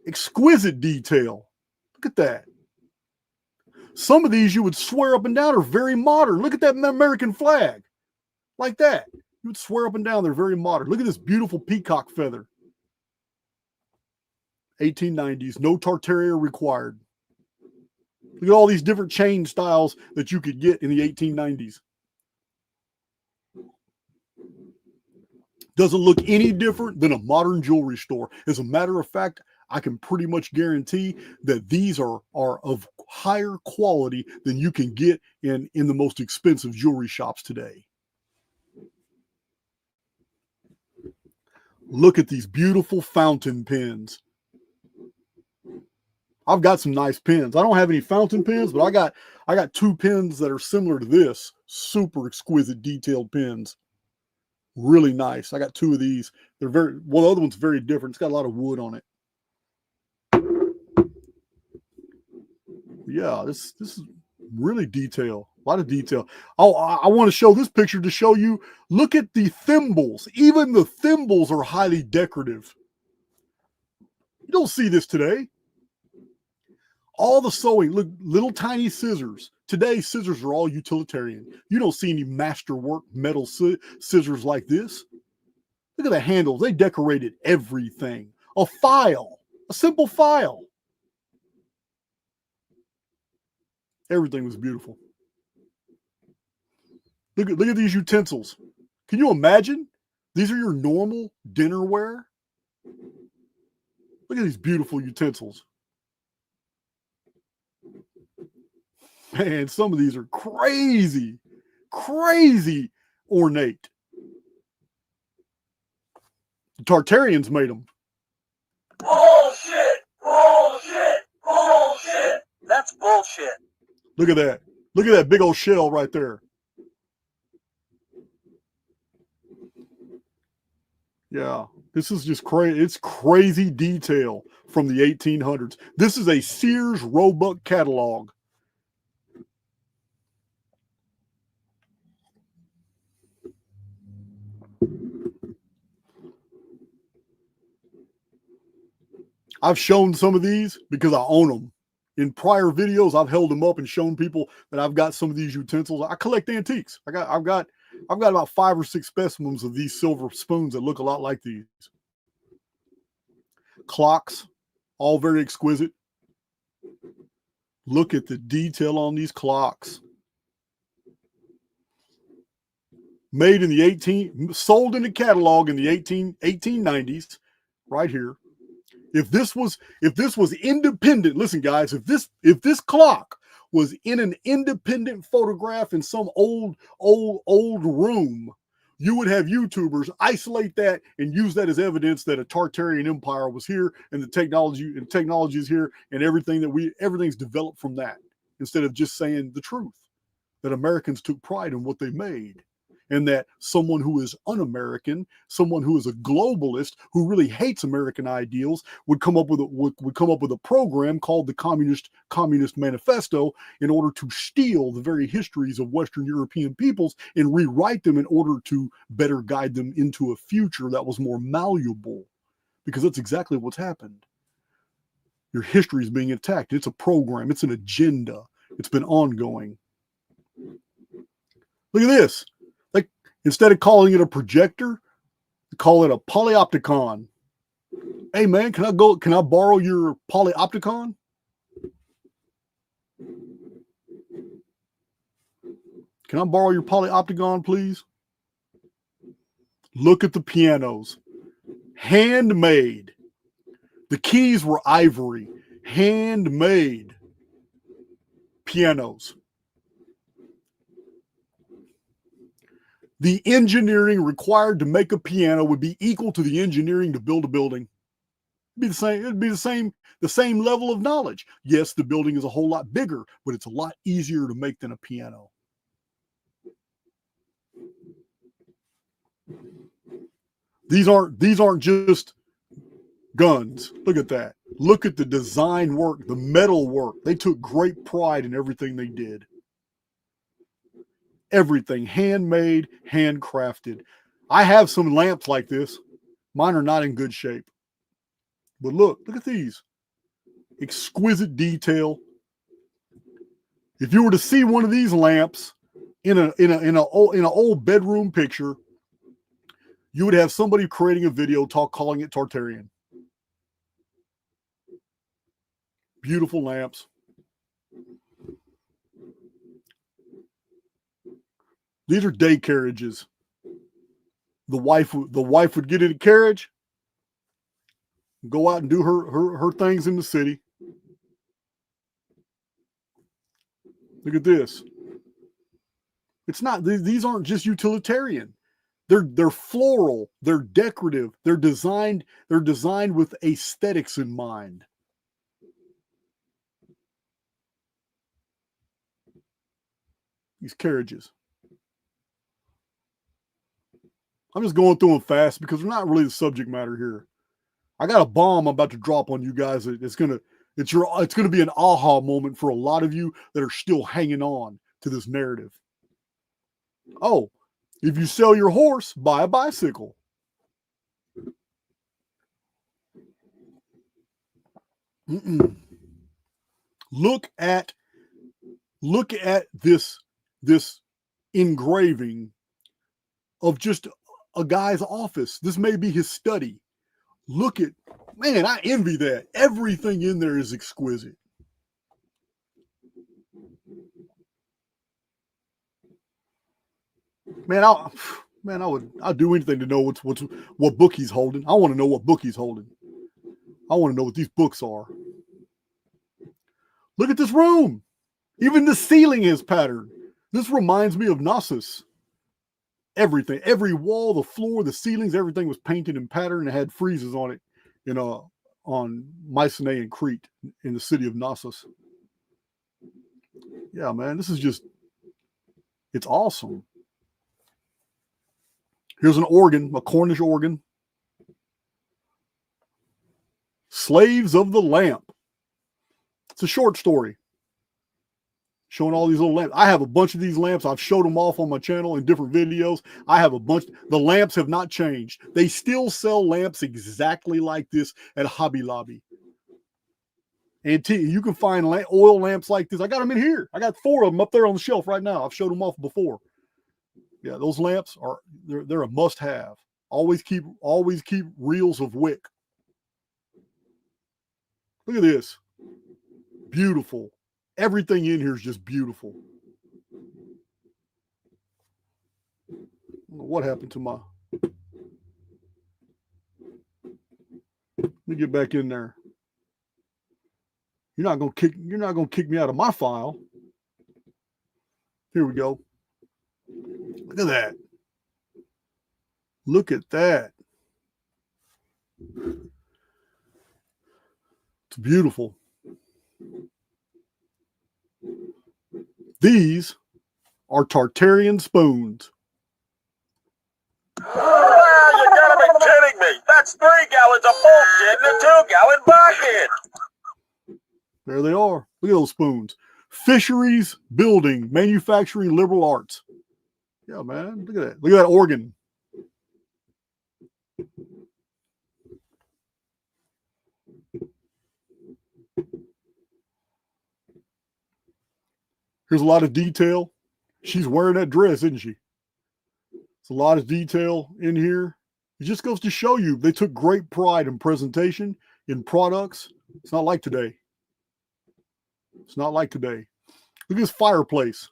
Exquisite detail. Look at that. Some of these you would swear up and down are very modern. Look at that American flag. Like that. You would swear up and down they're very modern. Look at this beautiful peacock feather. 1890s. No Tartaria required. Look at all these different chain styles that you could get in the 1890s. Doesn't look any different than a modern jewelry store. As a matter of fact, I can pretty much guarantee that these are of higher quality than you can get in the most expensive jewelry shops today. Look at these beautiful fountain pens. I've got some nice pens. I don't have any fountain pens, but I got two pens that are similar to this. Super exquisite detailed pens. Really nice. I got two of these. They're the other one's very different. It's got a lot of wood on it. Yeah, this is really detail. A lot of detail. I want to show this picture to show you. Look at the thimbles. Even the thimbles are highly decorative. You don't see this today. All the sewing, look, little tiny scissors. Today, scissors are all utilitarian. You don't see any masterwork metal scissors like this. Look at the handles. They decorated everything. A file, a simple file. Everything was beautiful. Look at these utensils. Can you imagine? These are your normal dinnerware. Look at these beautiful utensils. Man, some of these are crazy, crazy ornate. The Tartarians made them. Bullshit! Bullshit! Bullshit! That's bullshit. Look at that. Look at that big old shell right there. Yeah, this is just crazy. It's crazy detail from the 1800s. This is a Sears Roebuck catalog. I've shown some of these because I own them. In prior videos, I've held them up and shown people that I've got some of these utensils. I collect antiques. I've got about 5 or 6 specimens of these silver spoons that look a lot like these. Clocks, all very exquisite. Look at the detail on these clocks. Made in the sold in the catalog in the 1890s, right here. If this was independent, listen guys, if this clock was in an independent photograph in some old room, you would have YouTubers isolate that and use that as evidence that a Tartarian empire was here and the technology is here and everything's developed from that, instead of just saying the truth, that Americans took pride in what they made. And that someone who is un-American, someone who is a globalist, who really hates American ideals, would come up with a program called the Communist Manifesto in order to steal the very histories of Western European peoples and rewrite them in order to better guide them into a future that was more malleable. Because that's exactly what's happened. Your history is being attacked. It's a program. It's an agenda. It's been ongoing. Look at this. Instead of calling it a projector, call it a polyopticon. Hey man, can I borrow your polyopticon? Can I borrow your polyopticon, please? Look at the pianos. Handmade. The keys were ivory. Handmade pianos. The engineering required to make a piano would be equal to the engineering to build a building. It'd be the same level of knowledge. Yes, the building is a whole lot bigger, but it's a lot easier to make than a piano. These aren't just guns. Look at that. Look at the design work, the metal work. They took great pride in everything they did. Everything handmade, handcrafted. I have some lamps like this. Mine are not in good shape. But look at these. Exquisite detail. If you were to see one of these lamps in an old bedroom picture, you would have somebody creating a video calling it Tartarian. Beautiful lamps. These are day carriages. The wife would get in a carriage, go out and do her things in the city. Look at this. It's not, these aren't just utilitarian. They're floral, they're decorative, they're designed with aesthetics in mind. These carriages. I'm just going through them fast because they're not really the subject matter here. I got a bomb I'm about to drop on you guys. It's gonna be an aha moment for a lot of you that are still hanging on to this narrative. Oh, if you sell your horse, buy a bicycle. Look at this engraving of just a guy's office. This may be his study. Look at, man, I envy that. Everything in there is exquisite. I'd do anything to know what book he's holding. I want to know what book he's holding. I want to know what these books are. Look at this room. Even the ceiling is patterned. This reminds me of Knossos. Everything, every wall, the floor, the ceilings, everything was painted in pattern and had friezes on it, on Mycenae and Crete in the city of Knossos. Yeah, man, this is just, it's awesome. Here's an organ, a Cornish organ. Slaves of the Lamp. It's a short story showing all these little lamps. I have a bunch of these lamps. I've showed them off on my channel in different videos. I have a bunch. The lamps have not changed. They still sell lamps exactly like this at Hobby Lobby. You can find oil lamps like this. I got them in here. I got 4 of them up there on the shelf right now. I've showed them off before. Yeah, those lamps are they're a must-have. Always keep reels of wick. Look at this. Beautiful. Everything in here is just beautiful. I don't know what happened to my. Let me get back in there. You're not gonna kick me out of my file. Here we go. Look at that. Look at that. It's beautiful. These are Tartarian spoons. Ah, you gotta be kidding me! That's 3 gallons of bullshit in a 2-gallon bucket! There they are. Look at those spoons. Fisheries, building, manufacturing, liberal arts. Yeah, man. Look at that. Look at that organ. Here's a lot of detail. She's wearing that dress, isn't she? It's a lot of detail in here. It just goes to show you they took great pride in presentation, in products. It's not like today. It's not like today. Look at this fireplace.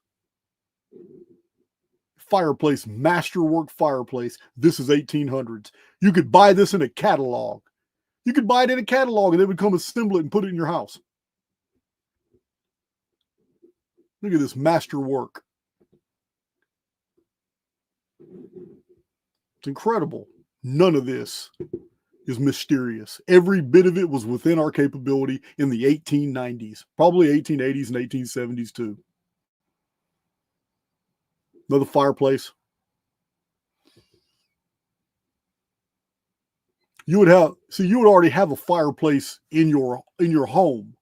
Fireplace, masterwork fireplace. This is 1800s. You could buy this in a catalog. You could buy it in a catalog and they would come assemble it and put it in your house. Look at this masterwork. It's incredible. None of this is mysterious. Every bit of it was within our capability in the 1890s, probably 1880s and 1870s too. Another fireplace. You would already have a fireplace in your home.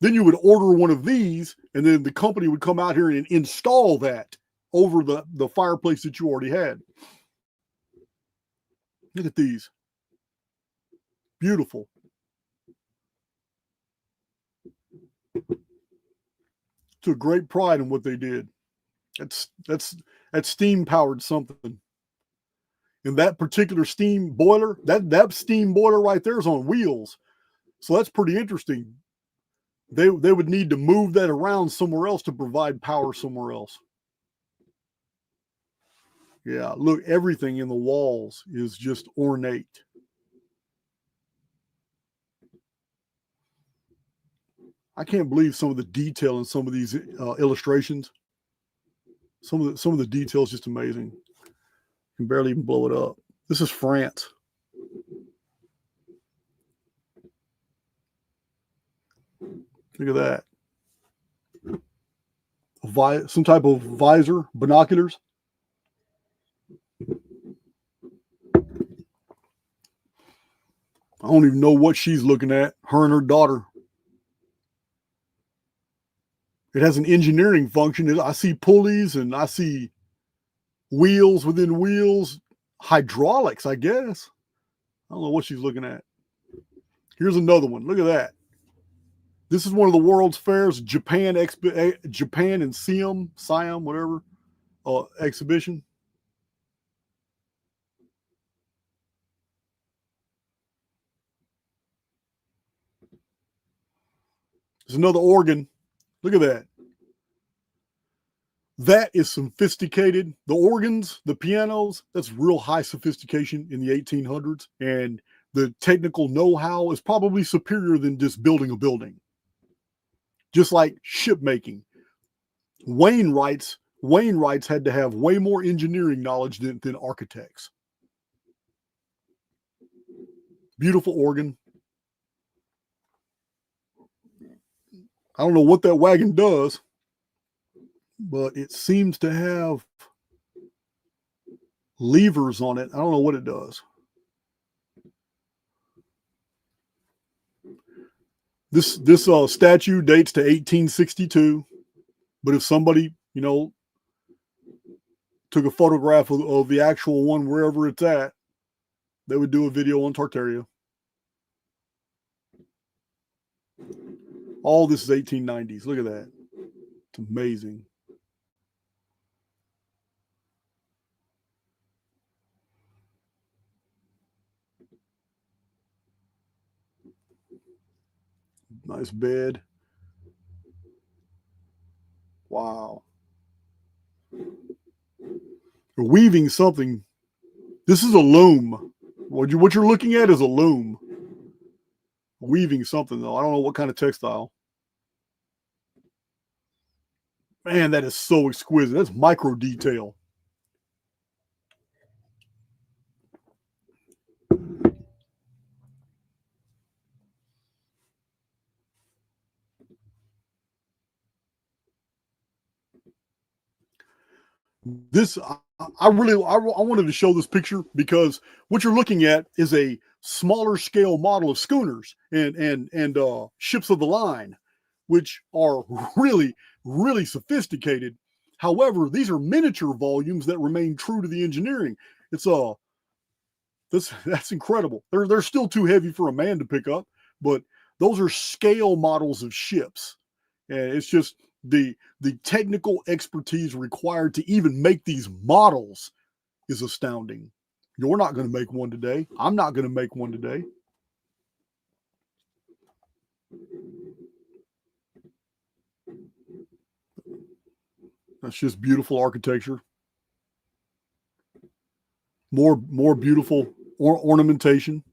Then you would order one of these, and then the company would come out here and install that over the fireplace that you already had. Look at these. Beautiful. Took great pride in what they did. That's steam powered something. And that particular steam boiler, that steam boiler right there is on wheels. So that's pretty interesting. They would need to move that around somewhere else to provide power somewhere else. Yeah, look, everything in the walls is just ornate. I can't believe some of the detail in some of these illustrations. Some of the detail is just amazing. You can barely even blow it up. This is France. Look at that. Some type of visor, binoculars. I don't even know what she's looking at, her and her daughter. It has an engineering function. I see pulleys and I see wheels within wheels, hydraulics, I guess. I don't know what she's looking at. Here's another one. Look at that. This is one of the World's Fairs, Japan and Siam, whatever, exhibition. There's another organ. Look at that. That is sophisticated. The organs, the pianos, that's real high sophistication in the 1800s. And the technical know-how is probably superior than just building a building. Just like shipmaking. Wainwrights had to have way more engineering knowledge than architects. Beautiful organ. I don't know what that wagon does. but it seems to have levers on it. I don't know what it does. This statue dates to 1862, but if somebody, you know, took a photograph of the actual one wherever it's at, they would do a video on Tartaria. All this is 1890s. Look at that. It's amazing. Nice bed. Wow. You're weaving something. This is a loom. What you're looking at is a loom. Weaving something, though. I don't know what kind of textile. Man, that is so exquisite. That's micro detail. This, I wanted to show this picture because what you're looking at is a smaller scale model of schooners and ships of the line, which are really, really sophisticated. However, these are miniature volumes that remain true to the engineering. It's that's incredible. They're still too heavy for a man to pick up, but those are scale models of ships, and it's just the technical expertise required to even make these models is astounding. You're not going to make one today. I'm not going to make one today. That's just beautiful architecture. More beautiful ornamentation.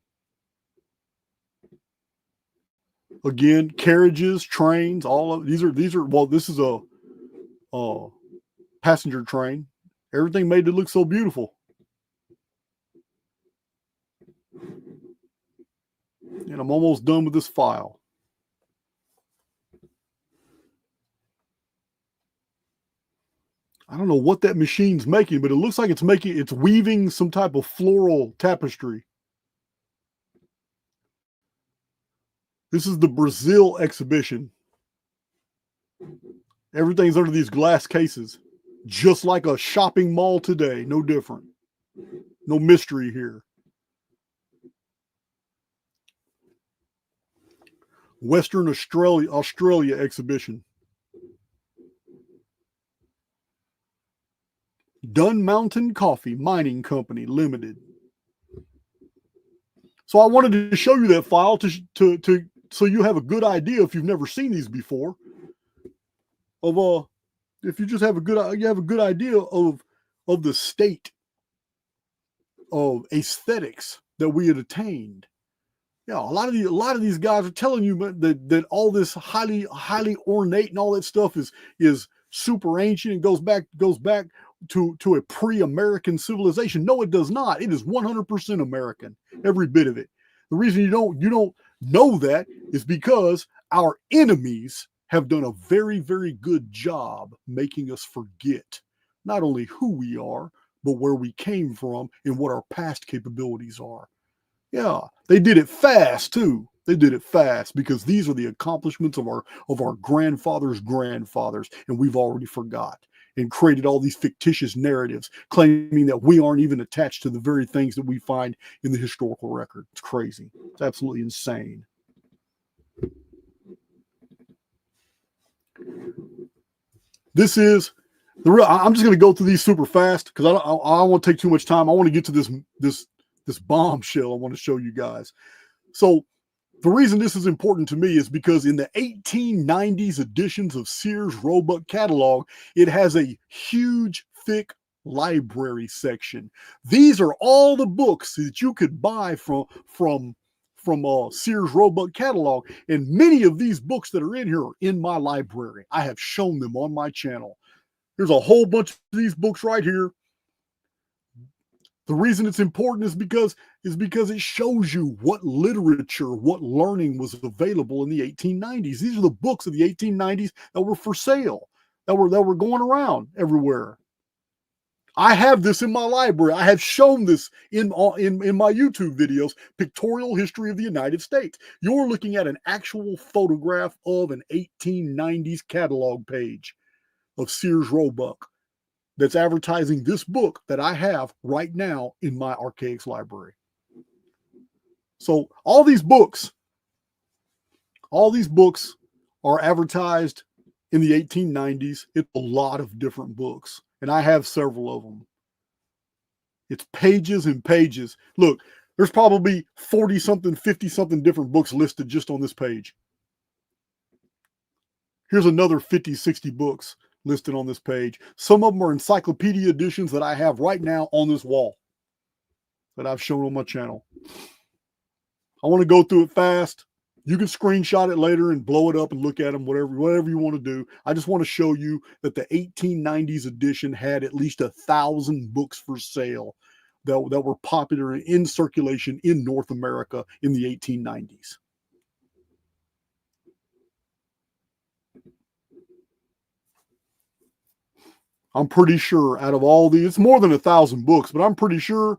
Again, carriages, trains, all of these are well, this is a passenger train. Everything made it look so beautiful. And I'm almost done with this file. I don't know what that machine's making, but it looks like it's weaving some type of floral tapestry. This is the Brazil exhibition. Everything's under these glass cases, just like a shopping mall today. No different. No mystery here. Western Australia exhibition. Dun Mountain Coffee Mining Company Limited. So I wanted to show you that file to so you have a good idea, if you've never seen these before, of if you just have a good idea of the state of aesthetics that we had attained. Yeah, a lot of these guys are telling you that all this highly ornate and all that stuff is super ancient and goes back to a pre-American civilization. No, it does not. It is 100% American, every bit of it. The reason you don't know that is because our enemies have done a very, very good job making us forget not only who we are, but where we came from and what our past capabilities are. Yeah, they did it fast too. They did it fast because these are the accomplishments of our grandfathers' grandfathers, and we've already forgot and created all these fictitious narratives claiming that we aren't even attached to the very things that we find in the historical record. It's crazy. It's absolutely insane. This is the real. I'm just going to go through these super fast because I don't want to take too much time. I want to get to this bombshell I want to show you guys. So the reason this is important to me is because in the 1890s editions of Sears Roebuck catalog, it has a huge, thick library section. These are all the books that you could buy from Sears Roebuck catalog, and many of these books that are in here are in my library. I have shown them on my channel. There's a whole bunch of these books right here. The reason it's important is because it shows you what literature, what learning was available in the 1890s. These are the books of the 1890s that were for sale. that were going around everywhere. I have this in my library. I have shown this in my YouTube videos, Pictorial History of the United States. You're looking at an actual photograph of an 1890s catalog page of Sears Roebuck that's advertising this book that I have right now in my Archaix library. So all these books are advertised in the 1890s. It's a lot of different books, and I have several of them. It's pages and pages. Look, there's probably 40-something, 50-something different books listed just on this page. Here's another 50, 60 books listed on this page. Some of them are encyclopedia editions that I have right now on this wall that I've shown on my channel. I want to go through it fast. You can screenshot it later and blow it up and look at them, whatever you want to do. I just want to show you that the 1890s edition had at least 1,000 books for sale that were popular in circulation in North America in the 1890s. I'm pretty sure out of all these, it's more than 1,000 books, but I'm pretty sure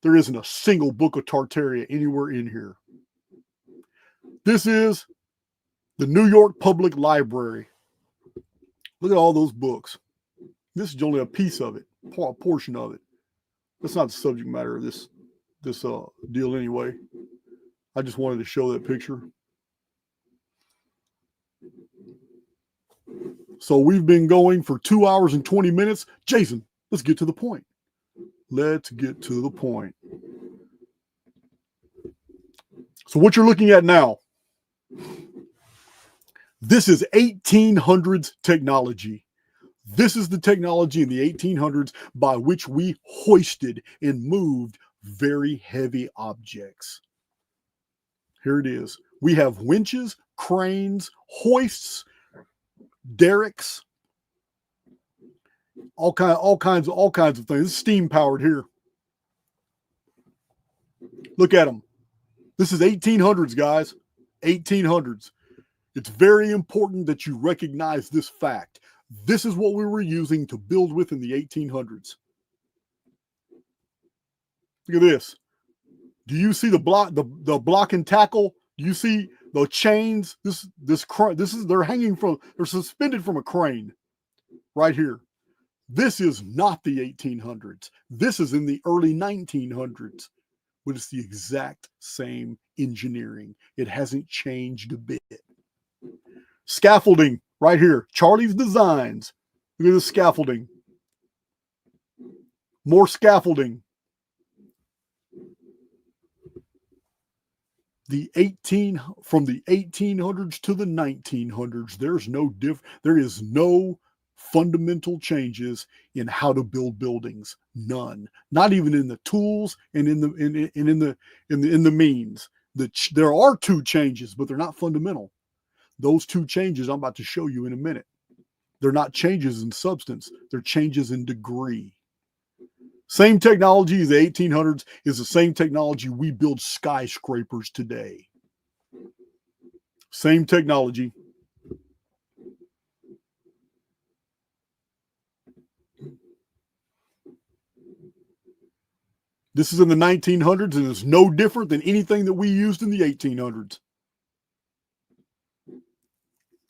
there isn't a single book of Tartaria anywhere in here. This is the New York Public Library. Look at all those books. This is only a piece of it, a portion of it. That's not the subject matter of this deal anyway. I just wanted to show that picture. So we've been going for 2 hours and 20 minutes. Jason, let's get to the point. Let's get to the point. So what you're looking at now, this is 1800s technology. This is the technology in the 1800s by which we hoisted and moved very heavy objects. Here it is. We have winches, cranes, hoists, derricks, all kinds of things. It's steam powered here. Look at them. This is 1800s, guys. 1800s. It's very important that you recognize this fact. This is what we were using to build with in the 1800s. Look at this. Do you see the block and tackle? Do you see the chains? They're suspended from a crane right here. This is not the 1800s. This is in the early 1900s, but it's the exact same engineering. It hasn't changed a bit. Scaffolding right here. Charlie's Designs. Look at the scaffolding. More scaffolding. From the 1800s to the 1900s, there is no fundamental changes in how to build buildings. None. Not even in the tools and in the means. There are two changes, but they're not fundamental. Those two changes I'm about to show you in a minute. They're not changes in substance. They're changes in degree. Same technology as the 1800s is the same technology we build skyscrapers today. Same technology. This is in the 1900s and it's no different than anything that we used in the 1800s.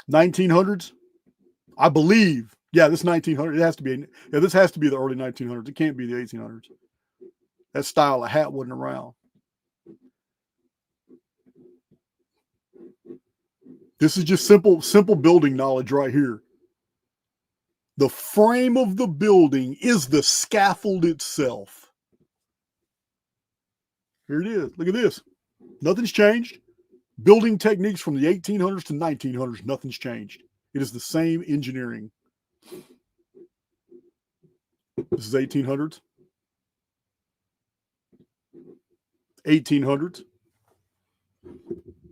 1900s, I believe. Yeah, this 1900. It has to be. Yeah, this has to be the early 1900s. It can't be the 1800s. That style of hat wasn't around. This is just simple building knowledge right here. The frame of the building is the scaffold itself. Here it is. Look at this. Nothing's changed. Building techniques from the 1800s to 1900s, nothing's changed. It is the same engineering. This is 1800s. 1800s.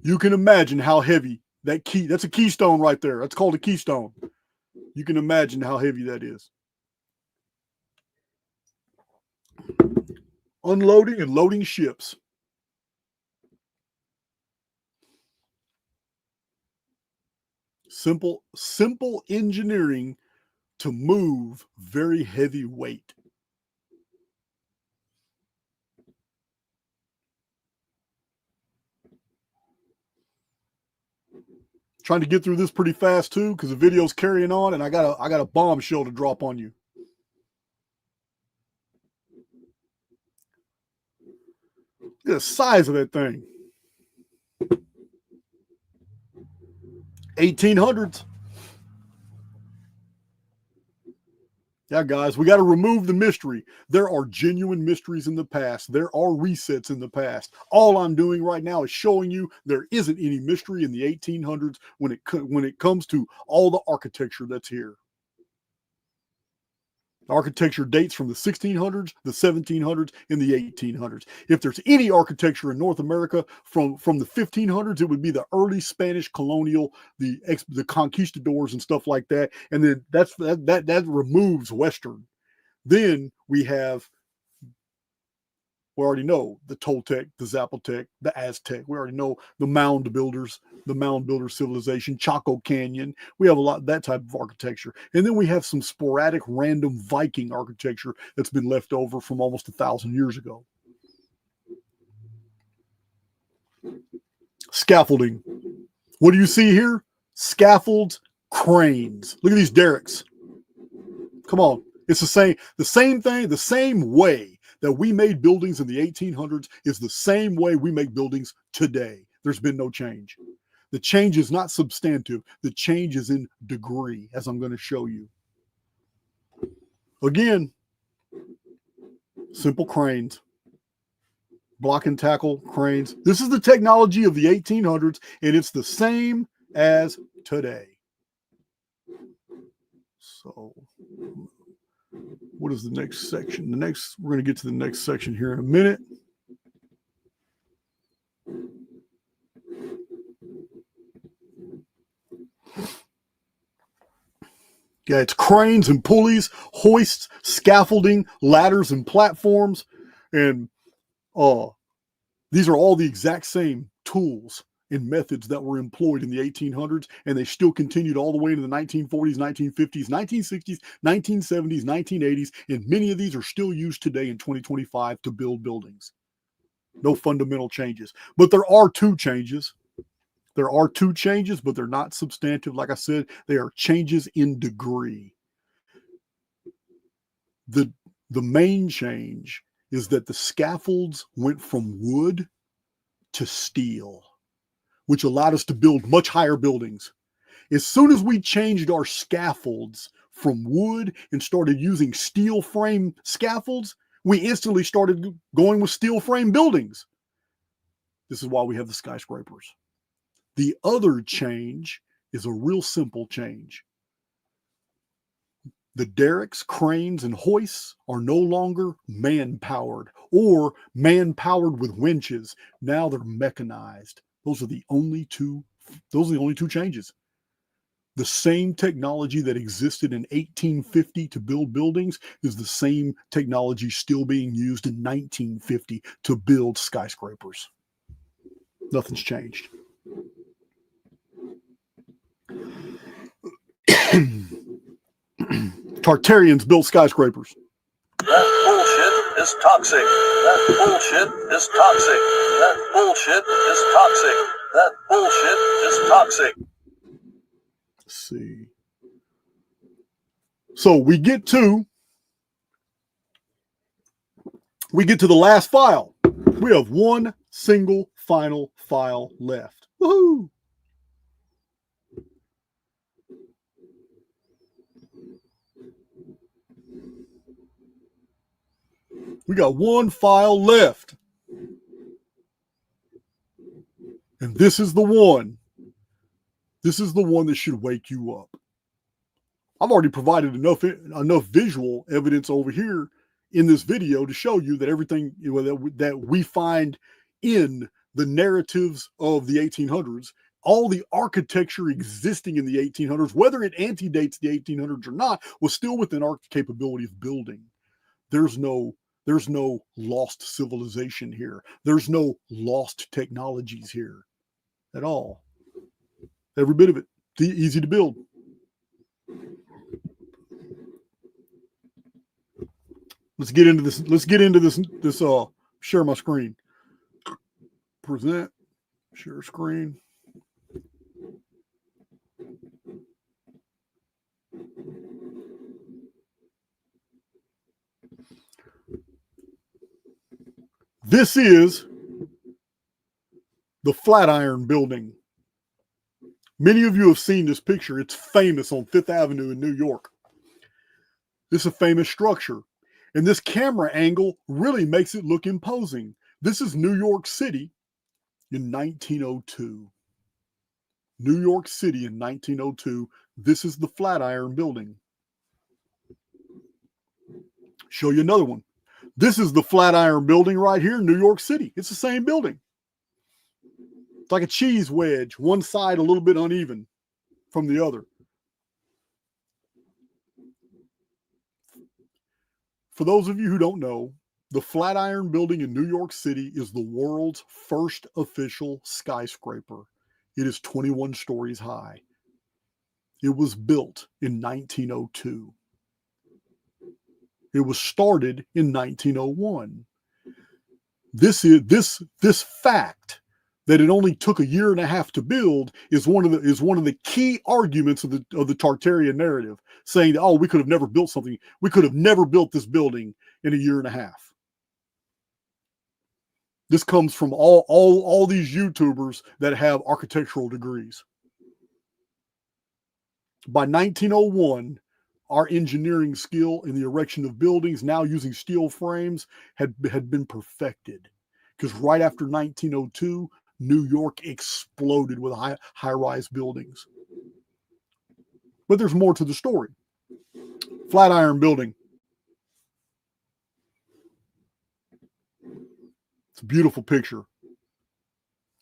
You can imagine how heavy that's a keystone right there. That's called a keystone. You can imagine how heavy that is. Unloading and loading ships. Simple engineering to move very heavy weight. Trying to get through this pretty fast too, because the video's carrying on, and I got a bombshell to drop on you. Look at the size of that thing. 1800s. Yeah, guys, we got to remove the mystery. There are genuine mysteries in the past. There are resets in the past. All I'm doing right now is showing you there isn't any mystery in the 1800s when it comes to all the architecture that's here. Architecture dates from the 1600s, the 1700s, and the 1800s. If there's any architecture in North America from the 1500s, it would be the early Spanish colonial, the conquistadors and stuff like that. And then that removes Western. Then we have, we already know the Toltec, the Zapotec, the Aztec. We already know the mound builders, the mound builder civilization, Chaco Canyon. We have a lot of that type of architecture. And then we have some sporadic random Viking architecture that's been left over from almost 1,000 years ago. Scaffolding. What do you see here? Scaffolds, cranes. Look at these derricks. Come on. It's the same thing, the same way that we made buildings in the 1800s is the same way we make buildings today. There's been no change. The change is not substantive. The change is in degree, as I'm going to show you. Again, simple cranes. Block and tackle cranes. This is the technology of the 1800s, and it's the same as today. So, what is the next section? We're going to get to the next section here in a minute. Yeah, it's cranes and pulleys, hoists, scaffolding, ladders and platforms. And these are all the exact same tools and methods that were employed in the 1800s, and they still continued all the way into the 1940s, 1950s, 1960s, 1970s, 1980s, and many of these are still used today in 2025 to build buildings. No fundamental changes. But there are two changes. There are two changes, but they're not substantive. Like I said, they are changes in degree. The main change is that the scaffolds went from wood to steel, which allowed us to build much higher buildings. As soon as we changed our scaffolds from wood and started using steel frame scaffolds, we instantly started going with steel frame buildings. This is why we have the skyscrapers. The other change is a real simple change. The derricks, cranes, and hoists are no longer man-powered or man-powered with winches. Now they're mechanized. Those are the only two changes. The same technology that existed in 1850 to build buildings is the same technology still being used in 1950 to build skyscrapers. Nothing's changed. Tartarians built skyscrapers. That bullshit is toxic. That bullshit is toxic. That bullshit is toxic. That bullshit is toxic. Let's see. So we get to the last file. We have one single final file left. Woohoo! We got one file left. And this is the one. This is the one that should wake you up. I've already provided enough visual evidence over here in this video to show you that everything that we find in the narratives of the 1800s, all the architecture existing in the 1800s, whether it antedates the 1800s or not, was still within our capability of building. There's no lost civilization here. There's no lost technologies here at all. Every bit of it. Easy to build. Let's get into this. Let's get into this. Share my screen. Present. Share screen. This is the Flatiron Building. Many of you have seen this picture. It's famous on Fifth Avenue in New York. This is a famous structure. And this camera angle really makes it look imposing. This is New York City in 1902. New York City in 1902. This is the Flatiron Building. Show you another one. This is the Flatiron Building right here in New York City. It's the same building. It's like a cheese wedge, one side a little bit uneven from the other. For those of you who don't know, the Flatiron Building in New York City is the world's first official skyscraper. It is 21 stories high. It was built in 1902. It was started in 1901. This fact that it only took a year and a half to build is one of the key arguments of the Tartarian narrative, saying that, oh, we could have never built something. We could have never built this building in a year and a half. This comes from all these YouTubers that have architectural degrees. By 1901, our engineering skill in the erection of buildings, now using steel frames, had been perfected. Because right after 1902, New York exploded with high-rise buildings. But there's more to the story. Flatiron Building. It's a beautiful picture.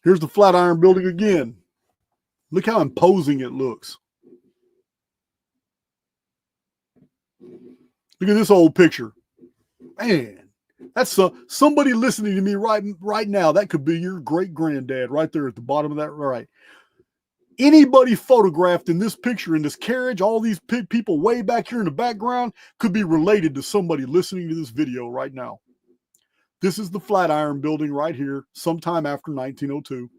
Here's the Flatiron Building again. Look how imposing it looks. Look at this old picture. Man, that's somebody listening to me right now. That could be your great-granddad right there at the bottom of that right. Anybody photographed in this picture, in this carriage, all these people way back here in the background could be related to somebody listening to this video right now. This is the Flatiron Building right here, sometime after 1902.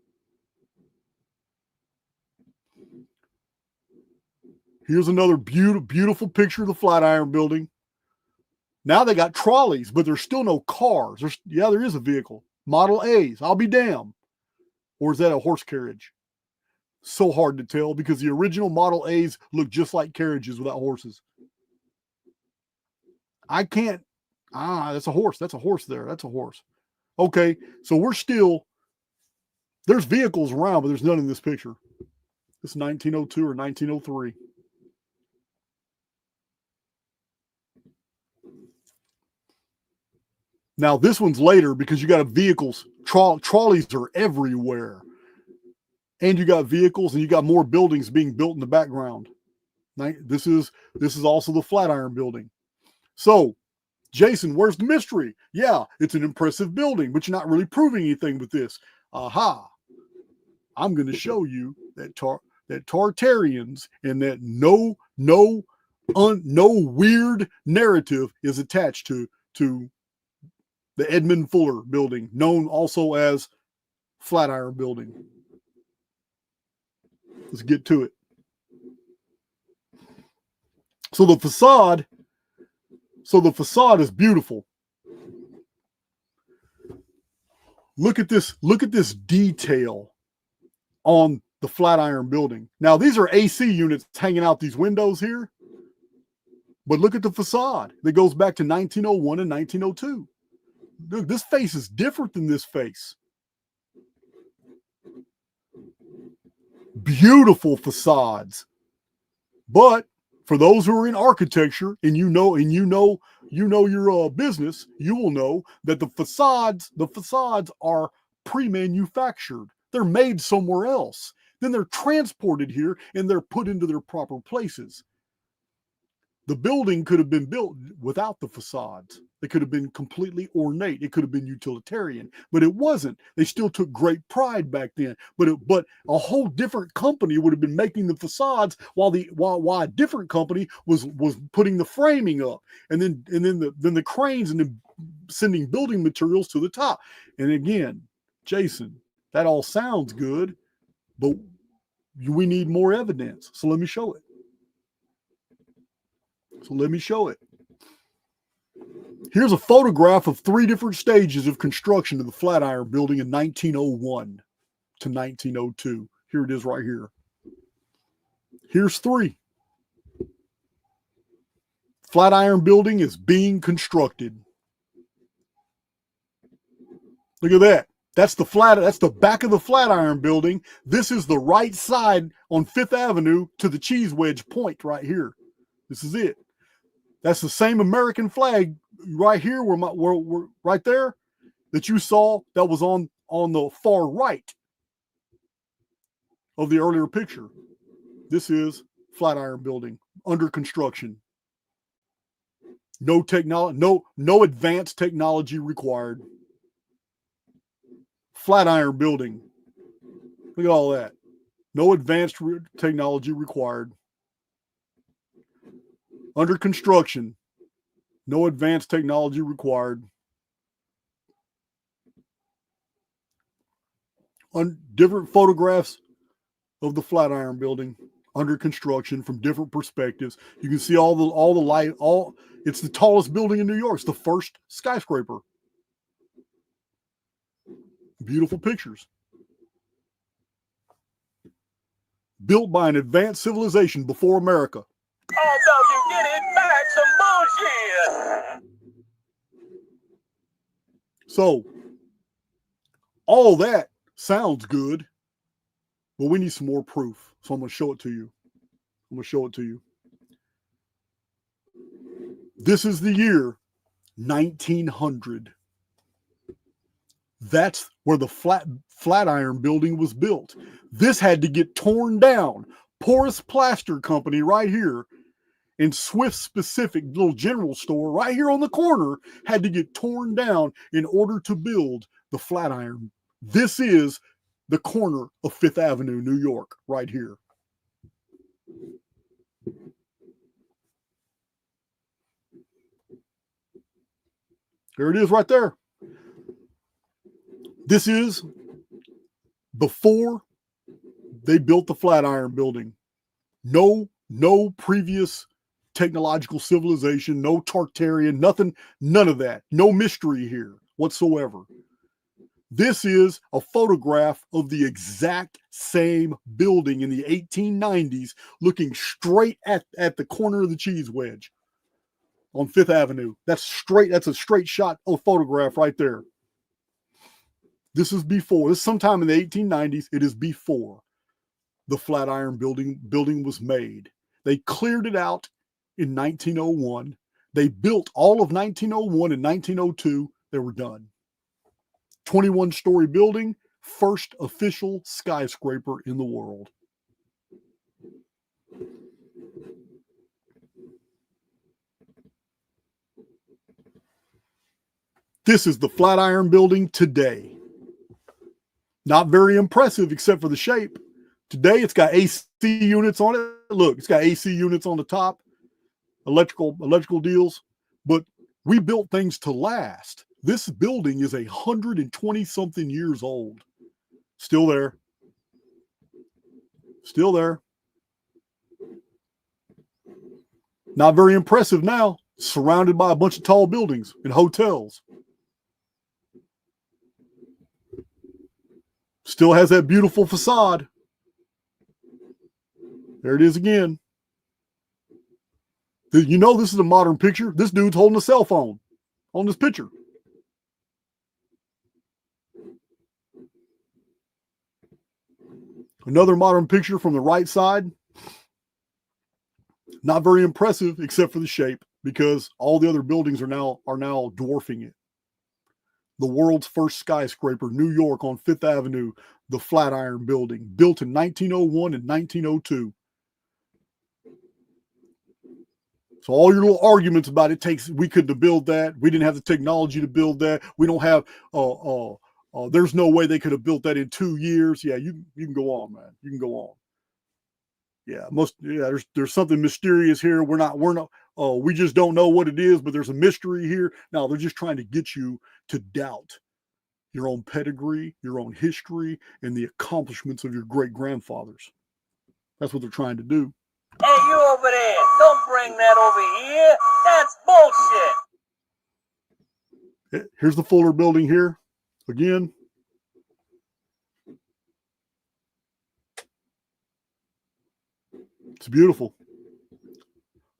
Here's another beautiful picture of the Flatiron Building. Now they got trolleys, but there's still no cars. There is a vehicle. Model A's. I'll be damned. Or is that a horse carriage? So hard to tell because the original Model A's look just like carriages without horses. I can't. That's a horse. That's a horse there. That's a horse. Okay, so there's vehicles around, but there's none in this picture. This is 1902 or 1903. Now, this one's later because you got vehicles. Trolleys are everywhere. And you got vehicles and you got more buildings being built in the background. This is also the Flatiron Building. So, Jason, where's the mystery? Yeah, it's an impressive building, but you're not really proving anything with this. Aha. I'm going to show you that Tartarians and that no weird narrative is attached to the Edmund Fuller Building, known also as Flatiron Building. Let's get to it. So the facade is beautiful. Look at this detail on the Flatiron Building. Now, these are AC units hanging out these windows here. But look at the facade that goes back to 1901 and 1902. Look, this face is different than this face. Beautiful facades. But for those who are in architecture and you know your business, you will know that the facades are pre-manufactured. They're made somewhere else. Then they're transported here and they're put into their proper places. The building could have been built without the facades. It could have been completely ornate. It could have been utilitarian, but it wasn't. They still took great pride back then. But a whole different company would have been making the facades while a different company was putting the framing up, and then the cranes, and then sending building materials to the top. And again, Jason, that all sounds good, but we need more evidence. So let me show it. Here's a photograph of 3 different stages of construction of the Flatiron Building in 1901 to 1902. Here it is right here. Here's 3. Flatiron Building is being constructed. Look at that. That's the back of the Flatiron Building. This is the right side on 5th Avenue to the Cheese Wedge Point right here. This is it. That's the same American flag right here, where right there that you saw that was on the far right of the earlier picture. This is Flatiron Building under construction. No technology, no advanced technology required. Flatiron Building. Look at all that. No advanced technology required. Under construction. No advanced technology required. Different photographs of the Flatiron Building under construction from different perspectives. You can see all the light. It's the tallest building in New York. It's the first skyscraper. Beautiful pictures. Built by an advanced civilization before America. Oh, no, you get it back, some bullshit. So, all that sounds good, but we need some more proof. So I'm going to show it to you. This is the year 1900. That's where the Flatiron Building was built. This had to get torn down. Porous Plaster Company right here in Swift Specific little general store right here on the corner had to get torn down in order to build the Flatiron. This is the corner of 5th Avenue, New York, right here. There it is right there. This is before they built the Flatiron Building. No previous technological civilization, no Tartarian, nothing, none of that. No mystery here whatsoever. This is a photograph of the exact same building in the 1890s, looking straight at the corner of the Cheese Wedge on 5th Avenue. That's a straight shot of photograph right there. This is before. This is sometime in the 1890s. It is before the Flatiron building was made. They cleared it out in 1901. They built all of 1901 and 1902. They were done. 21-story building, first official skyscraper in the world. This is the Flatiron Building today. Not very impressive except for the shape. Today it's got AC units on it. Look, it's got AC units on the top, electrical deals. But we built things to last. This building is 120-something years old. Still there. Still there. Not very impressive now. Surrounded by a bunch of tall buildings and hotels. Still has that beautiful facade. There it is again. You know this is a modern picture. This dude's holding a cell phone on this picture. Another modern picture from the right side. Not very impressive except for the shape, because all the other buildings are now dwarfing it. The world's first skyscraper, New York on 5th Avenue, the Flatiron Building, built in 1901 and 1902. So all your little arguments about we couldn't build that. We didn't have the technology to build that. We don't have, there's no way they could have built that in 2 years. Yeah, you can go on, man. You can go on. Yeah, there's something mysterious here. We're not, we just don't know what it is, but there's a mystery here. No, they're just trying to get you to doubt your own pedigree, your own history, and the accomplishments of your great grandfathers. That's what they're trying to do. Hey, you over there, don't bring that over here. That's bullshit. Here's the Fuller Building here. Again. It's beautiful.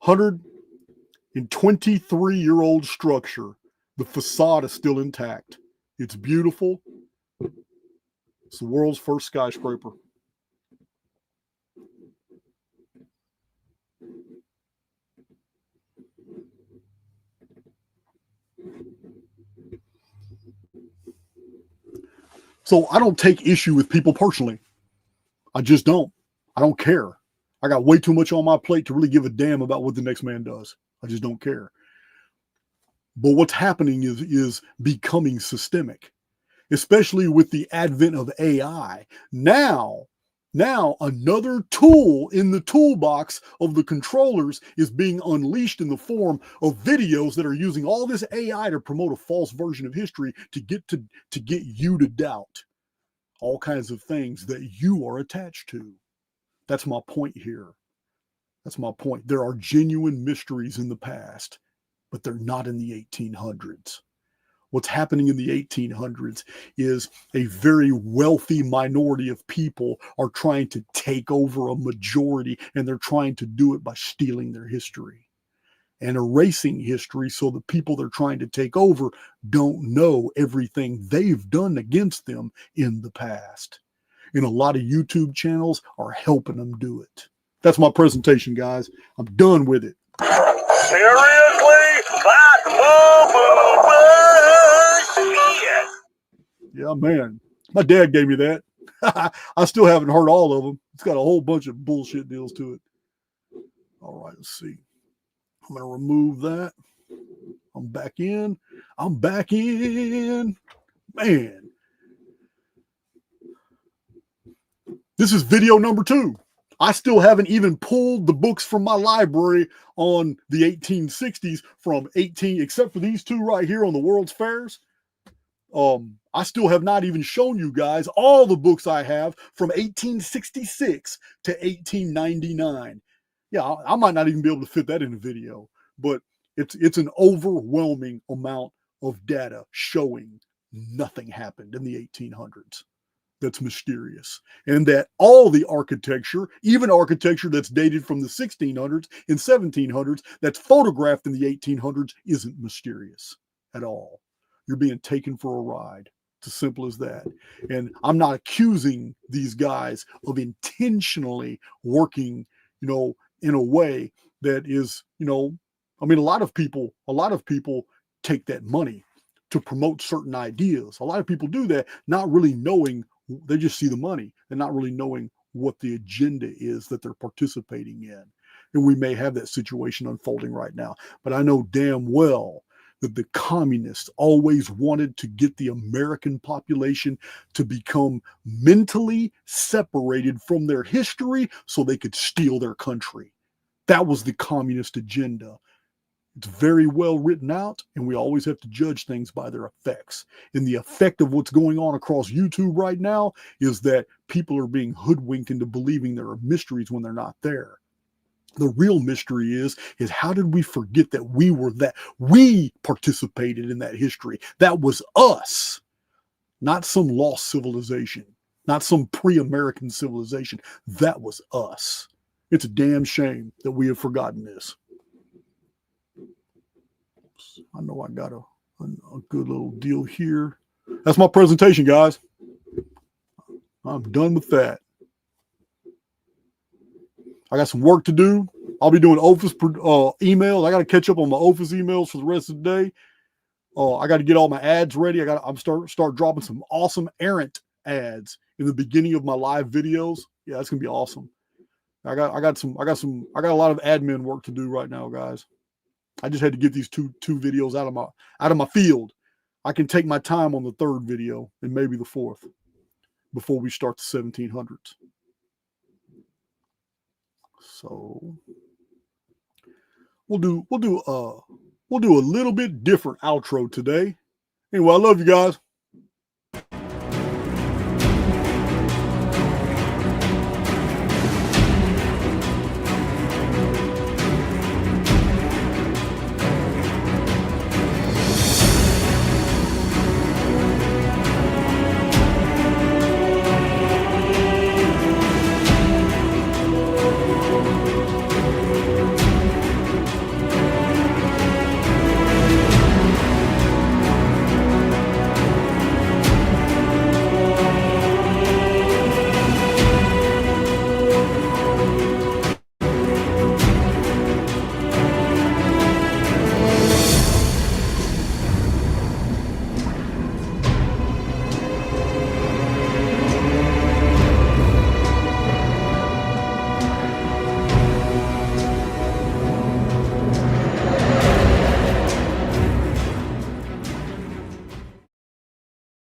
123-year-old structure. The facade is still intact. It's beautiful. It's the world's first skyscraper. So I don't take issue with people personally. I just don't. I don't care. I got way too much on my plate to really give a damn about what the next man does. I just don't care. But what's happening is becoming systemic, especially with the advent of AI. Now another tool in the toolbox of the controllers is being unleashed in the form of videos that are using all this AI to promote a false version of history to get you to doubt all kinds of things that you are attached to. That's my point here. That's my point. There are genuine mysteries in the past, but they're not in the 1800s. What's happening in the 1800s is a very wealthy minority of people are trying to take over a majority, and they're trying to do it by stealing their history and erasing history so the people they're trying to take over don't know everything they've done against them in the past. And a lot of YouTube channels are helping them do it. That's my presentation, guys. I'm done with it. Seriously? Yeah, man. My dad gave me that. I still haven't heard all of them. It's got a whole bunch of bullshit deals to it. All right, let's see. I'm going to remove that. I'm back in. Man. This is video number 2. I still haven't even pulled the books from my library on the 1860s except for these 2 right here on the World's Fairs. I still have not even shown you guys all the books I have from 1866 to 1899. Yeah, I might not even be able to fit that in a video, but it's an overwhelming amount of data showing nothing happened in the 1800s. That's mysterious. And that all the architecture, even architecture that's dated from the 1600s and 1700s, that's photographed in the 1800s, isn't mysterious at all. You're being taken for a ride. It's as simple as that. And I'm not accusing these guys of intentionally working, in a way that is, a lot of people take that money to promote certain ideas. A lot of people do that, not really knowing. They just see the money and not really knowing what the agenda is that they're participating in. And we may have that situation unfolding right now. But I know damn well that the communists always wanted to get the American population to become mentally separated from their history so they could steal their country. That was the communist agenda. It's very well written out, and we always have to judge things by their effects. And the effect of what's going on across YouTube right now is that people are being hoodwinked into believing there are mysteries when they're not there. The real mystery is how did we forget that we participated in that history? That was us, not some lost civilization, not some pre-American civilization. That was us. It's a damn shame that we have forgotten this. I know I got a good little deal here. That's my presentation, guys. I'm done with that. I got some work to do. I'll be doing office emails. I got to catch up on my office emails for the rest of the day. I got to get all my ads ready. I'm start dropping some awesome errant ads in the beginning of my live videos. Yeah, that's gonna be awesome. I got a lot of admin work to do right now, guys. I just had to get these two videos out of my field. I can take my time on the third video and maybe the fourth before we start the 1700s. So we'll do a little bit different outro today. Anyway, I love you guys.